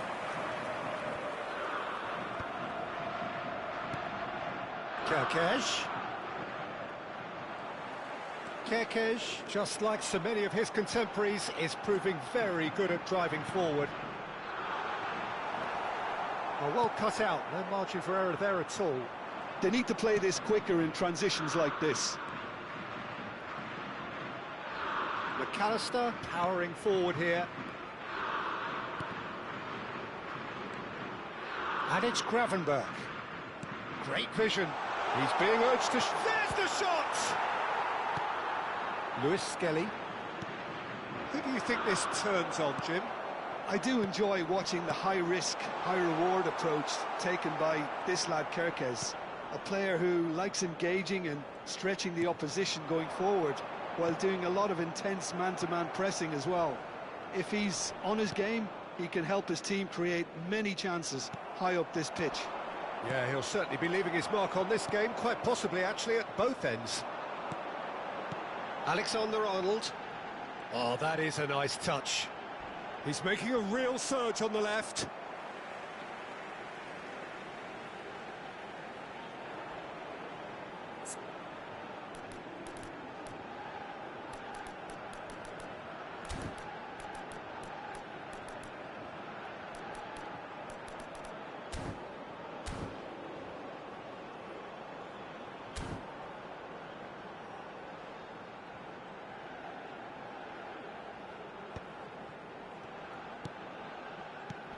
Kerkez, just like so many of his contemporaries, is proving very good at driving forward. Well cut out, no margin for error there at all. They need to play this quicker in transitions like this. McAllister powering forward here. And it's Gravenberg. Great vision. He's being urged to... There's the shot! Lewis Skelly. Who do you think this turns on, Jim? I do enjoy watching the high-risk, high-reward approach taken by this lad Kerkez. A player who likes engaging and stretching the opposition going forward, while doing a lot of intense man-to-man pressing as well. If he's on his game, he can help his team create many chances high up this pitch. Yeah, he'll certainly be leaving his mark on this game, quite possibly actually at both ends. Alexander-Arnold. Oh, that is a nice touch. He's making a real surge on the left.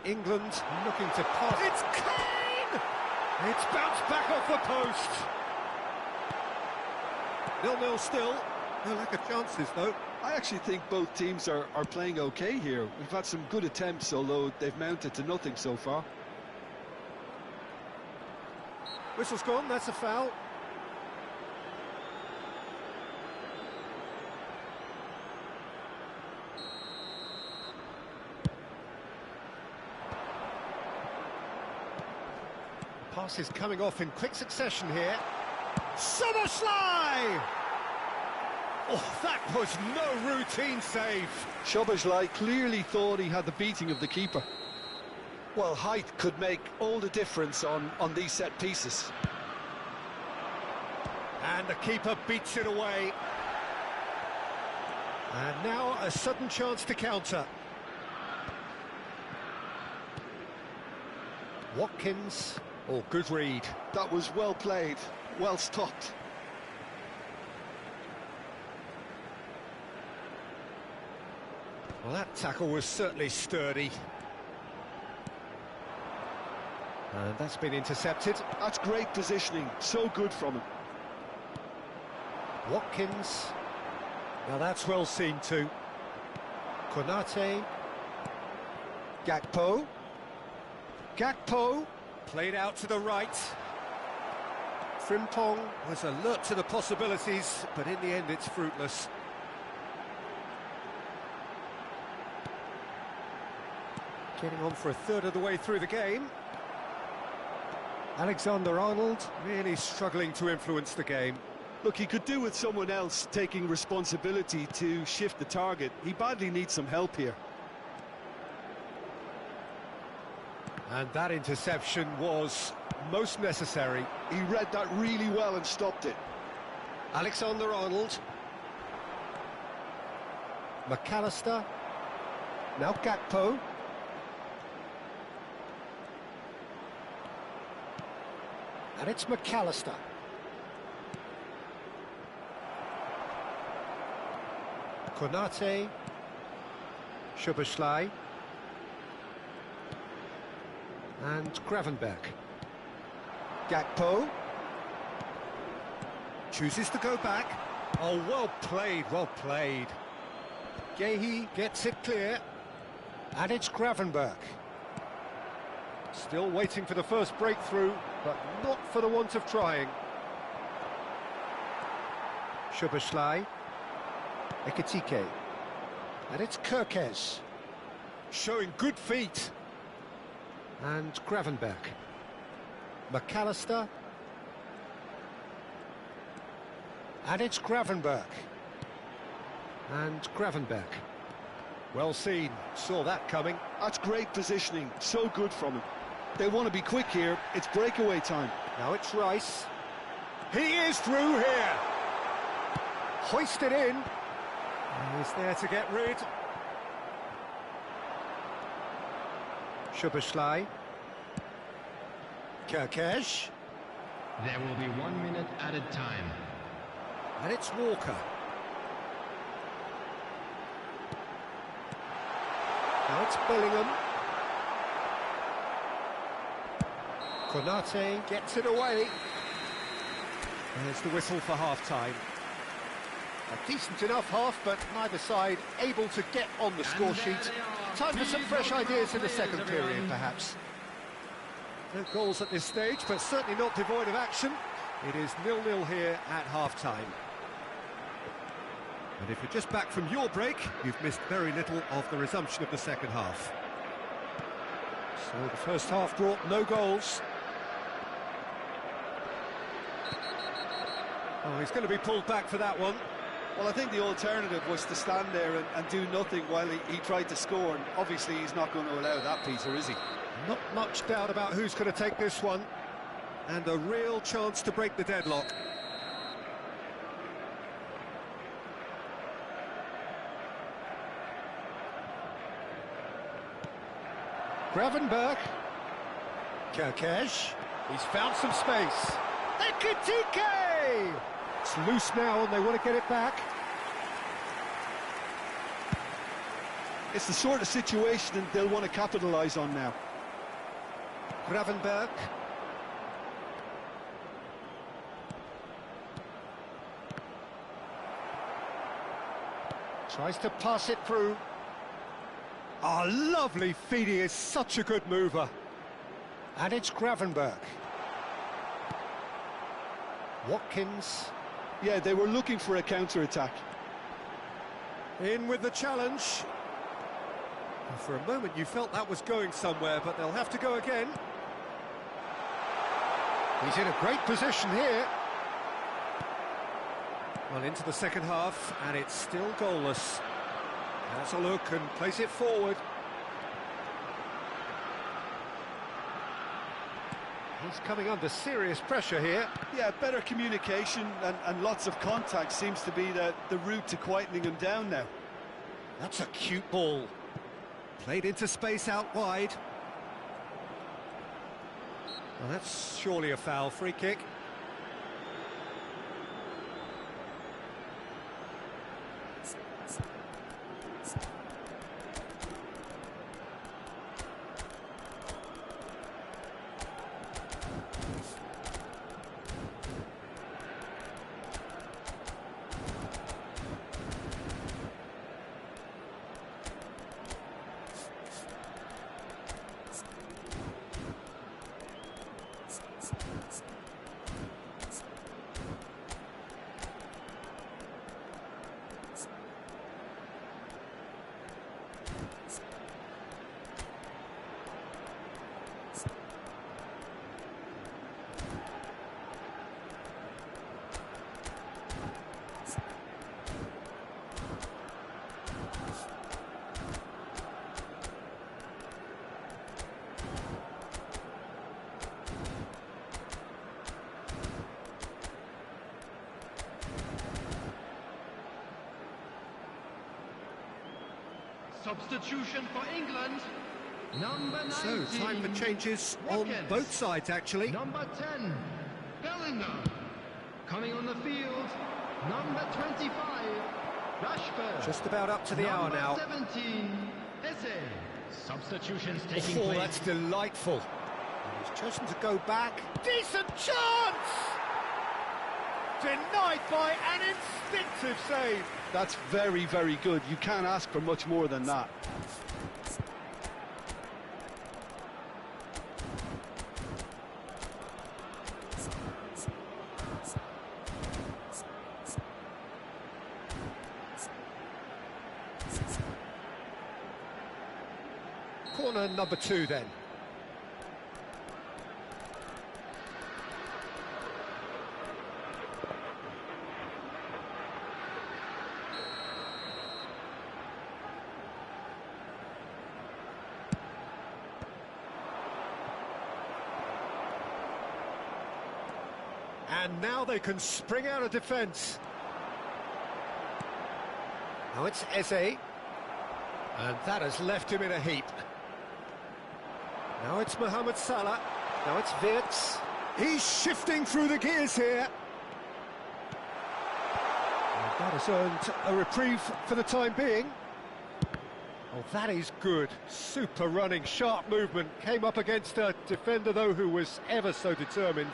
England looking to pass. It's Kane! It's bounced back off the post. 0-0 still. No lack of chances, though. I actually think both teams are playing okay here. We've had some good attempts, although they've mounted to nothing so far. Whistle's gone, that's a foul. Pass is coming off in quick succession here. Szoboszlai! Oh, that was no routine save. Szoboszlai clearly thought he had the beating of the keeper. Well, height could make all the difference on these set pieces. And the keeper beats it away. And now a sudden chance to counter. Watkins. Oh, good read. That was well played, well stopped. Well, that tackle was certainly sturdy. And that's been intercepted. That's great positioning, so good from him. Watkins. Now that's well seen too. Konate. Gakpo. Gakpo. Played out to the right. Frimpong was alert to the possibilities, but in the end it's fruitless. Getting on for a third of the way through the game. Alexander-Arnold really struggling to influence the game. Look, he could do with someone else taking responsibility to shift the target. He badly needs some help here. And that interception was most necessary. He read that really well and stopped it. Alexander-Arnold. McAllister. Now Gakpo. And it's McAllister. Konate. Szoboszlai. And Gravenberg. Gakpo. Chooses to go back. Oh, well played, well played. Gehi gets it clear. And it's Gravenberg. Still waiting for the first breakthrough, but not for the want of trying. Szoboszlai. Ekitike. And it's Kerkez. Showing good feet. And Gravenberg. McAllister. And it's Gravenberg. And Gravenberg. Well seen, saw that coming. That's great positioning, so good from him. They want to be quick here, it's breakaway time. Now it's Rice. He is through here. Hoisted in. And he's there to get rid. Szoboszlai. Kerkez. There will be 1 minute added time. And it's Walker. Now it's Bellingham. Konate gets it away. There's the whistle for half-time. A decent enough half, but neither side able to get on the score sheet. Time for some fresh ideas in the second period, perhaps. No goals at this stage, but certainly not devoid of action. It is 0-0 here at half-time. And if you're just back from your break, you've missed very little of the resumption of the second half. So the first half brought no goals. Oh, he's going to be pulled back for that one. Well, I think the alternative was to stand there and do nothing while he tried to score, and obviously he's not going to allow that, Peter, is he? Not much doubt about who's going to take this one. And a real chance to break the deadlock. Gravenberg. Kerkez. He's found some space. Ekitike! It's loose now and they want to get it back. It's the sort of situation that they'll want to capitalise on now. Gravenberg. Tries to pass it through. Oh, lovely feed, he is such a good mover. And it's Gravenberg. Watkins. Yeah, they were looking for a counter-attack. In with the challenge. And for a moment you felt that was going somewhere, but they'll have to go again. He's in a great position here. Well, into the second half, and it's still goalless. Has a look and plays it forward. He's coming under serious pressure here. Yeah, better communication and lots of contact seems to be the route to quietening him down now. That's a cute ball. Played into space out wide. Well, that's surely a foul. Free kick. Substitution for England. Number 19. So, time for changes on Watkins. both sides, actually. Number 10, Bellingham. Coming on the field, number 25, Rashford. Just about up to the hour now. Number 17, Eze. Substitutions taking Oh, place. that's delightful. He's chosen to go back. Decent chance! Denied by an instinctive save. That's very, very good. You can't ask for much more than that. Corner number 2 then. And now they can spring out of defence. Now it's Eze. And that has left him in a heap. Now it's Mohamed Salah. Now it's Wirtz. He's shifting through the gears here. And that has earned a reprieve for the time being. Oh, that is good. Super running, sharp movement. Came up against a defender, though, who was ever so determined.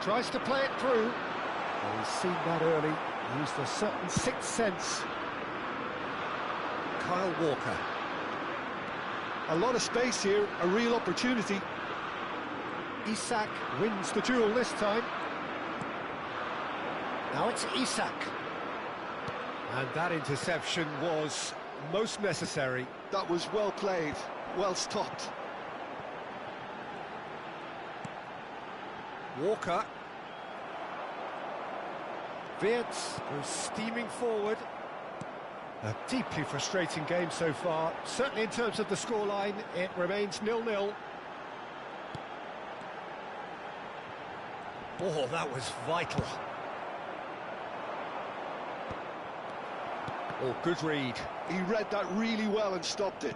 Tries to play it through. Well, he's seen that early. Used a certain sixth sense. Kyle Walker. A lot of space here, a real opportunity. Isak wins the duel this time. Now it's Isak. And that interception was most necessary. That was well played, well stopped. Walker. Wirtz goes steaming forward. A deeply frustrating game so far. Certainly in terms of the scoreline, it remains 0-0. Oh, that was vital. Oh, good read. He read that really well and stopped it.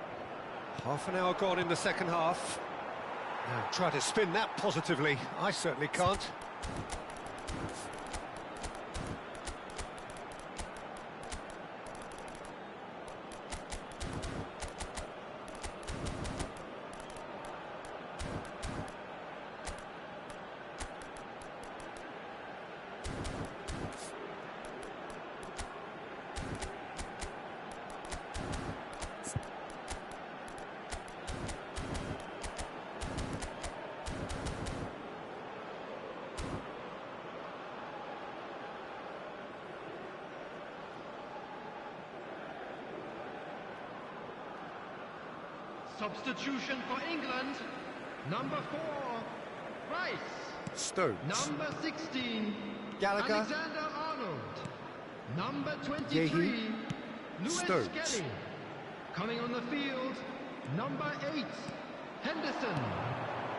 Half an hour gone in the second half. Now try to spin that positively. I certainly can't. Substitution for England, number 4, Rice. Stones. Number 16, Gallagher. Alexander Arnold. Number 23, Lewis Stones. Kelly. Coming on the field, number 8, Henderson.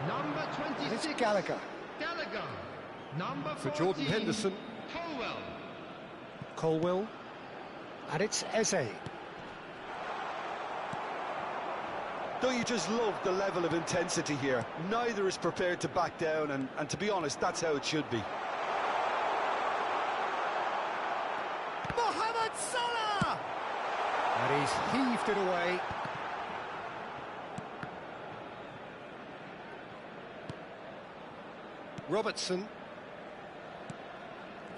Number 26, It's Gallagher. Gallagher. Number 14, For Jordan Henderson. Colwell. Colwell. And it's Eze. Don't you just love the level of intensity here? Neither is prepared to back down, and to be honest, that's how it should be. Mohamed Salah! And he's heaved it away. Robertson.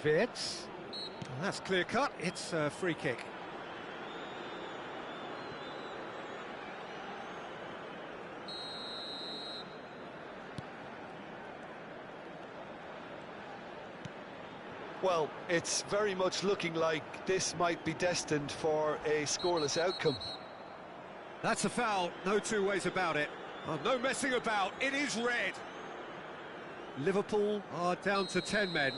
Wirtz. That's clear cut. It's a free kick. Well, it's very much looking like this might be destined for a scoreless outcome. That's a foul, no two ways about it. Oh, no messing about, it is red. Liverpool are down to 10 men.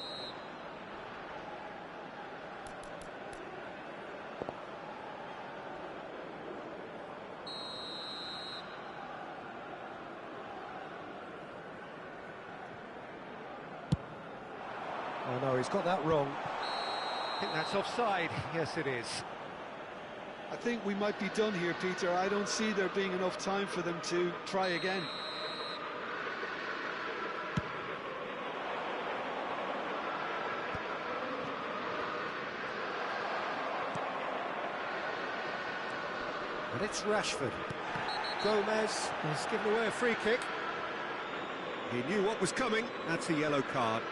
Oh no, he's got that wrong. I think that's offside. Yes, it is. I think we might be done here, Peter. I don't see there being enough time for them to try again. And it's Rashford. Gomez has given away a free kick. He knew what was coming, that's a yellow card.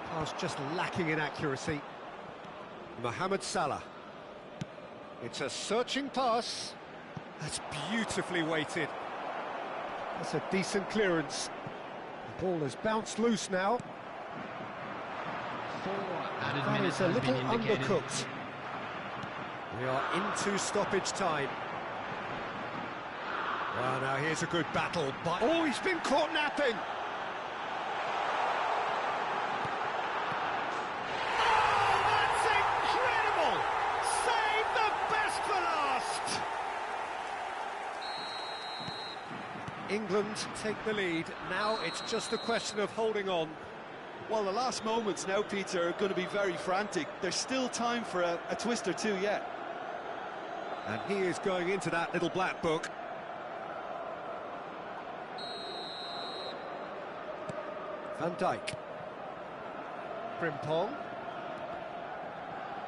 Pass just lacking in accuracy. Mohamed Salah. It's a searching pass. That's beautifully weighted. That's a decent clearance. The ball has bounced loose now. 4 added That minutes is a has little been indicated. undercooked. We are into stoppage time. Well, now here's a good battle, but... Oh, he's been caught napping! England take the lead. Now it's just a question of holding on. Well, the last moments now, Peter, are going to be very frantic. There's still time for a twist or two yet. And he is going into that little black book. Van Dijk. Frimpong.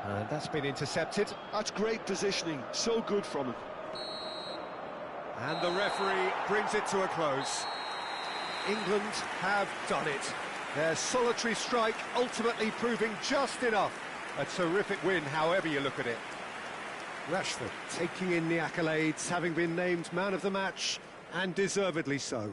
And that's been intercepted. That's great positioning. So good from him. And the referee brings it to a close. England have done it. Their solitary strike ultimately proving just enough. A terrific win, however you look at it. Rashford taking in the accolades, having been named man of the match, and deservedly so.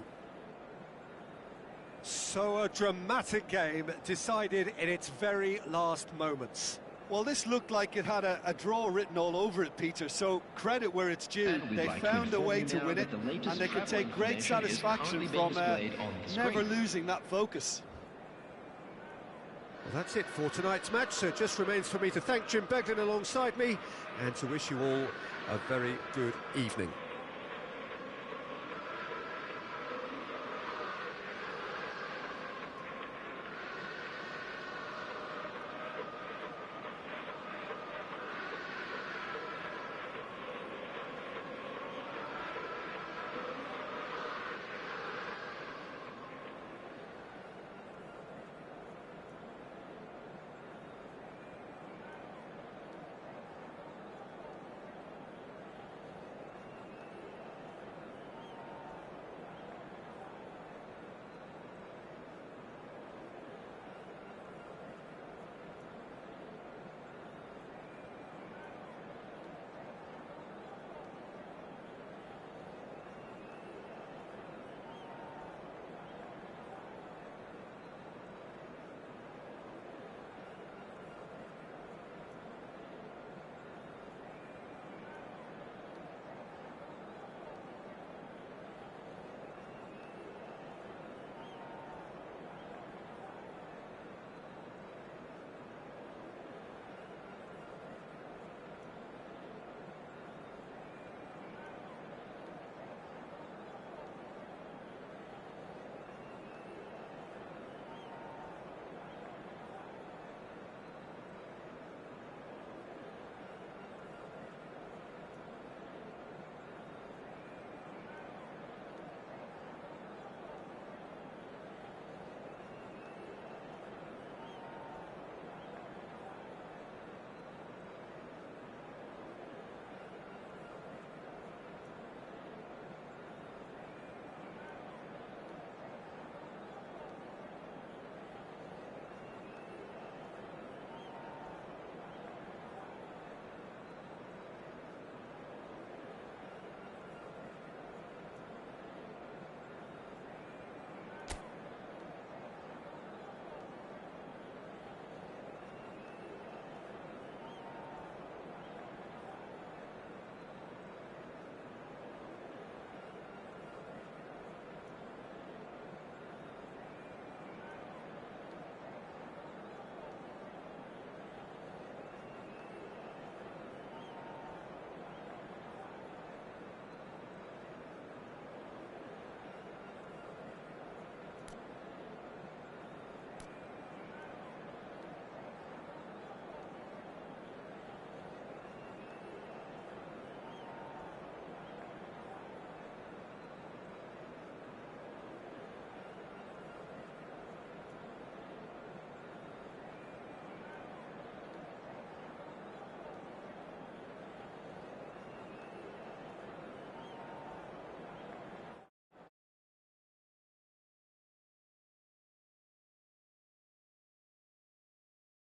So a dramatic game decided in its very last moments. Well, this looked like it had a draw written all over it, Peter, so credit where it's due. They found a way to win it, and they can take great satisfaction from never losing that focus. Well, that's it for tonight's match, so it just remains for me to thank Jim Beglin alongside me, and to wish you all a very good evening.